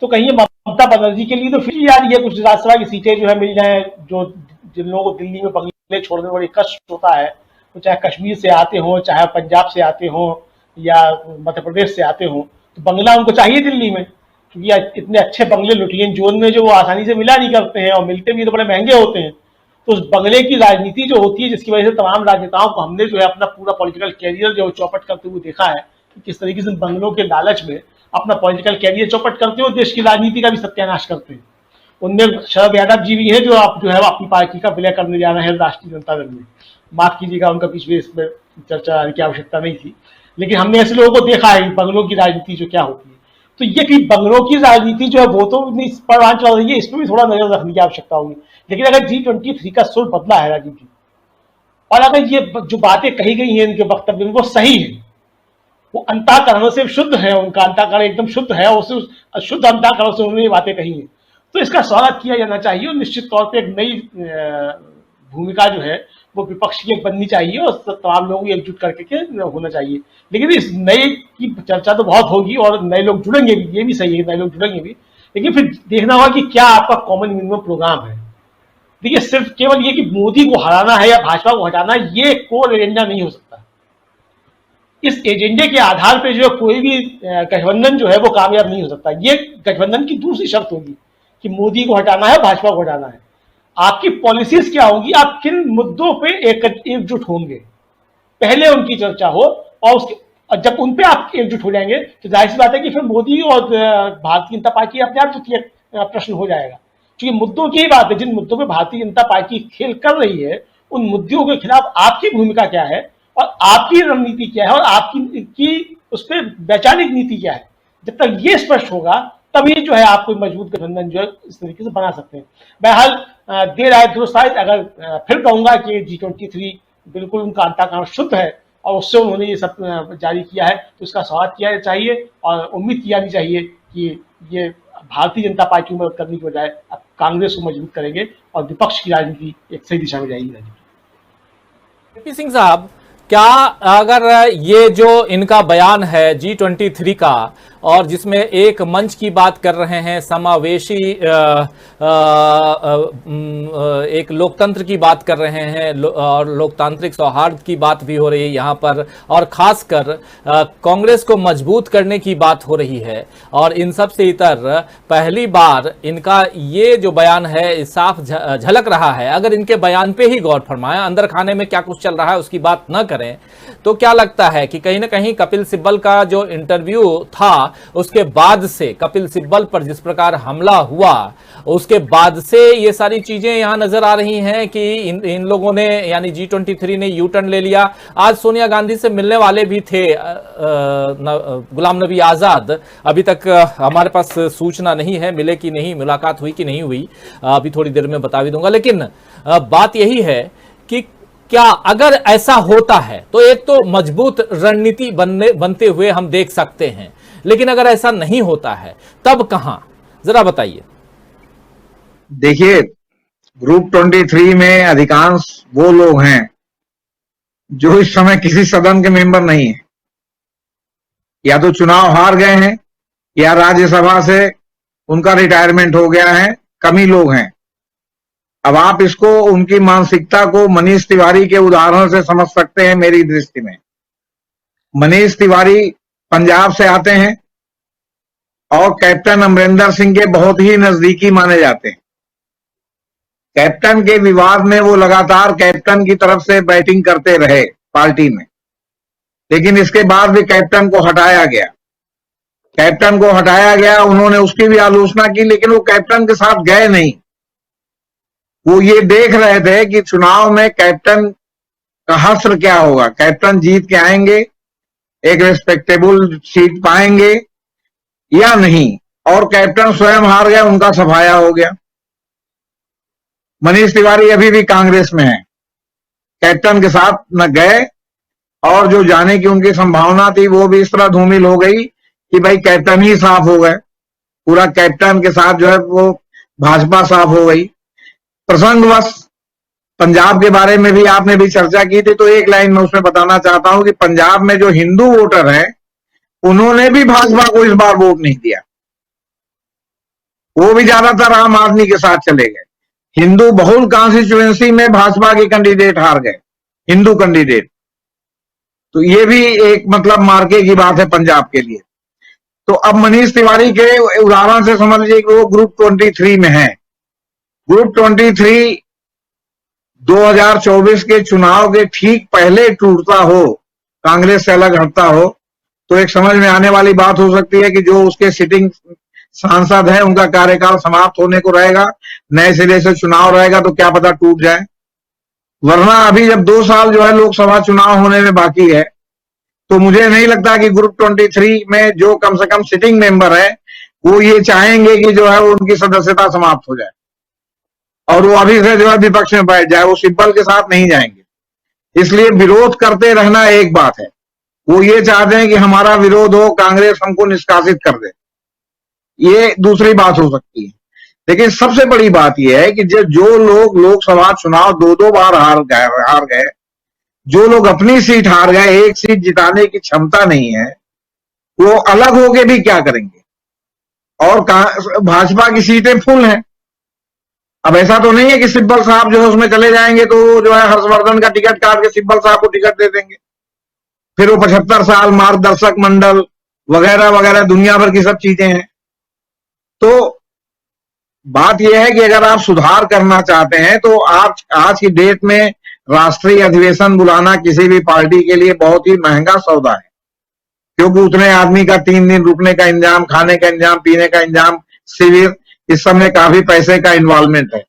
तो कहीं ममता बनर्जी के लिए तो फिर आ रही है कुछ राज्यसभा की सीटें जो है मिल जाए, जो जिन लोगों को दिल्ली में बंगले छोड़ने में बड़ी कष्ट होता है, तो चाहे कश्मीर से आते हो, चाहे पंजाब से आते हो या मध्य प्रदेश से आते हो, तो बंगला उनको चाहिए दिल्ली में, क्योंकि इतने अच्छे बंगले लुटियन जोन में जो वो आसानी से मिला नहीं करते हैं, और मिलते भी तो बड़े महंगे होते हैं। तो उस बंगले की राजनीति जो होती है, जिसकी वजह से तमाम राजनेताओं को हमने जो है अपना पूरा पॉलिटिकल कैरियर जो चौपट करते हुए देखा है कि किस तरीके से बंगलों के लालच में अपना पॉलिटिकल कैरियर चौपट करते हो, देश की राजनीति का भी सत्यानाश करते हैं। उनमें शरद यादव जी भी हैं, जो आप जो है अपनी पार्टी का विलय करने जा रहे हैं राष्ट्रीय जनता दल में। माफ कीजिएगा, उनका बीच में इसमें चर्चा की आवश्यकता नहीं थी, लेकिन हमने ऐसे लोगों को देखा है बंगलों की राजनीति जो क्या होती है। तो ये कि बंगलों की राजनीति जो है वो तो परवान चल रही है, इस पर भी थोड़ा नजर रखने की आवश्यकता होगी। लेकिन अगर G23 का सुर बदला है राजीव जी, और अगर ये जो बातें कही गई हैं इनके वक्तव्य में वो सही है, वो अंतःकरण से शुद्ध है, उनका अंतःकरण एकदम शुद्ध है, उससे शुद्ध अंतःकरण से उन्होंने ये बातें कही हैं, तो इसका स्वागत किया जाना चाहिए। और निश्चित तौर पर एक नई भूमिका जो है वो विपक्ष की एक बननी चाहिए और तमाम लोगों को एकजुट करके होना चाहिए। लेकिन इस नए की चर्चा तो बहुत होगी और नए लोग जुड़ेंगे भी, ये भी सही है, नए लोग जुड़ेंगे भी, लेकिन फिर देखना होगा कि क्या आपका कॉमन मिनिमम प्रोग्राम है। देखिए, सिर्फ केवल ये कि मोदी को हराना है या भाजपा को हटाना, ये कोर एजेंडा नहीं हो सकता। इस एजेंडे के आधार पर जो कोई भी गठबंधन जो है वो कामयाब नहीं हो सकता। ये गठबंधन की दूसरी शर्त होगी कि मोदी को हटाना है, भाजपा को हटाना है। आपकी पॉलिसीज क्या होंगी, आप किन मुद्दों पे एकजुट होंगे, पहले उनकी चर्चा हो, और जब उन पे आप एकजुट हो जाएंगे तो जाहिर सी बात है कि फिर मोदी और भारतीय जनता पार्टी अपने आप तो प्रश्न हो जाएगा। क्योंकि मुद्दों की ही बात है, जिन मुद्दों पे भारतीय जनता पार्टी खेल कर रही है, उन मुद्दों के खिलाफ आपकी भूमिका क्या है और आपकी रणनीति क्या है और आपकी उस पर वैचारिक नीति क्या है। जब तक ये स्पष्ट होगा तभी जो है आप कोई मजबूत गठबंधन जो है इस तरीके से बना सकते हैं। बहरहाल देर आए दुरुस्त आए, अगर फिर कहूंगा कि G23 बिल्कुल उनका अंतःकरण शुद्ध है और उससे उन्होंने ये सब जारी किया है, तो इसका स्वागत किया चाहिए और उम्मीद की जानी चाहिए कि ये भारतीय जनता पार्टी को मदद करने की बजाय अब कांग्रेस को मजबूत करेंगे और विपक्ष की राजनीति एक सही दिशा में जाएगी। पी सिंह साहब, क्या अगर ये जो इनका बयान है G23 का, और जिसमें एक मंच की बात कर रहे हैं, समावेशी एक लोकतंत्र की बात कर रहे हैं और लोकतांत्रिक सौहार्द की बात भी हो रही है यहाँ पर, और खासकर कांग्रेस को मजबूत करने की बात हो रही है, और इन सब से इतर पहली बार इनका ये जो बयान है साफ झलक रहा है। अगर इनके बयान पे ही गौर फरमाएं, अंदर खाने में क्या कुछ चल रहा है उसकी बात न करें, तो क्या लगता है कि कहीं ना कहीं कपिल सिब्बल का जो इंटरव्यू था उसके बाद से, कपिल सिब्बल पर जिस प्रकार हमला हुआ उसके बाद से ये सारी चीजें यहां नजर आ रही हैं कि इन लोगों ने, यानी G23 ने यू टर्न ले लिया। आज सोनिया गांधी से मिलने वाले भी थे गुलाम नबी आजाद, अभी तक हमारे पास सूचना नहीं है मिले कि नहीं, मुलाकात हुई कि नहीं हुई, अभी थोड़ी देर में बता भी दूंगा। लेकिन बात यही है कि क्या अगर ऐसा होता है तो एक तो मजबूत रणनीति बनते हुए हम देख सकते हैं, लेकिन अगर ऐसा नहीं होता है तब कहां, जरा बताइए। देखिए, ग्रुप 23 में अधिकांश वो लोग हैं जो इस समय किसी सदन के मेंबर नहीं है, या तो चुनाव हार गए हैं या राज्यसभा से उनका रिटायरमेंट हो गया है, कम ही लोग हैं। अब आप इसको, उनकी मानसिकता को मनीष तिवारी के उदाहरण से समझ सकते हैं। मेरी दृष्टि में मनीष तिवारी पंजाब से आते हैं और कैप्टन अमरिंदर सिंह के बहुत ही नजदीकी माने जाते हैं। कैप्टन के विवाद में वो लगातार कैप्टन की तरफ से बैटिंग करते रहे पार्टी में, लेकिन इसके बाद भी कैप्टन को हटाया गया। कैप्टन को हटाया गया, उन्होंने उसकी भी आलोचना की, लेकिन वो कैप्टन के साथ गए नहीं। वो ये देख रहे थे कि चुनाव में कैप्टन का हश्र क्या होगा, कैप्टन जीत के आएंगे, एक रिस्पेक्टेबल सीट पाएंगे या नहीं, और कैप्टन स्वयं हार गए, उनका सफाया हो गया। मनीष तिवारी अभी भी कांग्रेस में है, कैप्टन के साथ न गए, और जो जाने की उनकी संभावना थी वो भी इस तरह धूमिल हो गई कि भाई कैप्टन ही साफ हो गए, पूरा कैप्टन के साथ जो है वो भाजपा साफ हो गई। प्रसंगवश पंजाब के बारे में भी आपने भी चर्चा की थी, तो एक लाइन में उसमें बताना चाहता हूं कि पंजाब में जो हिंदू वोटर हैं उन्होंने भी भाजपा को इस बार वोट नहीं दिया, वो भी ज्यादातर आम आदमी के साथ चले गए। हिंदू बहुल कॉन्स्टिट्यूएंसी में भाजपा के कैंडिडेट हार गए, हिंदू कैंडिडेट। तो ये भी एक मतलब मार्के की बात है पंजाब के लिए। तो अब मनीष तिवारी के उदाहरण से समझ लीजिए कि वो ग्रुप 23 में है। ग्रुप 23 2024 के चुनाव के ठीक पहले टूटता हो, कांग्रेस से अलग हटता हो, तो एक समझ में आने वाली बात हो सकती है कि जो उसके सिटिंग सांसद हैं उनका कार्यकाल समाप्त होने को रहेगा, नए सिरे से चुनाव रहेगा, तो क्या पता टूट जाए। वरना अभी जब 2 साल जो है लोकसभा चुनाव होने में बाकी है, तो मुझे नहीं लगता कि ग्रुप 23 में जो कम से कम सिटिंग मेंबर है वो ये चाहेंगे कि जो है उनकी सदस्यता समाप्त हो जाए और वो अभी से जो है विपक्ष में बैठ जाए, वो सिब्बल के साथ नहीं जाएंगे। इसलिए विरोध करते रहना एक बात है, वो ये चाहते हैं कि हमारा विरोध हो, कांग्रेस हमको निष्कासित कर दे, ये दूसरी बात हो सकती है। लेकिन सबसे बड़ी बात यह है कि जो लोग लोकसभा चुनाव 2-2 बार हार गए, जो लोग अपनी सीट हार गए, एक सीट जिताने की क्षमता नहीं है, वो अलग होके भी क्या करेंगे। और भाजपा की सीटें फुल हैं। अब ऐसा तो नहीं है कि सिब्बल साहब जो है उसमें चले जाएंगे तो जो है हर्षवर्धन का टिकट काट के सिब्बल साहब को टिकट दे देंगे, फिर वो 75 साल मार्गदर्शक मंडल वगैरह वगैरह दुनिया भर की सब चीजें हैं। तो बात यह है कि अगर आप सुधार करना चाहते हैं तो आज की डेट में राष्ट्रीय अधिवेशन बुलाना किसी भी पार्टी के लिए बहुत ही महंगा सौदा है, क्योंकि उतने आदमी का 3 दिन रुकने का इंतजाम, खाने का इंतजाम, पीने का इंतजाम, शिविर, इस सब में काफी पैसे का इन्वॉल्वमेंट है।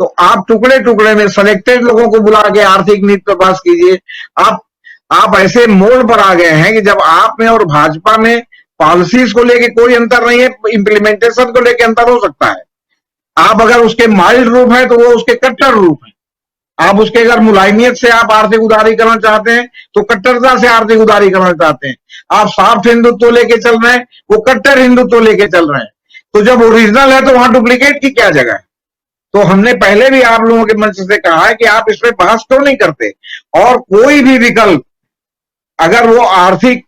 तो आप टुकड़े टुकड़े में सेलेक्टेड लोगों को बुला के आर्थिक नीति पर पास कीजिए। आप ऐसे मोड़ पर आ गए हैं कि जब आप में और भाजपा में पॉलिसीज को लेके कोई अंतर नहीं है, इंप्लीमेंटेशन को लेके अंतर हो सकता है। आप अगर उसके माइल्ड रूप है तो वो उसके कट्टर रूप है। आप उसके अगर मुलायमियत से आप आर्थिक उदारीकरण चाहते हैं तो कट्टरता से आर्थिक उदारीकरण चाहते हैं। आप सॉफ्ट हिंदुत्व लेके चल रहे हैं, वो कट्टर हिंदुत्व लेके चल रहे हैं। तो जब ओरिजिनल है तो वहां डुप्लीकेट की क्या जगह है। तो हमने पहले भी आप लोगों के मंच से कहा है कि आप इस पर बहस क्यों नहीं करते, और कोई भी विकल्प अगर वो आर्थिक,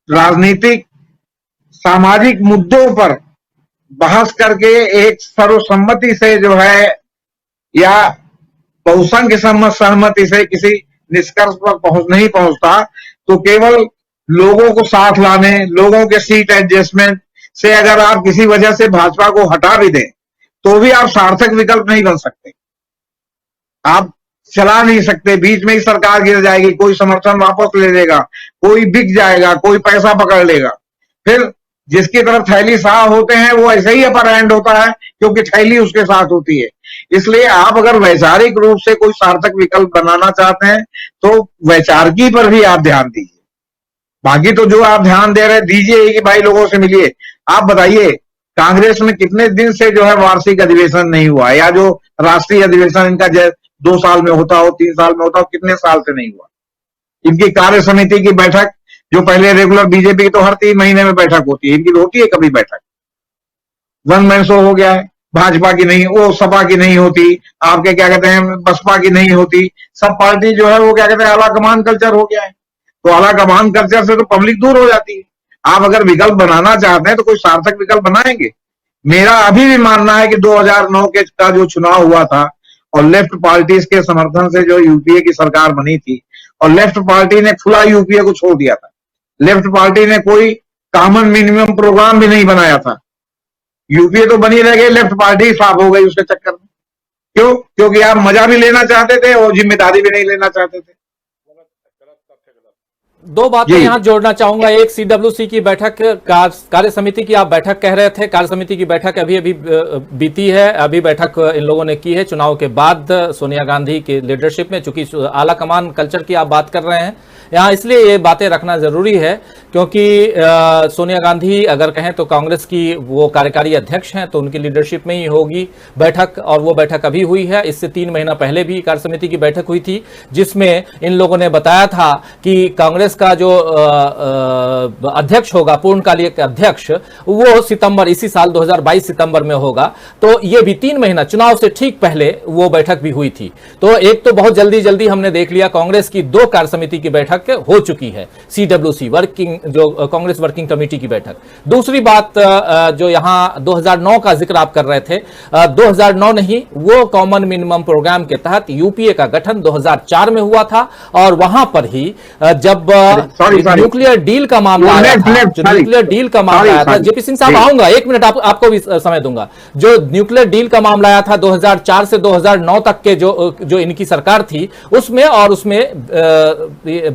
राजनीतिक, सामाजिक मुद्दों पर बहस करके एक सर्वसम्मति से जो है या बहुसंख्य सहमति से किसी निष्कर्ष पर नहीं पहुंचता, तो केवल लोगों को साथ लाने, लोगों के सीट एडजस्टमेंट से अगर आप किसी वजह से भाजपा को हटा भी दें तो भी आप सार्थक विकल्प नहीं बन सकते। आप चला नहीं सकते, बीच में ही सरकार गिर जाएगी, कोई समर्थन वापस ले लेगा, कोई बिक जाएगा, कोई पैसा पकड़ लेगा, फिर जिसकी तरफ थैली साफ होते हैं वो ऐसे ही अपर हैंड होता है क्योंकि थैली उसके साथ होती है। इसलिए आप अगर वैचारिक रूप से कोई सार्थक विकल्प बनाना चाहते हैं तो वैचारिकी पर भी आप ध्यान दीजिए। बाकी तो जो आप ध्यान दे रहे हैं दीजिए कि भाई लोगों से मिलिए। आप बताइए कांग्रेस में कितने दिन से जो है वार्षिक अधिवेशन नहीं हुआ, या जो राष्ट्रीय अधिवेशन इनका 2 साल में होता हो, 3 साल में होता हो, कितने साल से नहीं हुआ। इनकी कार्य समिति की बैठक जो पहले रेगुलर बीजेपी की तो हर 3 महीने में बैठक होती है, इनकी होती है कभी बैठक? वन मैन शो हो गया है। भाजपा की नहीं, वो सपा की नहीं होती, आपके क्या कहते हैं बसपा की नहीं होती, सब पार्टी जो है वो क्या कहते हैं आला कमान कल्चर हो गया है। तो आला कमान कल्चर से तो पब्लिक दूर हो जाती है। आप अगर विकल्प बनाना चाहते हैं तो कोई सार्थक विकल्प बनाएंगे। मेरा अभी भी मानना है कि 2009 का जो चुनाव हुआ था और लेफ्ट पार्टीज के समर्थन से जो यूपीए की सरकार बनी थी, और लेफ्ट पार्टी ने खुला यूपीए को छोड़ दिया था। लेफ्ट पार्टी ने कोई कॉमन मिनिमम प्रोग्राम भी नहीं बनाया था। यूपीए तो बनी रह गई, लेफ्ट पार्टी साफ हो गई उसके चक्कर में। क्यों? क्योंकि आप मजा भी लेना चाहते थे और जिम्मेदारी भी नहीं लेना चाहते थे। 2 बातें यहां जोड़ना चाहूंगा। एक, सीडब्ल्यूसी की बैठक, कार्य समिति की आप बैठक कह रहे थे, कार्य समिति की बैठक अभी बीती है, अभी बैठक इन लोगों ने की है चुनाव के बाद सोनिया गांधी की लीडरशिप में। चूंकि आला कमान कल्चर की आप बात कर रहे हैं यहाँ, इसलिए ये बातें रखना जरूरी है क्योंकि सोनिया गांधी अगर कहें तो कांग्रेस की वो कार्यकारी अध्यक्ष हैं, तो उनकी लीडरशिप में ही होगी बैठक, और वो बैठक अभी हुई है। इससे 3 महीना पहले भी कार्य समिति की बैठक हुई थी जिसमें इन लोगों ने बताया था कि कांग्रेस का जो अध्यक्ष होगा, पूर्णकालिक अध्यक्ष, वो सितंबर, इसी साल 2022 सितंबर में होगा। तो ये भी 3 महीना चुनाव से ठीक पहले वो बैठक भी हुई थी। तो एक तो बहुत जल्दी जल्दी हमने देख लिया, कांग्रेस की 2 कार्य समिति की बैठक हो चुकी है, CWC वर्किंग, जो कांग्रेस वर्किंग कमेटी की बैठक। दूसरी बात जो यहां 2009 का जिक्र आप कर रहे थे, 2009 नहीं, वो कॉमन मिनिमम प्रोग्राम के तहत यूपीए का गठन 2004 में हुआ था, और वहां पर ही जब न्यूक्लियर डील का मामला आया था, जेपी सिंह साहब आऊंगा, 1 मिनट आपको भी समय दूंगा। जो न्यूक्लियर डील का मामला आया था 2004 से 2009 तक के जो इनकी सरकार थी, उसमें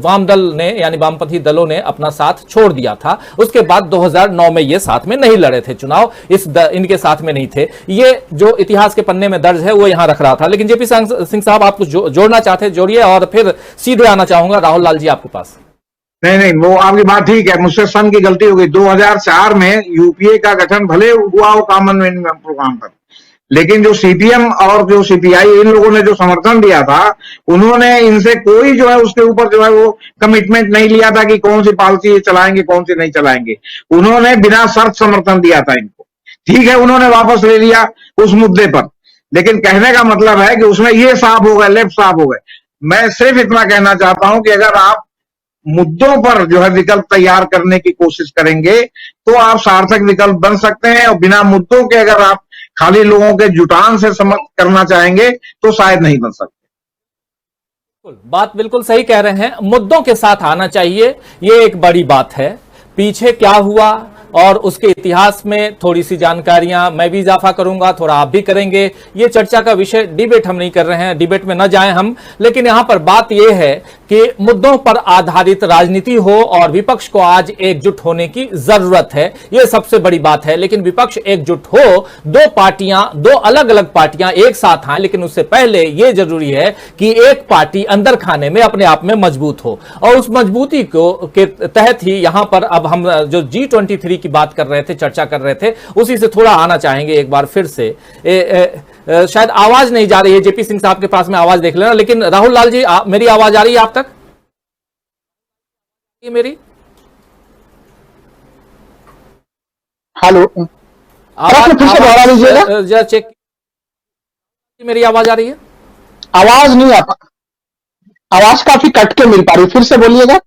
वाम दल ने, यानी वामपंथी दलों ने अपना साथ छोड़ दिया था। उसके बाद 2009 में ये साथ में नहीं लड़े थे चुनाव, इनके साथ में नहीं थे। ये जो इतिहास के पन्ने में दर्ज है वो यहां रख रहा था। लेकिन जेपी सिंह साहब, आप कुछ जोड़ना चाहते हैं, जोड़िए, और फिर सीधे आना चाहूंगा राहुल लाल जी आपके पास। नहीं, वो आपकी बात ठीक है, मुझसे सन की गलती हो गई। 2004 में यूपीए का गठन भले हुआ हो कॉमन मिनिमम प्रोग्राम पर, लेकिन जो सीपीएम और जो सीपीआई, इन लोगों ने जो समर्थन दिया था, उन्होंने इनसे कोई जो है उसके ऊपर जो है वो कमिटमेंट नहीं लिया था कि कौन सी पॉलिसी चलाएंगे, कौन सी नहीं चलाएंगे। उन्होंने बिना शर्त समर्थन दिया था इनको। ठीक है, उन्होंने वापस ले लिया उस मुद्दे पर, लेकिन कहने का मतलब है कि उसमें ये साफ हो गए, लेफ्ट साफ हो गए। मैं सिर्फ इतना कहना चाहता हूं कि अगर आप मुद्दों पर जो है विकल्प तैयार करने की कोशिश करेंगे तो आप सार्थक विकल्प बन सकते हैं, और बिना मुद्दों के अगर आप खाली लोगों के जुटान से समझ करना चाहेंगे तो शायद नहीं बन सकते। बात बिल्कुल सही कह रहे हैं, मुद्दों के साथ आना चाहिए, ये एक बड़ी बात है। पीछे क्या हुआ और उसके इतिहास में थोड़ी सी जानकारियां मैं भी इजाफा करूंगा, थोड़ा आप भी करेंगे। ये चर्चा का विषय, डिबेट हम नहीं कर रहे हैं, डिबेट में न जाएं हम, लेकिन यहां पर बात यह है कि मुद्दों पर आधारित राजनीति हो और विपक्ष को आज एकजुट होने की जरूरत है, यह सबसे बड़ी बात है। लेकिन विपक्ष एकजुट हो, 2 पार्टियां, 2 अलग अलग पार्टियां एक साथ आए, लेकिन उससे पहले यह जरूरी है कि एक पार्टी अंदर खाने में अपने आप में मजबूत हो, और उस मजबूती को के तहत ही यहां पर अब हम जो G23 की बात कर रहे थे, चर्चा कर रहे थे, उसी से थोड़ा आना चाहेंगे एक बार फिर से। शायद आवाज नहीं जा रही है, जेपी सिंह साहब के पास में आवाज देख लेना। लेकिन राहुल लाल जी, मेरी आवाज आ रही है आप तक? मेरी हेलो, आवाज फिर से दोहरा लीजिएगा जरा चेक, मेरी आवाज आ रही है? आवाज नहीं आता, आवाज काफी कट के मिल पा रही, फिर से बोलिएगा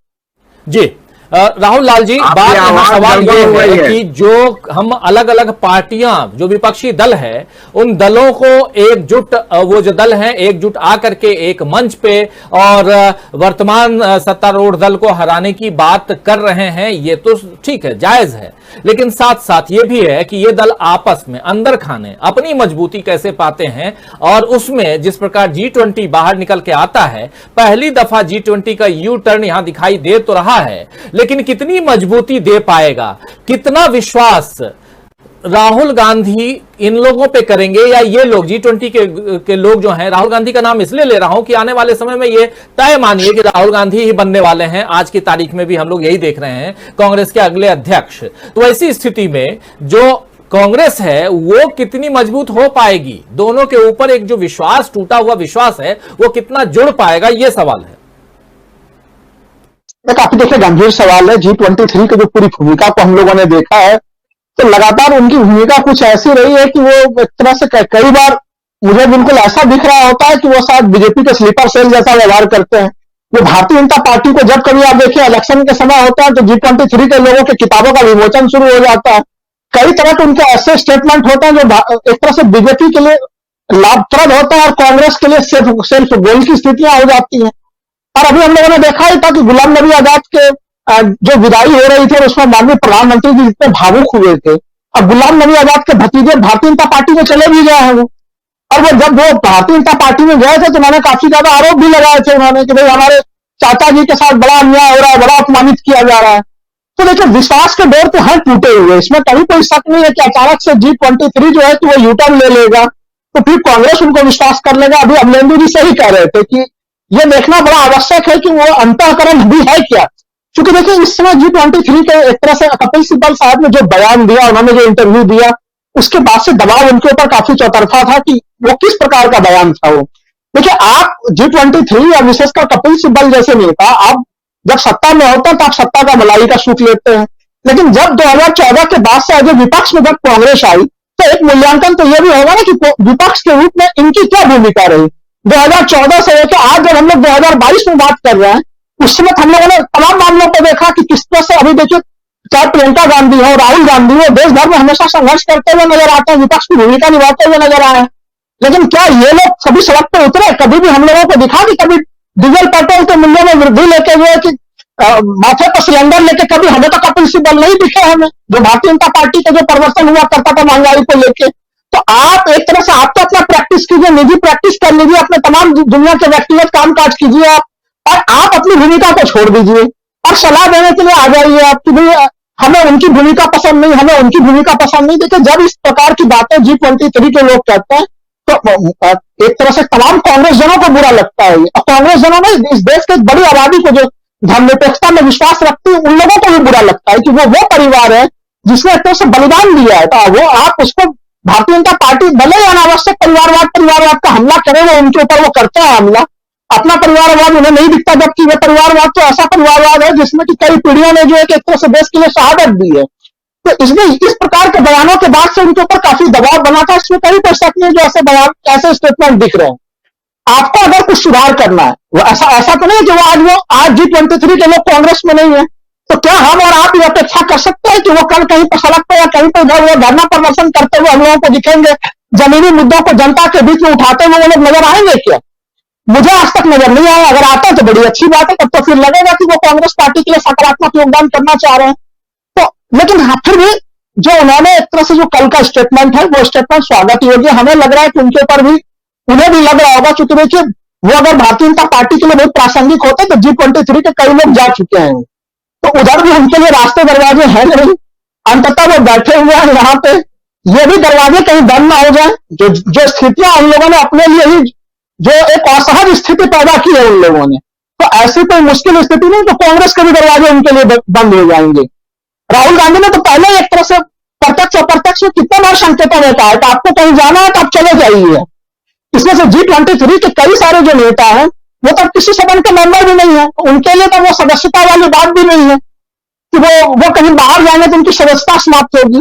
जी। राहुल लाल जी, बात यहाँ सवाल ये है कि जो हम अलग अलग पार्टियां, जो विपक्षी दल है, उन दलों को एकजुट, वो जो दल हैं एकजुट आकर के एक मंच पे और वर्तमान सत्तारूढ़ दल को हराने की बात कर रहे हैं, ये तो ठीक है, जायज है। लेकिन साथ साथ ये भी है कि ये दल आपस में अंदर खाने अपनी मजबूती कैसे पाते हैं, और उसमें जिस प्रकार G20 बाहर निकल के आता है, पहली दफा G20 का यू टर्न यहां दिखाई दे तो रहा है, लेकिन कितनी मजबूती दे पाएगा, कितना विश्वास राहुल गांधी इन लोगों पे करेंगे, या ये लोग G20 के लोग जो हैं, राहुल गांधी का नाम इसलिए ले रहा हूं कि आने वाले समय में ये तय मानिए कि राहुल गांधी ही बनने वाले हैं। आज की तारीख में भी हम लोग यही देख रहे हैं, कांग्रेस के अगले अध्यक्ष। तो ऐसी स्थिति में जो कांग्रेस है वो कितनी मजबूत हो पाएगी, दोनों के ऊपर एक जो विश्वास, टूटा हुआ विश्वास है, वो कितना जुड़ पाएगा, ये सवाल है। काफी देखिए गंभीर सवाल है। G23 की जो पूरी भूमिका को हम लोगों ने देखा है, तो लगातार उनकी भूमिका कुछ ऐसी रही है कि वो एक तरह से कई बार मुझे बिल्कुल ऐसा दिख रहा होता है कि वो शायद बीजेपी के स्लीपर सेल जैसा व्यवहार करते हैं। वो भारतीय जनता पार्टी को जब कभी आप देखिए इलेक्शन के समय होता है तो G23 के लोगों के किताबों का विमोचन शुरू हो जाता है। कई तरह के उनके ऐसे स्टेटमेंट होते हैं जो एक तरह से बीजेपी के लिए लाभप्रद होता है और कांग्रेस के लिए सेल्फ गोल की स्थितियां हो जाती हैं। और अभी हम लोगों ने देखा ही था कि गुलाम नबी आजाद के जो विदाई हो रही थी उसमें माननीय प्रधानमंत्री जी जितने भावुक हुए थे, अब गुलाम नबी आजाद के भतीजे भारतीय जनता पार्टी में चले भी गए हैं वो। और वो जब वो भारतीय जनता पार्टी में गए थे तो उन्होंने काफी ज्यादा आरोप भी लगाए थे उन्होंने कि भाई हमारे चाचा जी के साथ बड़ा अन्याय हो रहा है, बड़ा अपमानित किया जा रहा है। तो देखिए विश्वास के डोर तो हैं टूटे हुए, इसमें कभी कोई शक नहीं है कि अचानक से G23 जो है कि वो यूटर्न ले लेगा तो फिर कांग्रेस उनको विश्वास कर लेगा। अभी अमलेंदु जी सही कह रहे थे कि ये देखना बड़ा आवश्यक है कि वो अंतःकरण भी है क्या, क्योंकि देखिए इस समय G23 के एक तरह से कपिल सिब्बल साहब ने जो बयान दिया, उन्होंने जो इंटरव्यू दिया, उसके बाद से दबाव उनके ऊपर काफी चौतरफा था कि वो किस प्रकार का बयान था वो। देखिए आप G23 या विशेषकर कपिल सिब्बल जैसे नेता आप जब सत्ता में होते हैं तो आप सत्ता का मलाई का सुख लेते हैं, लेकिन जब 2014 के बाद से जो विपक्ष में जब कांग्रेस आई तो एक मूल्यांकन तो यह भी होगा ना कि विपक्ष के रूप में इनकी क्या भूमिका रही। 2014 से लेकर आज जब हम लोग 2022 में बात कर रहे हैं, उस समय हम लोगों ने तमाम मामलों को देखा कि किस तरह से अभी देखिए चाहे प्रियंका गांधी हो, राहुल गांधी हो, देश भर में हमेशा संघर्ष करते हुए नजर आते हैं, विपक्ष की भूमिका निभाते हुए नजर आए हैं। लेकिन क्या ये लोग सभी सड़क पर उतरे? कभी भी हम लोगों को दिखा कि कभी डीजल पेट्रोल के मूल्यों में वृद्धि लेके हुए कि माथे पर सिलेंडर लेके कभी हमें तो कपिल सिब्बल नहीं दिखे हमें, जो भारतीय जनता पार्टी का जो प्रदर्शन हुआ करता था महंगाई को लेके। तो आप एक तरह से आप तो अपना प्रैक्टिस कीजिए, निजी प्रैक्टिस कर लीजिए, अपने तमाम दुनिया के व्यक्तिगत कामकाज कीजिए आप, और आप अपनी भूमिका को छोड़ दीजिए और सलाह देने के लिए आ जाइए आप कि भाई हमें उनकी भूमिका पसंद नहीं, हमें उनकी भूमिका पसंद नहीं। देखिए जब इस प्रकार की बातें G23 के लोग कहते हैं तो एक तरह से तमाम कांग्रेस जनों को बुरा लगता है, और कांग्रेस जनों में इस देश की बड़ी आबादी को जो धर्मनिरपेक्षता में विश्वास रखती है उन लोगों को भी बुरा लगता है कि वो परिवार है जिसने एक तरह से बलिदान दिया है। तो वो आप उसको भारतीय जनता पार्टी भले ही अनावश्यक परिवारवाद का हमला करे, वो उनके ऊपर वो करता है हमला, अपना परिवारवाद उन्हें नहीं दिखता, जबकि वो परिवारवाद तो ऐसा परिवारवाद है जिसमें कि कई पीढ़ियों ने जो है एक तरह से देश के लिए शहादत दी है। तो इसमें इस प्रकार के बयानों के बाद से उनके ऊपर काफी दबाव बना था। इसमें कई पर्सनल में जो ऐसे बयान, ऐसे स्टेटमेंट दिख रहे हैं। आपको अगर कुछ सुधार करना है, वो ऐसा तो नहीं कि वो आज G23 के लोग कांग्रेस में नहीं है, तो क्या हम और आप ये अपेक्षा कर सकते हैं कि वो कल कहीं पर सड़क पर या कहीं पर वो धरना प्रदर्शन करते हुए हम लोगों को दिखेंगे, जमीनी मुद्दों को जनता के बीच में उठाते हुए वो लोग नजर आएंगे क्या? मुझे आज तक नजर नहीं आया। अगर आता है तो बड़ी अच्छी बात है, तब तो फिर लगेगा कि वो कांग्रेस पार्टी के लिए सकारात्मक योगदान करना चाह रहे हैं। तो लेकिन हाँ, फिर भी जो उन्होंने एक तरह से जो कल का स्टेटमेंट है वो स्टेटमेंट स्वागत योग्य हमें लग रहा है कि उनके ऊपर भी उन्हें भी लग रहा होगा, क्योंकि देखिए वो अगर भारतीय जनता पार्टी के लिए बहुत प्रासंगिक होते तो G23 के कई लोग जा चुके हैं, तो उधर भी उनके लिए रास्ते दरवाजे हैं नहीं। अंततः वो बैठे हुए हैं यहाँ पे, ये भी दरवाजे कहीं बंद ना हो जाए। जो स्थितियां उन लोगों ने अपने लिए ही जो एक असहज स्थिति पैदा की है उन लोगों ने, तो ऐसी कोई मुश्किल स्थिति नहीं तो कांग्रेस के भी दरवाजे उनके लिए बंद हो जाएंगे। राहुल गांधी ने तो पहले एक तरह से प्रत्यक्ष अप्रत्यक्ष कितने बार संकेतों में कहा है कि आपको कहीं जाना है तो आप चले जाइए। इसमें से G23 के कई सारे जो नेता हैं वो तो किसी सदन के मेंबर भी नहीं है, उनके लिए तो वो सदस्यता वाली बात भी नहीं है कि वो कहीं बाहर जाएंगे तो उनकी सदस्यता समाप्त होगी।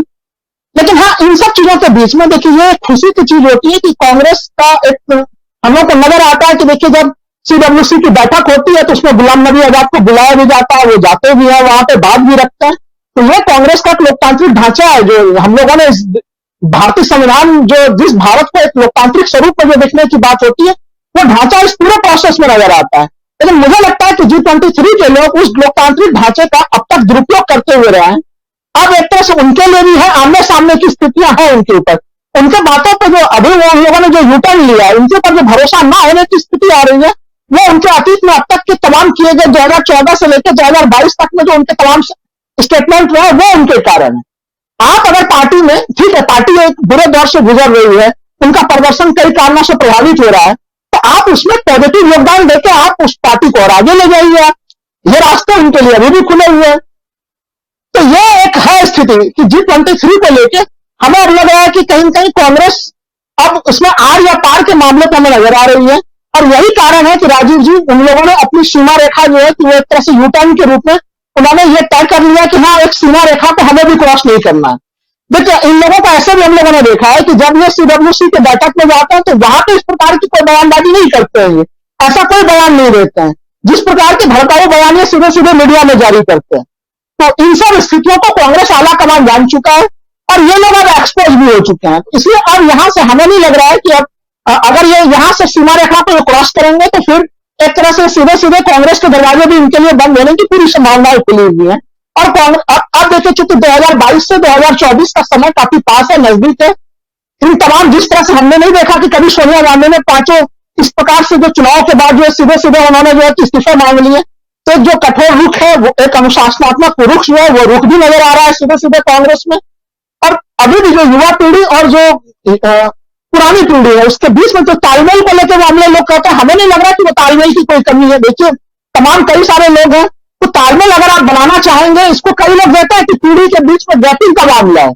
लेकिन हाँ, इन सब चीजों के बीच में देखिए ये खुशी की चीज होती है कि कांग्रेस का एक हम लोग को नजर आता है कि देखिए जब CWC की बैठक होती है तो उसमें गुलाम नबी आजाद को बुलाया भी जाता है, वो जाते भी है, वहां पे बात भी रखते हैं। तो ये कांग्रेस का एक लोकतांत्रिक ढांचा है जो हम लोगों ने भारतीय संविधान जो जिस भारत को एक लोकतांत्रिक स्वरूप में जो देखने की बात होती है वो ढांचा इस पूरे प्रोसेस में नजर आता है। लेकिन मुझे लगता है कि G23 के लोग उस लोकतांत्रिक ढांचे का अब तक दुरुपयोग करते हुए रहे हैं। अब एक तरह से उनके लिए भी है, आमने सामने की स्थितियां हैं उनके ऊपर, उनके बातों पर जो अभी वो उन लोगों ने जो यूटर्न लिया है उनके ऊपर जो भरोसा ना होने की स्थिति आ रही है वो उनके अतीत में अब तक के तमाम किए गए 2014 से लेकर 2022 तक में जो उनके तमाम स्टेटमेंट रहे वो उनके कारण है। आप अगर पार्टी में, ठीक है पार्टी एक बुरे दौर से गुजर रही है, उनका प्रदर्शन कई कारणों से प्रभावित हो रहा है, तो आप उसमें पॉजिटिव योगदान देकर आप उस पार्टी को और आगे ले जाइए। आप ये रास्ते उनके लिए अभी भी खुले हुए हैं। तो ये एक है स्थिति कि G23 को लेकर हमें अब लग रहा है कि कहीं न कहीं कांग्रेस अब उसमें आर या पार के मामले पर हमें नजर आ रही है, और यही कारण है कि राजीव जी उन लोगों ने अपनी सीमा रेखा जो है कि वो एक तरह से यूटर्न के रूप में उन्होंने ये तय कर लिया कि हाँ एक सीमा रेखा को हमें भी क्रॉस नहीं करना है। देखिए इन लोगों को ऐसे भी हम लोगों ने देखा है कि जब ये CWC के बैठक में जाते हैं तो वहां पे इस प्रकार की कोई बयानबाजी नहीं करते हैं, ऐसा कोई बयान नहीं देते हैं, जिस प्रकार के भड़काऊ बयान ये सीधे सीधे मीडिया में जारी करते हैं। तो इन सब स्थितियों को कांग्रेस आला कमान जान चुका है और ये लोग अब एक्सपोज भी हो चुके हैं। इसलिए अब यहां से हमें नहीं लग रहा है कि अब अगर ये यहां से सीमा रेखा को क्रॉस करेंगे तो फिर एक तरह से सीधे सीधे कांग्रेस के दरवाजे भी इनके लिए बंद होने की पूरी संभावनाएं खुली हुई है। और अब देखिए चूंकि 2022 से 2024 का समय काफी पास है, नजदीक है, इन तमाम जिस तरह से हमने नहीं देखा कि कभी सोनिया गांधी ने पांचों इस प्रकार से जो चुनाव के बाद जो है सीधे सीधे उन्होंने जो है इस्तीफे मांग लिए, तो जो कठोर रुख है वो एक अनुशासनात्मक रुख जो है वो रुख भी नजर आ रहा है सीधे सीधे कांग्रेस में। और अभी भी जो युवा पीढ़ी और जो पुरानी पीढ़ी है उसके बीच में जो तालमेल को लेकर मामले लोग कहते हैं, हमें नहीं लग रहा कि वो तालमेल की कोई कमी है। देखिए तमाम कई सारे लोग हैं, तो तालमेल अगर आप बनाना चाहेंगे, इसको कई लोग कहते हैं कि पीढ़ी के बीच में गैपिंग का मामला है।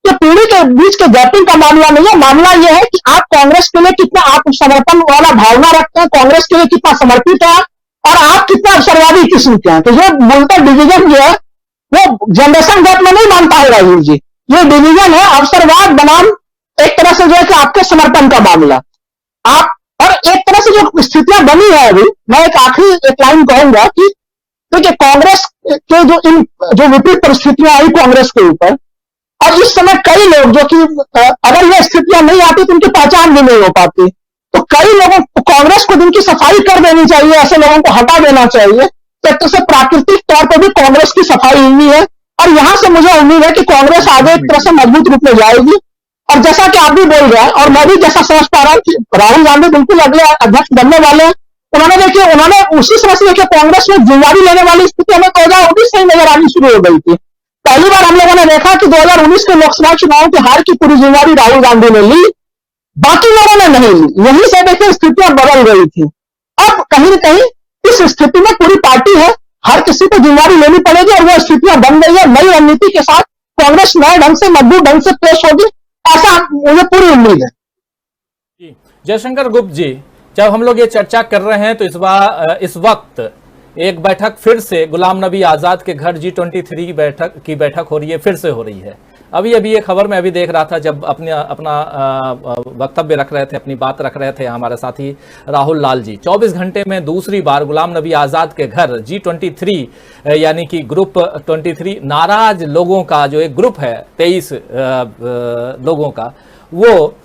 ये पीढ़ी के बीच के गैपिंग का मामला नहीं है, मामला यह है कि आप कांग्रेस के लिए कितना आत्मसमर्पण वाला भावना रखते हैं, कांग्रेस के लिए कितना समर्पित है और आप कितना अवसरवादी अवसरवादी किस्म के हैं। तो ये बोलता डिवीजन जो है वो जनरेशन गैप में नहीं मानता है राजीव जी, ये डिवीजन है अवसरवाद बनाम एक तरह से जो है कि आपके समर्पण का मामला। आप और एक तरह से जो स्थितियां बनी है अभी, मैं एक आखिरी एक लाइन कहूंगा कि देखिए कांग्रेस के जो विपरीत परिस्थितियां आई कांग्रेस के ऊपर, और इस समय कई लोग जो कि अगर ये स्थितियां नहीं आती तो उनकी पहचान भी नहीं हो पाती, तो कई लोगों को कांग्रेस को जिनकी सफाई कर देनी चाहिए, ऐसे लोगों को हटा देना चाहिए। तो से प्राकृतिक तौर पर भी कांग्रेस की सफाई हुई है, और यहां से मुझे उम्मीद है कि कांग्रेस आगे एक तरह से मजबूत रूप में जाएगी। और जैसा कि आप भी बोल रहे हैं और मैं भी जैसा समझ पा रहा हूं कि राहुल गांधी बिल्कुल अगले अध्यक्ष बनने वाले हैं, उन्होंने उसी समय से देखिए कांग्रेस में जिम्मेदारी लेने वाली स्थिति हमें 2019 से ही नजर आनी शुरू हो गई थी। पहली बार हम लोगों ने देखा कि 2019 के लोकसभा चुनाव की हार की पूरी जिम्मेदारी राहुल गांधी ने ली, बाकी लोगों ने नहीं ली। यहीं से देखिए स्थितियां बदल गई थी। अब कहीं न कहीं इस स्थिति में पूरी पार्टी है, हर किसी को जिम्मेदारी लेनी पड़ेगी, और वो स्थितियां बन गई है। नई रणनीति के साथ कांग्रेस नए ढंग से मजबूत ढंग से पेश होगी, ऐसा मुझे पूरी उम्मीद है। जी जयशंकर गुप्त जी, जब हम लोग ये चर्चा कर रहे हैं तो इस वक्त एक बैठक फिर से गुलाम नबी आजाद के घर G23 की बैठक हो रही है, फिर से हो रही है। अभी ये खबर मैं अभी देख रहा था जब अपना वक्तव्य रख रहे थे, अपनी बात रख रहे थे हमारे साथी राहुल लाल जी। 24 घंटे में दूसरी बार गुलाम नबी आजाद के घर G23 यानी कि ग्रुप 23 नाराज लोगों का जो एक ग्रुप है 23 लोगों का, वो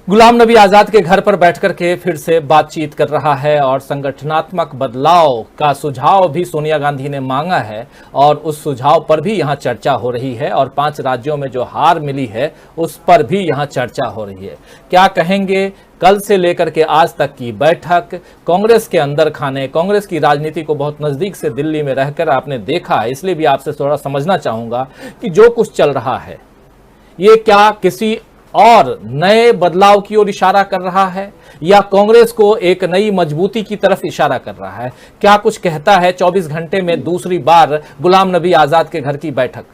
गुलाम नबी आजाद के घर पर बैठ करके फिर से बातचीत कर रहा है और संगठनात्मक बदलाव का सुझाव भी सोनिया गांधी ने मांगा है, और उस सुझाव पर भी यहां चर्चा हो रही है। और 5 राज्यों में जो हार मिली है उस पर भी यहां चर्चा हो रही है। क्या कहेंगे कल से लेकर के आज तक की बैठक, कांग्रेस के अंदर खाने, कांग्रेस की राजनीति को बहुत नजदीक से दिल्ली में रहकर आपने देखा है, इसलिए भी आपसे थोड़ा समझना चाहूंगा कि जो कुछ चल रहा है ये क्या किसी और नए बदलाव की ओर इशारा कर रहा है या कांग्रेस को एक नई मजबूती की तरफ इशारा कर रहा है? क्या कुछ कहता है 24 घंटे में दूसरी बार गुलाम नबी आजाद के घर की बैठक?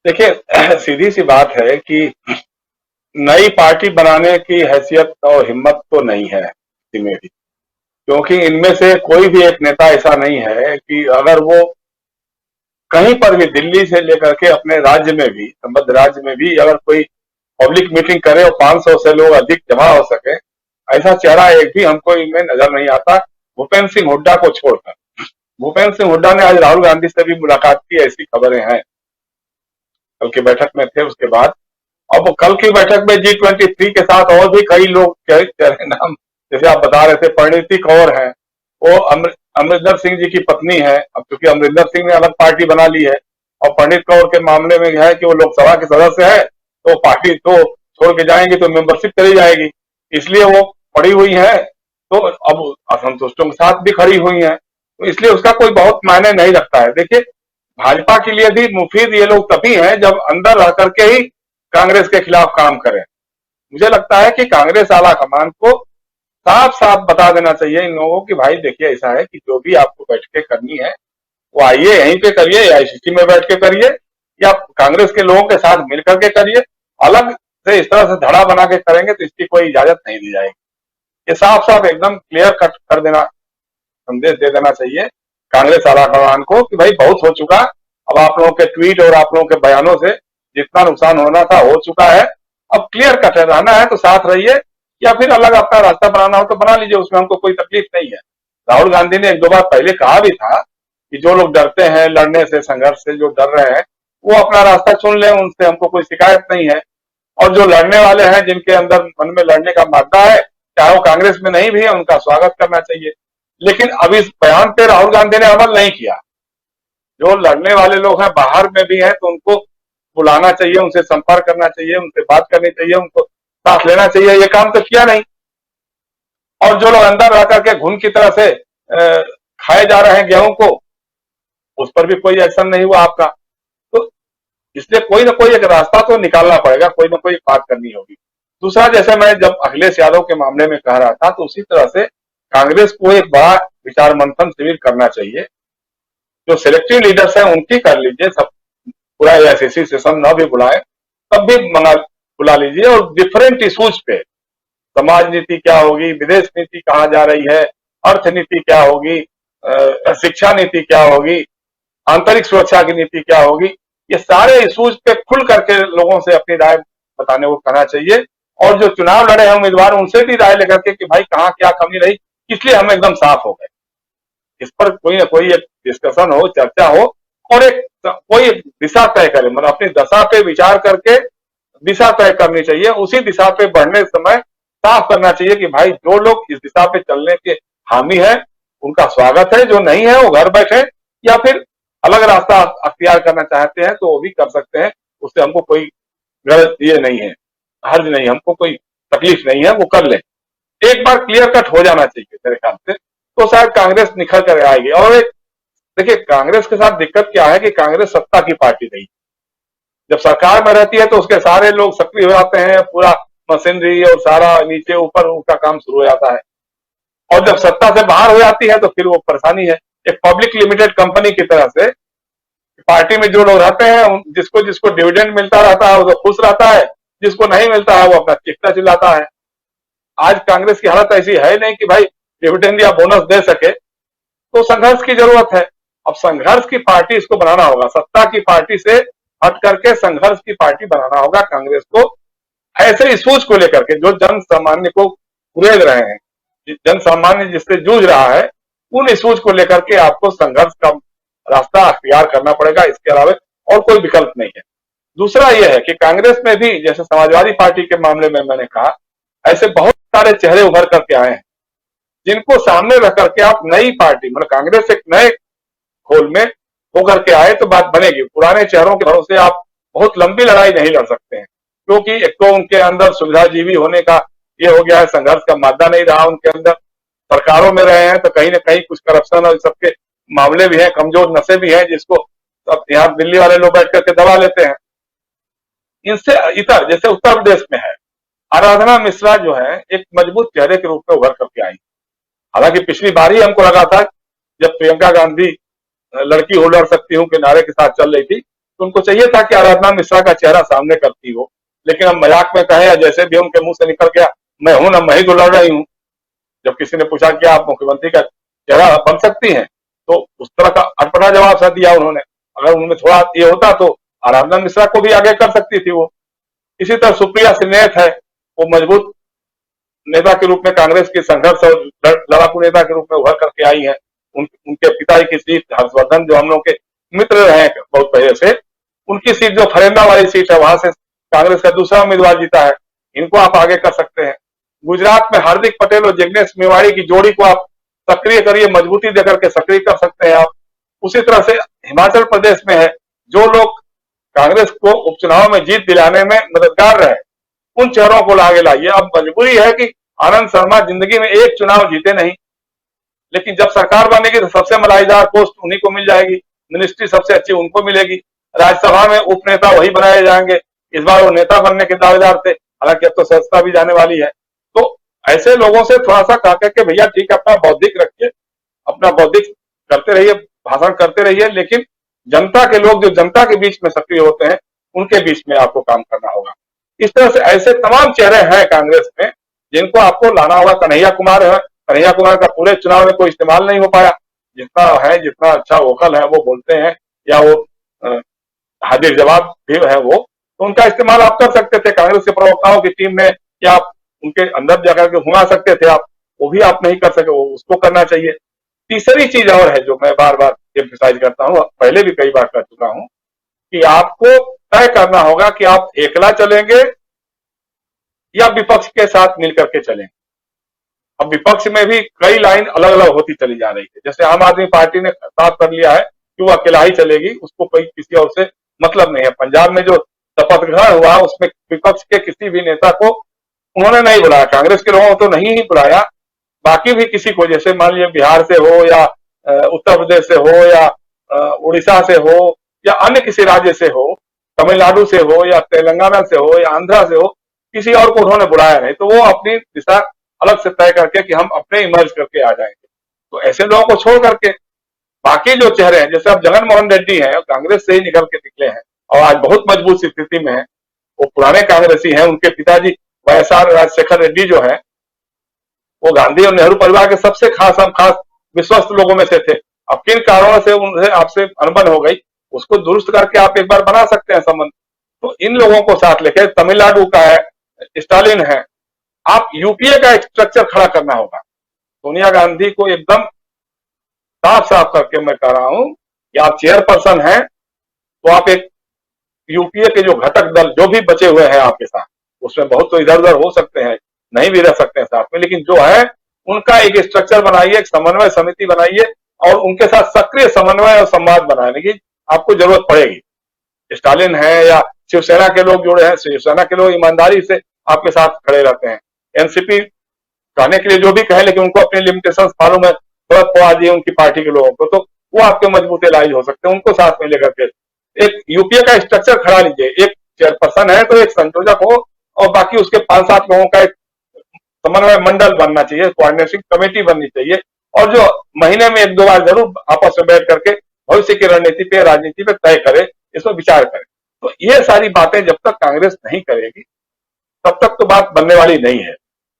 देखिए सीधी सी बात है कि नई पार्टी बनाने की हैसियत और हिम्मत तो नहीं है मेरी, क्योंकि इनमें से कोई भी एक नेता ऐसा नहीं है कि अगर वो कहीं पर भी दिल्ली से लेकर के अपने राज्य में भी, संबद्ध राज्य में भी अगर कोई पब्लिक मीटिंग करे और 500 से लोग अधिक जमा हो सके, ऐसा चेहरा एक भी हमको इनमें नजर नहीं आता, भूपेंद्र सिंह हुड्डा को छोड़कर। भूपेंद्र सिंह हुड्डा ने आज राहुल गांधी से भी मुलाकात की, ऐसी खबरें हैं, कल की बैठक में थे उसके बाद। अब कल की बैठक में G23 के साथ और भी कई लोग चेहरे नाम, जैसे आप बता रहे थे परिणीति कौर है, वो अमरिंदर सिंह जी की पत्नी है। अब चूंकि अमरिंदर सिंह ने अलग पार्टी बना ली है, और पंडित कौर के मामले में है कि वो लोकसभा के सदस्य है, तो पार्टी तो छोड़ के जाएंगी तो मेंबरशिप चली जाएगी, इसलिए वो पड़ी हुई है। तो अब असंतुष्टों के साथ भी खड़ी हुई है, तो इसलिए उसका कोई बहुत मायने नहीं रखता है। देखिए भाजपा के लिए भी मुफीद ये लोग तभी हैं जब अंदर रह करके ही कांग्रेस के खिलाफ काम करें। मुझे लगता है कि कांग्रेस आला कमान को साफ साफ बता देना चाहिए इन लोगों की, भाई देखिए ऐसा है कि जो भी आपको बैठकें करनी है वो आइए यहीं पे करिए, AICC में बैठ के करिए या कांग्रेस के लोगों के साथ मिलकर के करिए। अलग से इस तरह से धड़ा बना के करेंगे तो इसकी कोई इजाजत नहीं दी जाएगी। ये साफ साफ एकदम क्लियर कट कर देना, संदेश दे देना चाहिए कांग्रेस आला कमान को कि भाई बहुत हो चुका, अब आप लोगों के ट्वीट और आप लोगों के बयानों से जितना नुकसान होना था हो चुका है, अब क्लियर कट रहना है तो साथ रहिए, या फिर अलग अपना रास्ता बनाना हो तो बना लीजिए, उसमें हमको कोई तकलीफ नहीं है। राहुल गांधी ने 1-2 बार पहले कहा भी था कि जो लोग डरते हैं लड़ने से, संघर्ष से, जो डर रहे हैं वो अपना रास्ता चुन लें, उनसे हमको कोई शिकायत नहीं है। और जो लड़ने वाले हैं, जिनके अंदर मन में लड़ने का मादा है, चाहे वो कांग्रेस में नहीं भी है, उनका स्वागत करना चाहिए। लेकिन अब इस बयान पे राहुल गांधी ने अमल नहीं किया। जो लड़ने वाले लोग हैं बाहर में भी हैं तो उनको बुलाना चाहिए, उनसे संपर्क करना चाहिए, उनसे बात करनी चाहिए, उनको साथ लेना चाहिए, ये काम तो किया नहीं। और जो लोग अंदर रह करके घुन की तरह से खाए जा रहे हैं गेहूं को, उस पर भी कोई एक्शन नहीं हुआ आपका। तो इसलिए कोई ना कोई एक रास्ता तो निकालना पड़ेगा, कोई ना कोई बात करनी होगी। दूसरा, जैसे मैं जब अखिलेश यादव के मामले में कह रहा था, तो उसी तरह से कांग्रेस को एक बड़ा विचार मंथन शिविर करना चाहिए। जो सिलेक्टिव लीडर्स हैं उनकी कर लीजिए, सब पूरा AICC सेशन न भी बुलाए तब भी बुला लीजिए, और डिफरेंट इश्यूज पे समाज नीति क्या होगी, विदेश नीति कहाँ जा रही है, अर्थनीति क्या होगी, शिक्षा नीति क्या होगी, आंतरिक सुरक्षा की नीति क्या होगी, ये सारे इश्यूज पे खुल करके लोगों से अपनी राय बताने को कहना चाहिए। और जो चुनाव लड़े हैं उम्मीदवार, उनसे भी राय लेकर के कि भाई कहाँ क्या कमी रही, इसलिए हम एकदम साफ हो गए। इस पर कोई ना कोई एक डिस्कशन हो, चर्चा हो और कोई दिशा तय करे, मतलब अपनी दशा पे विचार करके दिशा तय करनी चाहिए। उसी दिशा पे बढ़ने समय साफ करना चाहिए कि भाई जो लोग इस दिशा पे चलने के हामी है उनका स्वागत है, जो नहीं है वो घर बैठे या फिर अलग रास्ता अख्तियार करना चाहते हैं तो वो भी कर सकते हैं। उससे हमको कोई गलत ये नहीं है, हर्ज नहीं, हमको कोई तकलीफ नहीं है, वो कर ले। एक बार क्लियर कट हो जाना चाहिए मेरे ख्याल से, तो शायद कांग्रेस निखर कर आएगी। और एक देखिए कांग्रेस के साथ दिक्कत क्या है कि कांग्रेस सत्ता की पार्टी नहीं, जब सरकार में रहती है तो उसके सारे लोग सक्रिय हो जाते हैं, पूरा मशीनरी और सारा नीचे ऊपर उनका काम शुरू हो जाता है। और जब सत्ता से बाहर हो जाती है तो फिर वो परेशानी है। एक पब्लिक लिमिटेड कंपनी की तरह से पार्टी में जो लोग रहते हैं, जिसको जिसको डिविडेंड मिलता रहता है वो तो खुश रहता है, जिसको नहीं मिलता है वो अपना चिकना चिल्लाता है। आज कांग्रेस की हालत ऐसी है नहीं कि भाई डिविडेंड या बोनस दे सके, तो संघर्ष की जरूरत है। अब संघर्ष की पार्टी इसको बनाना होगा, सत्ता की पार्टी से हट करके संघर्ष की पार्टी बनाना होगा कांग्रेस को। ऐसे इश्यूज को लेकर के जो जन सामान्य को कुरेद रहे हैं, जन सामान्य जिससे जूझ रहा है, उन इश्यूज को लेकर के आपको संघर्ष का रास्ता अख्तियार करना पड़ेगा। इसके अलावा और कोई विकल्प नहीं है। दूसरा यह है कि कांग्रेस में भी जैसे समाजवादी पार्टी के मामले में मैंने कहा, ऐसे बहुत सारे चेहरे उभर करके आए हैं जिनको सामने रख करके आप नई पार्टी, मतलब कांग्रेस एक नए खोल में होकर के आए तो बात बनेगी। पुराने चेहरों के भरोसे आप बहुत लंबी लड़ाई नहीं लड़ सकते हैं, क्योंकि एक तो उनके अंदर सुविधाजीवी होने का ये हो गया है, संघर्ष का मादा नहीं रहा उनके अंदर। सरकारों में रहे हैं तो कहीं ना कहीं कुछ करप्शन और सबके मामले भी हैं, कमजोर नसें भी हैं, जिसको अब यहाँ दिल्ली वाले लोग बैठ करके दबा लेते हैं। इनसे इतर जैसे उत्तर प्रदेश में है, आराधना मिश्रा जो है एक मजबूत चेहरे के रूप में उभर करके आई। हालांकि पिछली बार ही हमको लगा था जब प्रियंका गांधी लड़की हो लड़ सकती हूँ के नारे के साथ चल रही थी, तो उनको चाहिए था कि आराधना मिश्रा का चेहरा सामने करती हो। लेकिन हम मजाक में कहे या जैसे भी उनके मुंह से निकल गया मैं हूं ना, मैं ही तो लड़ रही हूँ। जब किसी ने पूछा कि आप मुख्यमंत्री का चेहरा बन सकती हैं, तो उस तरह का अटपटा जवाब सा दिया उन्होंने। अगर उनमें थोड़ा ये होता तो आराधना मिश्रा को भी आगे कर सकती थी वो। इसी तरह सुप्रिया सिन्नेत है, वो मजबूत नेता के रूप में कांग्रेस के संघर्ष और लड़ाकू नेता के रूप में उभर करके आई है। उनके पिताजी की सीट हर्षवर्धन जो हम लोग के मित्र रहे हैं बहुत पहले से, उनकी सीट जो फरेंदा वाली सीट है वहां से कांग्रेस का दूसरा उम्मीदवार जीता है। इनको आप आगे कर सकते हैं। गुजरात में हार्दिक पटेल और जिग्नेश मेवाड़ी की जोड़ी को आप सक्रिय करिए, मजबूती देकर के सक्रिय कर सकते हैं आप। उसी तरह से हिमाचल प्रदेश में है, जो लोग कांग्रेस को उपचुनाव में जीत दिलाने में मददगार रहे, उन चेहरों को आगे लाइए। अब मजबूरी है कि आनंद शर्मा जिंदगी में एक चुनाव जीते नहीं, लेकिन जब सरकार बनेगी तो सबसे मलाईदार पोस्ट उन्हीं को मिल जाएगी, मिनिस्ट्री सबसे अच्छी उनको मिलेगी, राज्यसभा में उपनेता वही बनाए जाएंगे। इस बार वो नेता बनने के दावेदार थे, हालांकि अब तो सस्ता भी जाने वाली है। तो ऐसे लोगों से थोड़ा सा कहा के भैया ठीक है, अपना बौद्धिक रखिए, अपना बौद्धिक करते रहिए, भाषण करते रहिए, लेकिन जनता के लोग जो जनता के बीच में सक्रिय होते हैं उनके बीच में आपको काम करना होगा। इस तरह से ऐसे तमाम चेहरे हैं कांग्रेस में जिनको आपको लाना होगा। कन्हैया कुमार है, कन्हैया कुमार का पूरे चुनाव में कोई इस्तेमाल नहीं हो पाया। जितना है, जितना अच्छा वोकल है वो बोलते हैं या वो हाजिर जवाब भी है वो, तो उनका इस्तेमाल आप कर सकते थे कांग्रेस के प्रवक्ताओं की टीम में, या आप उनके अंदर जाकर के घुमा सकते थे आप, वो भी आप नहीं कर सके, उसको करना चाहिए। तीसरी चीज और है जो मैं बार बार एम्फसाइज करता हूँ, पहले भी कई बार कर चुका हूँ, कि आपको तय करना होगा कि आप एकला चलेंगे या विपक्ष के साथ मिलकर के चलेंगे। अब विपक्ष में भी कई लाइन अलग अलग होती चली जा रही है। जैसे आम आदमी पार्टी ने साफ कर लिया है कि वो अकेला ही चलेगी, उसको कोई किसी और से मतलब नहीं है। पंजाब में जो शपथ ग्रहण हुआ उसमें विपक्ष के किसी भी नेता को उन्होंने नहीं बुलाया, कांग्रेस के लोगों को तो नहीं ही बुलाया, बाकी भी किसी को, जैसे मान लीजिए बिहार से हो या उत्तर प्रदेश से हो या उड़ीसा से हो या अन्य किसी राज्य से हो, तमिलनाडु से हो या तेलंगाना से हो या आंध्रा से हो, किसी और को उन्होंने बुलाया नहीं। तो वो अपनी दिशा अलग से तय करके कि हम अपने इमर्ज करके आ जाएंगे। तो ऐसे लोगों को छोड़ करके बाकी जो चेहरे हैं, जैसे अब जगन मोहन रेड्डी हैं, कांग्रेस से ही निकल के निकले हैं और आज बहुत मजबूत स्थिति में है। वो पुराने कांग्रेसी हैं, उनके पिताजी YSR राजशेखर रेड्डी जो है वो गांधी और नेहरू परिवार के सबसे खास विश्वस्त लोगों में से थे। अब किन कारणों से उनसे आपसे अनबन हो गई, उसको दुरुस्त करके आप एक बार बना सकते हैं संबंध। तो इन लोगों को साथ लेके, तमिलनाडु का है, स्टालिन है, आप यूपीए का एक स्ट्रक्चर खड़ा करना होगा। सोनिया गांधी को एकदम साफ साफ करके मैं कह रहा हूं कि आप चेयरपर्सन हैं, तो आप एक यूपीए के जो घटक दल जो भी बचे हुए हैं आपके साथ, उसमें बहुत तो इधर उधर हो सकते हैं, नहीं भी रह सकते हैं साथ में, लेकिन जो है उनका एक स्ट्रक्चर बनाइए, एक समन्वय समिति बनाइए और उनके साथ सक्रिय समन्वय और संवाद बनाने की आपको जरूरत पड़ेगी। स्टालिन है या शिवसेना के लोग जुड़े हैं, शिवसेना के लोग ईमानदारी से आपके साथ खड़े रहते हैं। एनसीपी कहने के लिए जो भी कहे, लेकिन उनको अपनी लिमिटेशंस मालूम है, शरद पवार जी उनकी पार्टी के लोगों को, तो वो आपके मजबूत एलाइज हो सकते हैं। उनको साथ में लेकर के एक यूपीए का स्ट्रक्चर खड़ा लीजिए। एक चेयरपर्सन है तो एक संयोजक हो और बाकी उसके 5-7 लोगों का एक समन्वय मंडल बनना चाहिए, कोऑर्डिनेशन कमेटी बननी चाहिए, और जो महीने में 1-2 बार जरूर आपस में बैठ करके भविष्य की रणनीति पे, राजनीति पे तय करे, इसमें विचार करे। तो ये सारी बातें जब तक कांग्रेस नहीं करेगी तब तक तो बात बनने वाली नहीं है।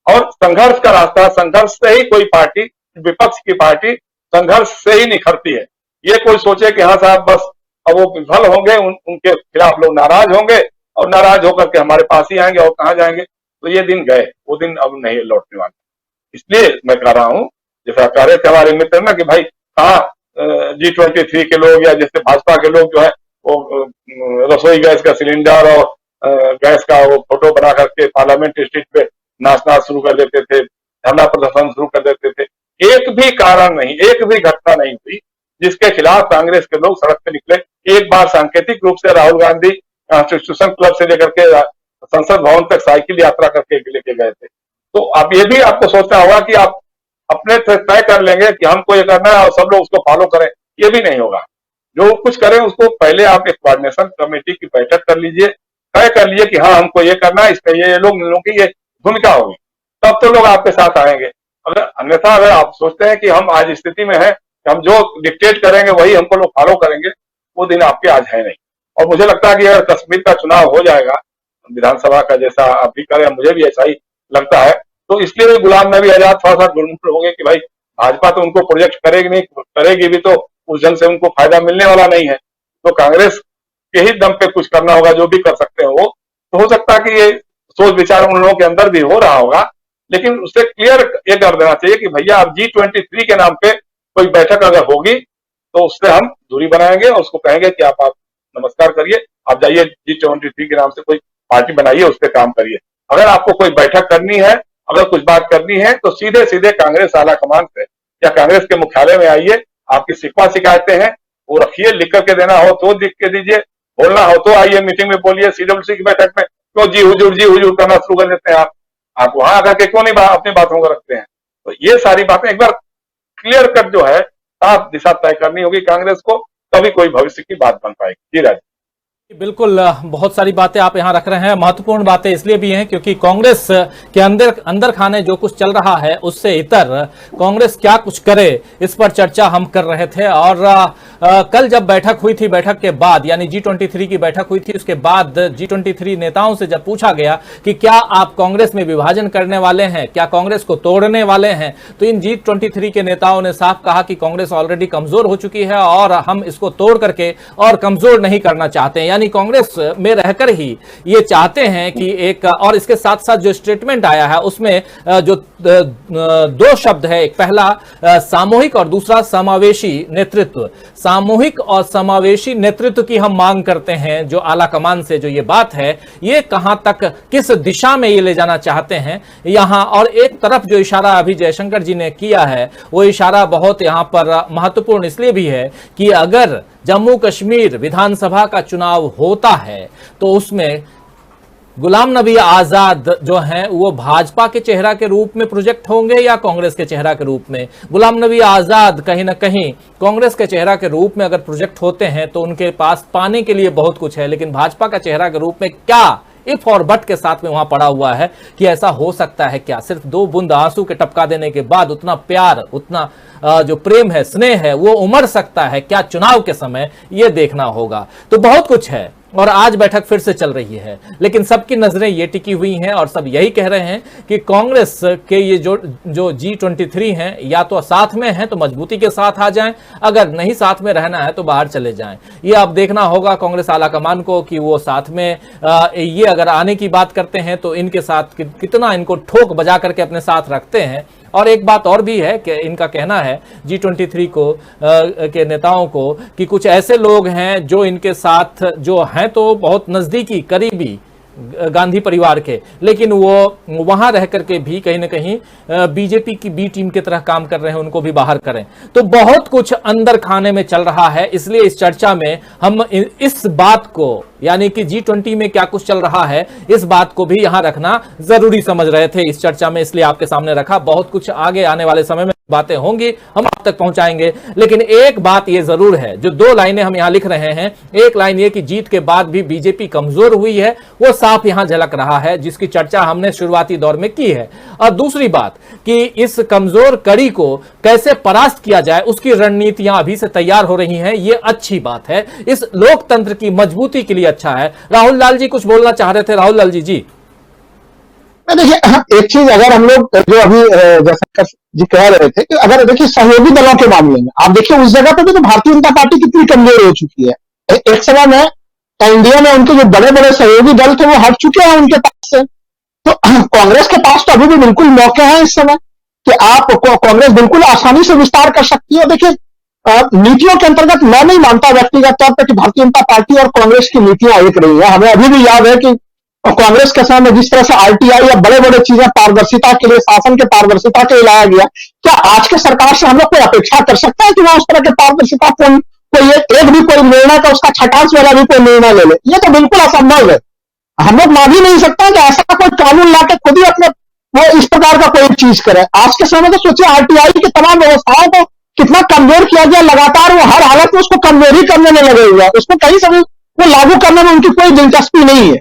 और संघर्ष का रास्ता, संघर्ष से ही कोई पार्टी, विपक्ष की पार्टी संघर्ष से ही निखरती है। ये कोई सोचे कि हाँ साहब बस अब वो विफल होंगे, उनके खिलाफ लोग नाराज होंगे और नाराज होकर के हमारे पास ही आएंगे और कहां जाएंगे, तो ये दिन गए, वो दिन अब नहीं लौटने वाले। इसलिए मैं कह रहा हूं, जैसा कह रहे थे हमारे मित्र ना कि भाई कहाँ G23 के लोग या जैसे भाजपा के लोग जो है वो रसोई गैस का सिलेंडर और गैस का वो फोटो बना करके पार्लियामेंट स्ट्रीट पे नाचना शुरू कर देते थे, धरना प्रदर्शन शुरू कर देते थे। एक भी कारण नहीं, एक भी घटना नहीं हुई जिसके खिलाफ कांग्रेस के लोग सड़क पे निकले। एक बार सांकेतिक रूप से राहुल गांधी कॉन्स्टिट्यूशन क्लब से लेकर के संसद भवन तक साइकिल यात्रा करके लेके गए थे। तो अब ये भी आपको सोचना होगा कि आप अपने तय कर लेंगे कि हमको ये करना है और सब लोग उसको फॉलो करें, ये भी नहीं होगा। जो कुछ करें उसको पहले आप एक कोऑर्डिनेशन कमेटी की बैठक कर लीजिए, तय कर लीजिए कि हाँ हमको ये करना है, इसका ये लोगों की ये भूमिका होगी, तब तो लोग आपके साथ आएंगे। अगर अन्यथा अगर आप सोचते हैं कि हम आज स्थिति में है कि हम जो डिक्टेट करेंगे वही हमको लोग फॉलो करेंगे, वो दिन आपके आज है नहीं। और मुझे लगता है कि अगर कश्मीर का चुनाव हो जाएगा विधानसभा का, जैसा आप भी करें, मुझे भी ऐसा ही लगता है, तो इसलिए गुलाम नबी आजाद थोड़ा सा गुलमुल हो गए कि भाई भाजपा तो उनको प्रोजेक्ट करेगी नहीं, करेगी भी तो उस जंग से उनको फायदा मिलने वाला नहीं है, तो कांग्रेस के ही दम पे कुछ करना होगा, जो भी कर सकते हैं वो। तो हो सकता है कि ये सोच विचार उन लोगों के अंदर भी हो रहा होगा, लेकिन उससे क्लियर ये कर देना चाहिए कि भैया आप G23 के नाम पे कोई बैठक अगर होगी तो उससे हम दूरी बनाएंगे और उसको कहेंगे कि आप नमस्कार करिए, आप जाइए G23 के नाम से कोई पार्टी बनाइए, उस पर काम करिए। अगर आपको कोई बैठक करनी है, अगर कुछ बात करनी है, तो सीधे सीधे कांग्रेस आला कमान से या कांग्रेस के मुख्यालय में आइए, आपकी शिकवा शिकायतें हैं वो रखिए, लिख करके देना हो तो लिख के दीजिए, बोलना हो तो आइए मीटिंग में बोलिए। CWC की बैठक में क्यों जी हुजूर करना शुरू कर देते हैं आप वहां आकर के क्यों नहीं अपनी बातों को रखते हैं? तो ये सारी बातें एक बार क्लियर कट जो है साफ दिशा तय करनी होगी कांग्रेस को, तभी कोई भविष्य की बात बन पाएगी। जी राज, बिल्कुल, बहुत सारी बातें आप यहां रख रहे हैं। महत्वपूर्ण बातें इसलिए भी हैं क्योंकि कांग्रेस के अंदर खाने जो कुछ चल रहा है उससे इतर कांग्रेस क्या कुछ करे, इस पर चर्चा हम कर रहे थे। और कल जब बैठक हुई थी, बैठक के बाद यानी G23 की बैठक हुई थी, उसके बाद G23 नेताओं से जब पूछा गया कि क्या आप कांग्रेस में विभाजन करने वाले हैं, क्या कांग्रेस को तोड़ने वाले हैं, तो इन G23 के नेताओं ने साफ कहा कि कांग्रेस ऑलरेडी कमजोर हो चुकी है और हम इसको तोड़ करके और कमजोर नहीं करना चाहते हैं। यानी कांग्रेस में रहकर ही ये चाहते हैं कि एक, और इसके साथ साथ जो स्टेटमेंट आया है उसमें जो 2 शब्द है, एक पहला सामूहिक और दूसरा समावेशी नेतृत्व। सामूहिक और समावेशी नेतृत्व की हम मांग करते हैं, जो आला कमान से जो ये बात है, ये कहां तक, किस दिशा में ये ले जाना चाहते हैं यहां। और एक तरफ जो इशारा अभी जयशंकर जी ने किया है वो इशारा बहुत यहां पर महत्वपूर्ण इसलिए भी है कि अगर जम्मू कश्मीर विधानसभा का चुनाव होता है तो उसमें गुलाम नबी आजाद जो हैं वो भाजपा के चेहरा के रूप में प्रोजेक्ट होंगे या कांग्रेस के चेहरा के रूप में। गुलाम नबी आजाद कहीं ना कहीं कांग्रेस के चेहरा के रूप में अगर प्रोजेक्ट होते हैं तो उनके पास पाने के लिए बहुत कुछ है, लेकिन भाजपा का चेहरा के रूप में क्या इफ और बट के साथ में वहां पड़ा हुआ है कि ऐसा हो सकता है क्या? सिर्फ 2 बूंद आंसू के टपका देने के बाद उतना प्यार, उतना जो प्रेम है, स्नेह है, वो उमड़ सकता है क्या चुनाव के समय? ये देखना होगा। तो बहुत कुछ है और आज बैठक फिर से चल रही है। लेकिन सबकी नजरें ये टिकी हुई हैं और सब यही कह रहे हैं कि कांग्रेस के ये जो G23 हैं या तो साथ में हैं तो मजबूती के साथ आ जाएं, अगर नहीं साथ में रहना है तो बाहर चले जाएं। ये अब देखना होगा कांग्रेस आलाकमान को कि वो साथ में ये अगर आने की बात करते हैं तो इनके साथ कितना इनको ठोक बजा करके अपने साथ रखते हैं। और एक बात और भी है कि इनका कहना है G23 को के नेताओं को कि कुछ ऐसे लोग हैं जो इनके साथ जो हैं तो बहुत नजदीकी करीबी गांधी परिवार के, लेकिन वो वहां रह करके भी कहीं ना कहीं बीजेपी की बी टीम की तरह काम कर रहे हैं, उनको भी बाहर करें। तो बहुत कुछ अंदर खाने में चल रहा है। इसलिए इस चर्चा में हम इस बात को यानी कि G20 में क्या कुछ चल रहा है इस बात को भी यहां रखना जरूरी समझ रहे थे इस चर्चा में, इसलिए आपके सामने रखा। बहुत कुछ आगे आने वाले समय में बातें होंगी, हम आप तक पहुंचाएंगे। लेकिन एक बात यह जरूर है, जो दो लाइनें हम यहां लिख रहे हैं, एक लाइन ये कि जीत के बाद भी बीजेपी कमजोर हुई है, वो साफ यहां झलक रहा है, जिसकी चर्चा हमने शुरुआती दौर में की है। और दूसरी बात कि इस कमजोर कड़ी को कैसे परास्त किया जाए उसकी रणनीतियां अभी से तैयार हो रही हैं, ये अच्छी बात है, इस लोकतंत्र की मजबूती के लिए अच्छा है। राहुल लाल जी कुछ बोलना चाह रहे थे। राहुल लाल जी देखिए, एक चीज अगर हम लोग जो अभी जैसा जी कह रहे थे कि अगर देखिए सहयोगी दलों के मामले में आप देखिए उस जगह पे भी तो भारतीय जनता पार्टी कितनी कमजोर हो चुकी है। एक समय में इंडिया में उनके जो बड़े बड़े सहयोगी दल थे वो हट चुके हैं उनके पास से। तो कांग्रेस के पास तो अभी भी बिल्कुल मौके हैं इस समय कि आप कांग्रेस बिल्कुल आसानी से विस्तार कर सकती है। देखिए नीतियों के अंतर्गत मैं नहीं मानता व्यक्तिगत तौर पर कि भारतीय जनता पार्टी और कांग्रेस की नीतियां एक रही है। हमें अभी भी याद है कि कांग्रेस के समय जिस तरह से आरटीआई या बड़े बड़े चीजें पारदर्शिता के लिए, शासन के पारदर्शिता के लिए लाया गया, क्या आज के सरकार से हम लोग कोई अपेक्षा कर सकता है कि वो उस तरह के पारदर्शिता कोई एक भी कोई निर्णय का उसका छठांश वाला भी कोई निर्णय ले ले? ये तो बिल्कुल असंभव है। हम लोग मान ही नहीं सकते कि ऐसा कोई कानून लाके खुद ही अपने वो इस प्रकार का कोई चीज करे। आज के समय तो सोचिए आरटीआई की तमाम व्यवस्थाओं को कितना कमजोर किया गया, लगातार वो हर हालत में उसको कमजोर ही करने में लगे हुए हैं, उसको कहीं से भी वो लागू करने में उनकी कोई दिलचस्पी नहीं है।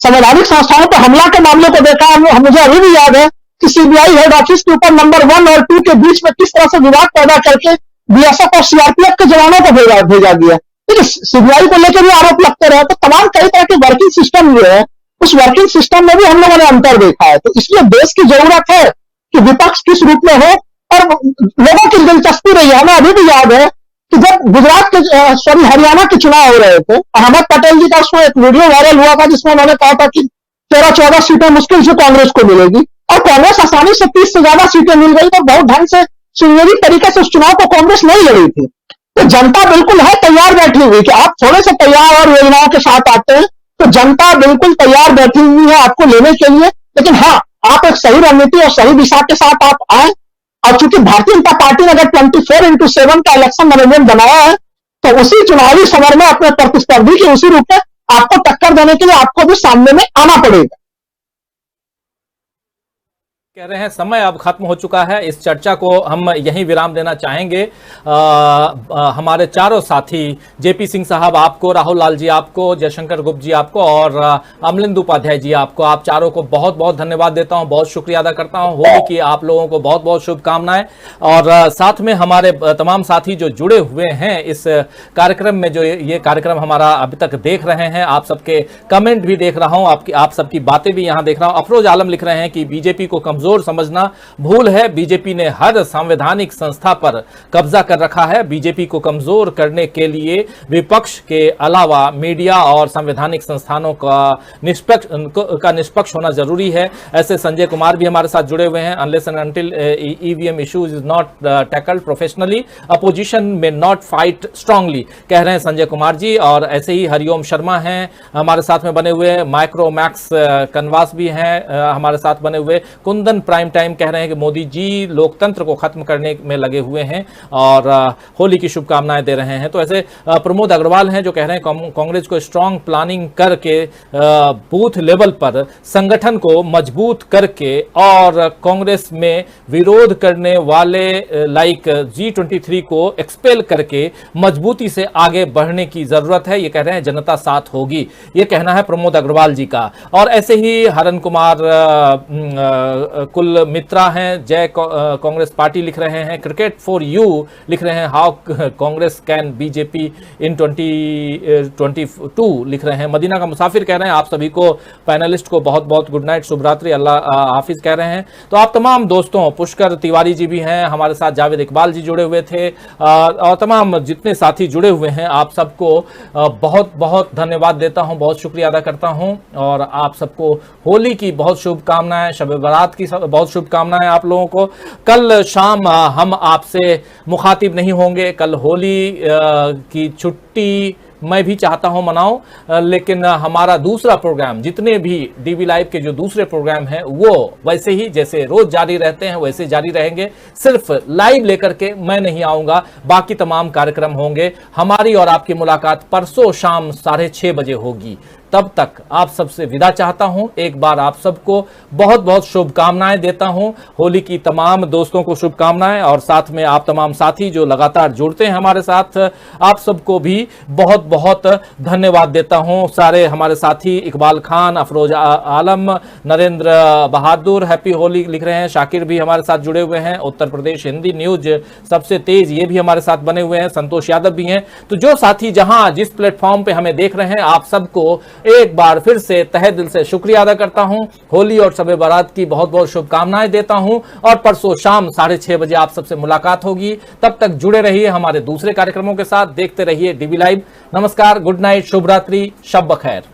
संवैधानिक संस्थाओं पर हमला के मामले को देखा, मुझे अभी भी याद है कि सीबीआई हेड ऑफिस के ऊपर नंबर 1 और 2 के बीच में किस तरह से विवाद पैदा करके बीएसएफ और सीआरपीएफ के जवानों को भेजा दिया। देखिए सीबीआई को लेकर भी आरोप लगते रहे, तो तमाम कई तरह के वर्किंग सिस्टम जो है उस वर्किंग सिस्टम में भी हम लोगों ने अंतर देखा है। तो इसलिए देश की जरूरत है कि विपक्ष किस रूप में हो और लोगों की दिलचस्पी रही है। हमें अभी भी याद है कि जब गुजरात के हरियाणा के चुनाव हो रहे थे, अहमद पटेल जी का उसमें एक वीडियो वायरल हुआ था जिसमें उन्होंने कहा था कि 13-14 सीटें मुश्किल से कांग्रेस को मिलेगी, और कांग्रेस आसानी से 30 से ज्यादा सीटें मिल गई। तो बहुत ढंग से सुनियोजित तरीके से उस चुनाव को कांग्रेस नहीं लड़ी थी। तो जनता बिल्कुल है तैयार बैठी हुई कि आप थोड़े से तैयार और योजनाओं के साथ आते हैं तो जनता बिल्कुल तैयार बैठी हुई है आपको लेने के लिए। लेकिन हाँ, आप एक सही रणनीति और सही दिशा के साथ आप आए। और चूंकि भारतीय जनता पार्टी ने अगर 24x7 का इलेक्शन मैनेजमेंट बनाया है तो उसी चुनावी समर में अपने प्रतिस्पर्धी के उसी रूप में आपको टक्कर देने के लिए आपको भी सामने में आना पड़ेगा। कह रहे हैं समय अब खत्म हो चुका है, इस चर्चा को हम यहीं विराम देना चाहेंगे। हमारे चारों साथी जेपी सिंह साहब आपको, राहुल लाल जी आपको, जयशंकर गुप्त जी आपको और अमलिंदु उपाध्याय जी आपको, आप चारों को बहुत बहुत धन्यवाद देता हूं, बहुत शुक्रिया अदा करता हूं। होली की आप लोगों को बहुत बहुत शुभकामनाएं। और साथ में हमारे तमाम साथी जो जुड़े हुए हैं इस कार्यक्रम में, जो ये कार्यक्रम हमारा अभी तक देख रहे हैं, आप सबके कमेंट भी देख रहा हूं, आप सबकी बातें भी यहां देख रहा हूं। अफरोज आलम लिख रहे हैं कि बीजेपी को कमजोर समझना भूल है, बीजेपी ने हर संवैधानिक संस्था पर कब्जा कर रखा है। बीजेपी को कमजोर करने के लिए विपक्ष के अलावा मीडिया और संवैधानिक संस्थानों का निष्पक्ष होना जरूरी है। ऐसे संजय कुमार भी हमारे साथ जुड़े हुए हैं। Unless and until EVM issues is not tackled professionally, opposition में नॉट फाइट स्ट्रांगली, कह रहे हैं संजय कुमार जी। और ऐसे ही हरिओम शर्मा हैं हमारे साथ में बने हुए, माइक्रो मैक्स कनवास भी हैं हमारे साथ बने हुए। कुंदन प्राइम टाइम कह रहे हैं कि मोदी जी लोकतंत्र को खत्म करने में लगे हुए हैं और होली की शुभकामनाएं दे रहे हैं। तो ऐसे प्रमोद अग्रवाल हैं जो कह रहे हैं कांग्रेस को स्ट्रांग प्लानिंग करके बूथ लेवल पर संगठन को मजबूत करके और कांग्रेस में विरोध करने वाले लाइक G23 को एक्सपेल करके मजबूती से आगे बढ़ने की जरूरत है। ये कह रहे हैं जनता साथ होगी, ये कहना है प्रमोद अग्रवाल जी का। और ऐसे ही हरन कुमार कुल मित्रा हैं, जय कांग्रेस पार्टी लिख रहे हैं, क्रिकेट फॉर यू लिख रहे हैं, how Congress can BJP in 2022 लिख रहे हैं, मदीना का मुसाफिर कह रहे हैं आप सभी को पैनलिस्ट को बहुत बहुत गुड नाइट, शुभ रात्रि, अल्लाह हाफिज कह रहे हैं। तो आप तमाम दोस्तों, पुष्कर तिवारी जी भी हैं हमारे साथ, जावेद इकबाल जी जुड़े हुए थे और तमाम जितने साथी जुड़े हुए हैं आप सबको बहुत बहुत धन्यवाद देता हूं, बहुत शुक्रिया अदा करता हूं और आप सबको होली की बहुत शुभकामनाएं, शब बारात की बहुत शुभकामनाएं आप लोगों को। कल शाम हम आपसे मुखातिब नहीं होंगे, कल होली की छुट्टी मैं भी चाहता हूं मनाऊं, लेकिन हमारा दूसरा प्रोग्राम, जितने भी डीवी लाइव के जो दूसरे प्रोग्राम हैं वो वैसे ही जैसे रोज जारी रहते हैं वैसे जारी रहेंगे, सिर्फ लाइव लेकर के मैं नहीं आऊंगा, बाकी तमाम कार्यक्रम होंगे। हमारी और आपकी मुलाकात परसों शाम 6:30 बजे होगी। तब तक आप सबसे विदा चाहता हूं, एक बार आप सबको बहुत बहुत शुभकामनाएं देता हूं, होली की तमाम दोस्तों को शुभकामनाएं और साथ में आप तमाम साथी जो लगातार जुड़ते हैं हमारे साथ, आप सबको भी बहुत बहुत धन्यवाद देता हूं। सारे हमारे साथी इकबाल खान, अफरोज आलम, नरेंद्र बहादुर हैप्पी होली लिख रहे हैं, शाकिर भी हमारे साथ जुड़े हुए हैं, उत्तर प्रदेश हिंदी न्यूज सबसे तेज ये भी हमारे साथ बने हुए हैं, संतोष यादव भी हैं। तो जो साथी जहां जिस प्लेटफॉर्म पे हमें देख रहे हैं, आप सबको एक बार फिर से तहे दिल से शुक्रिया अदा करता हूं, होली और शब बारात की बहुत बहुत शुभकामनाएं देता हूं और परसों शाम 6:30 बजे आप सबसे मुलाकात होगी। तब तक जुड़े रहिए हमारे दूसरे कार्यक्रमों के साथ, देखते रहिए डीवी लाइव। नमस्कार, गुड नाइट, शुभ रात्रि, शब बखैर।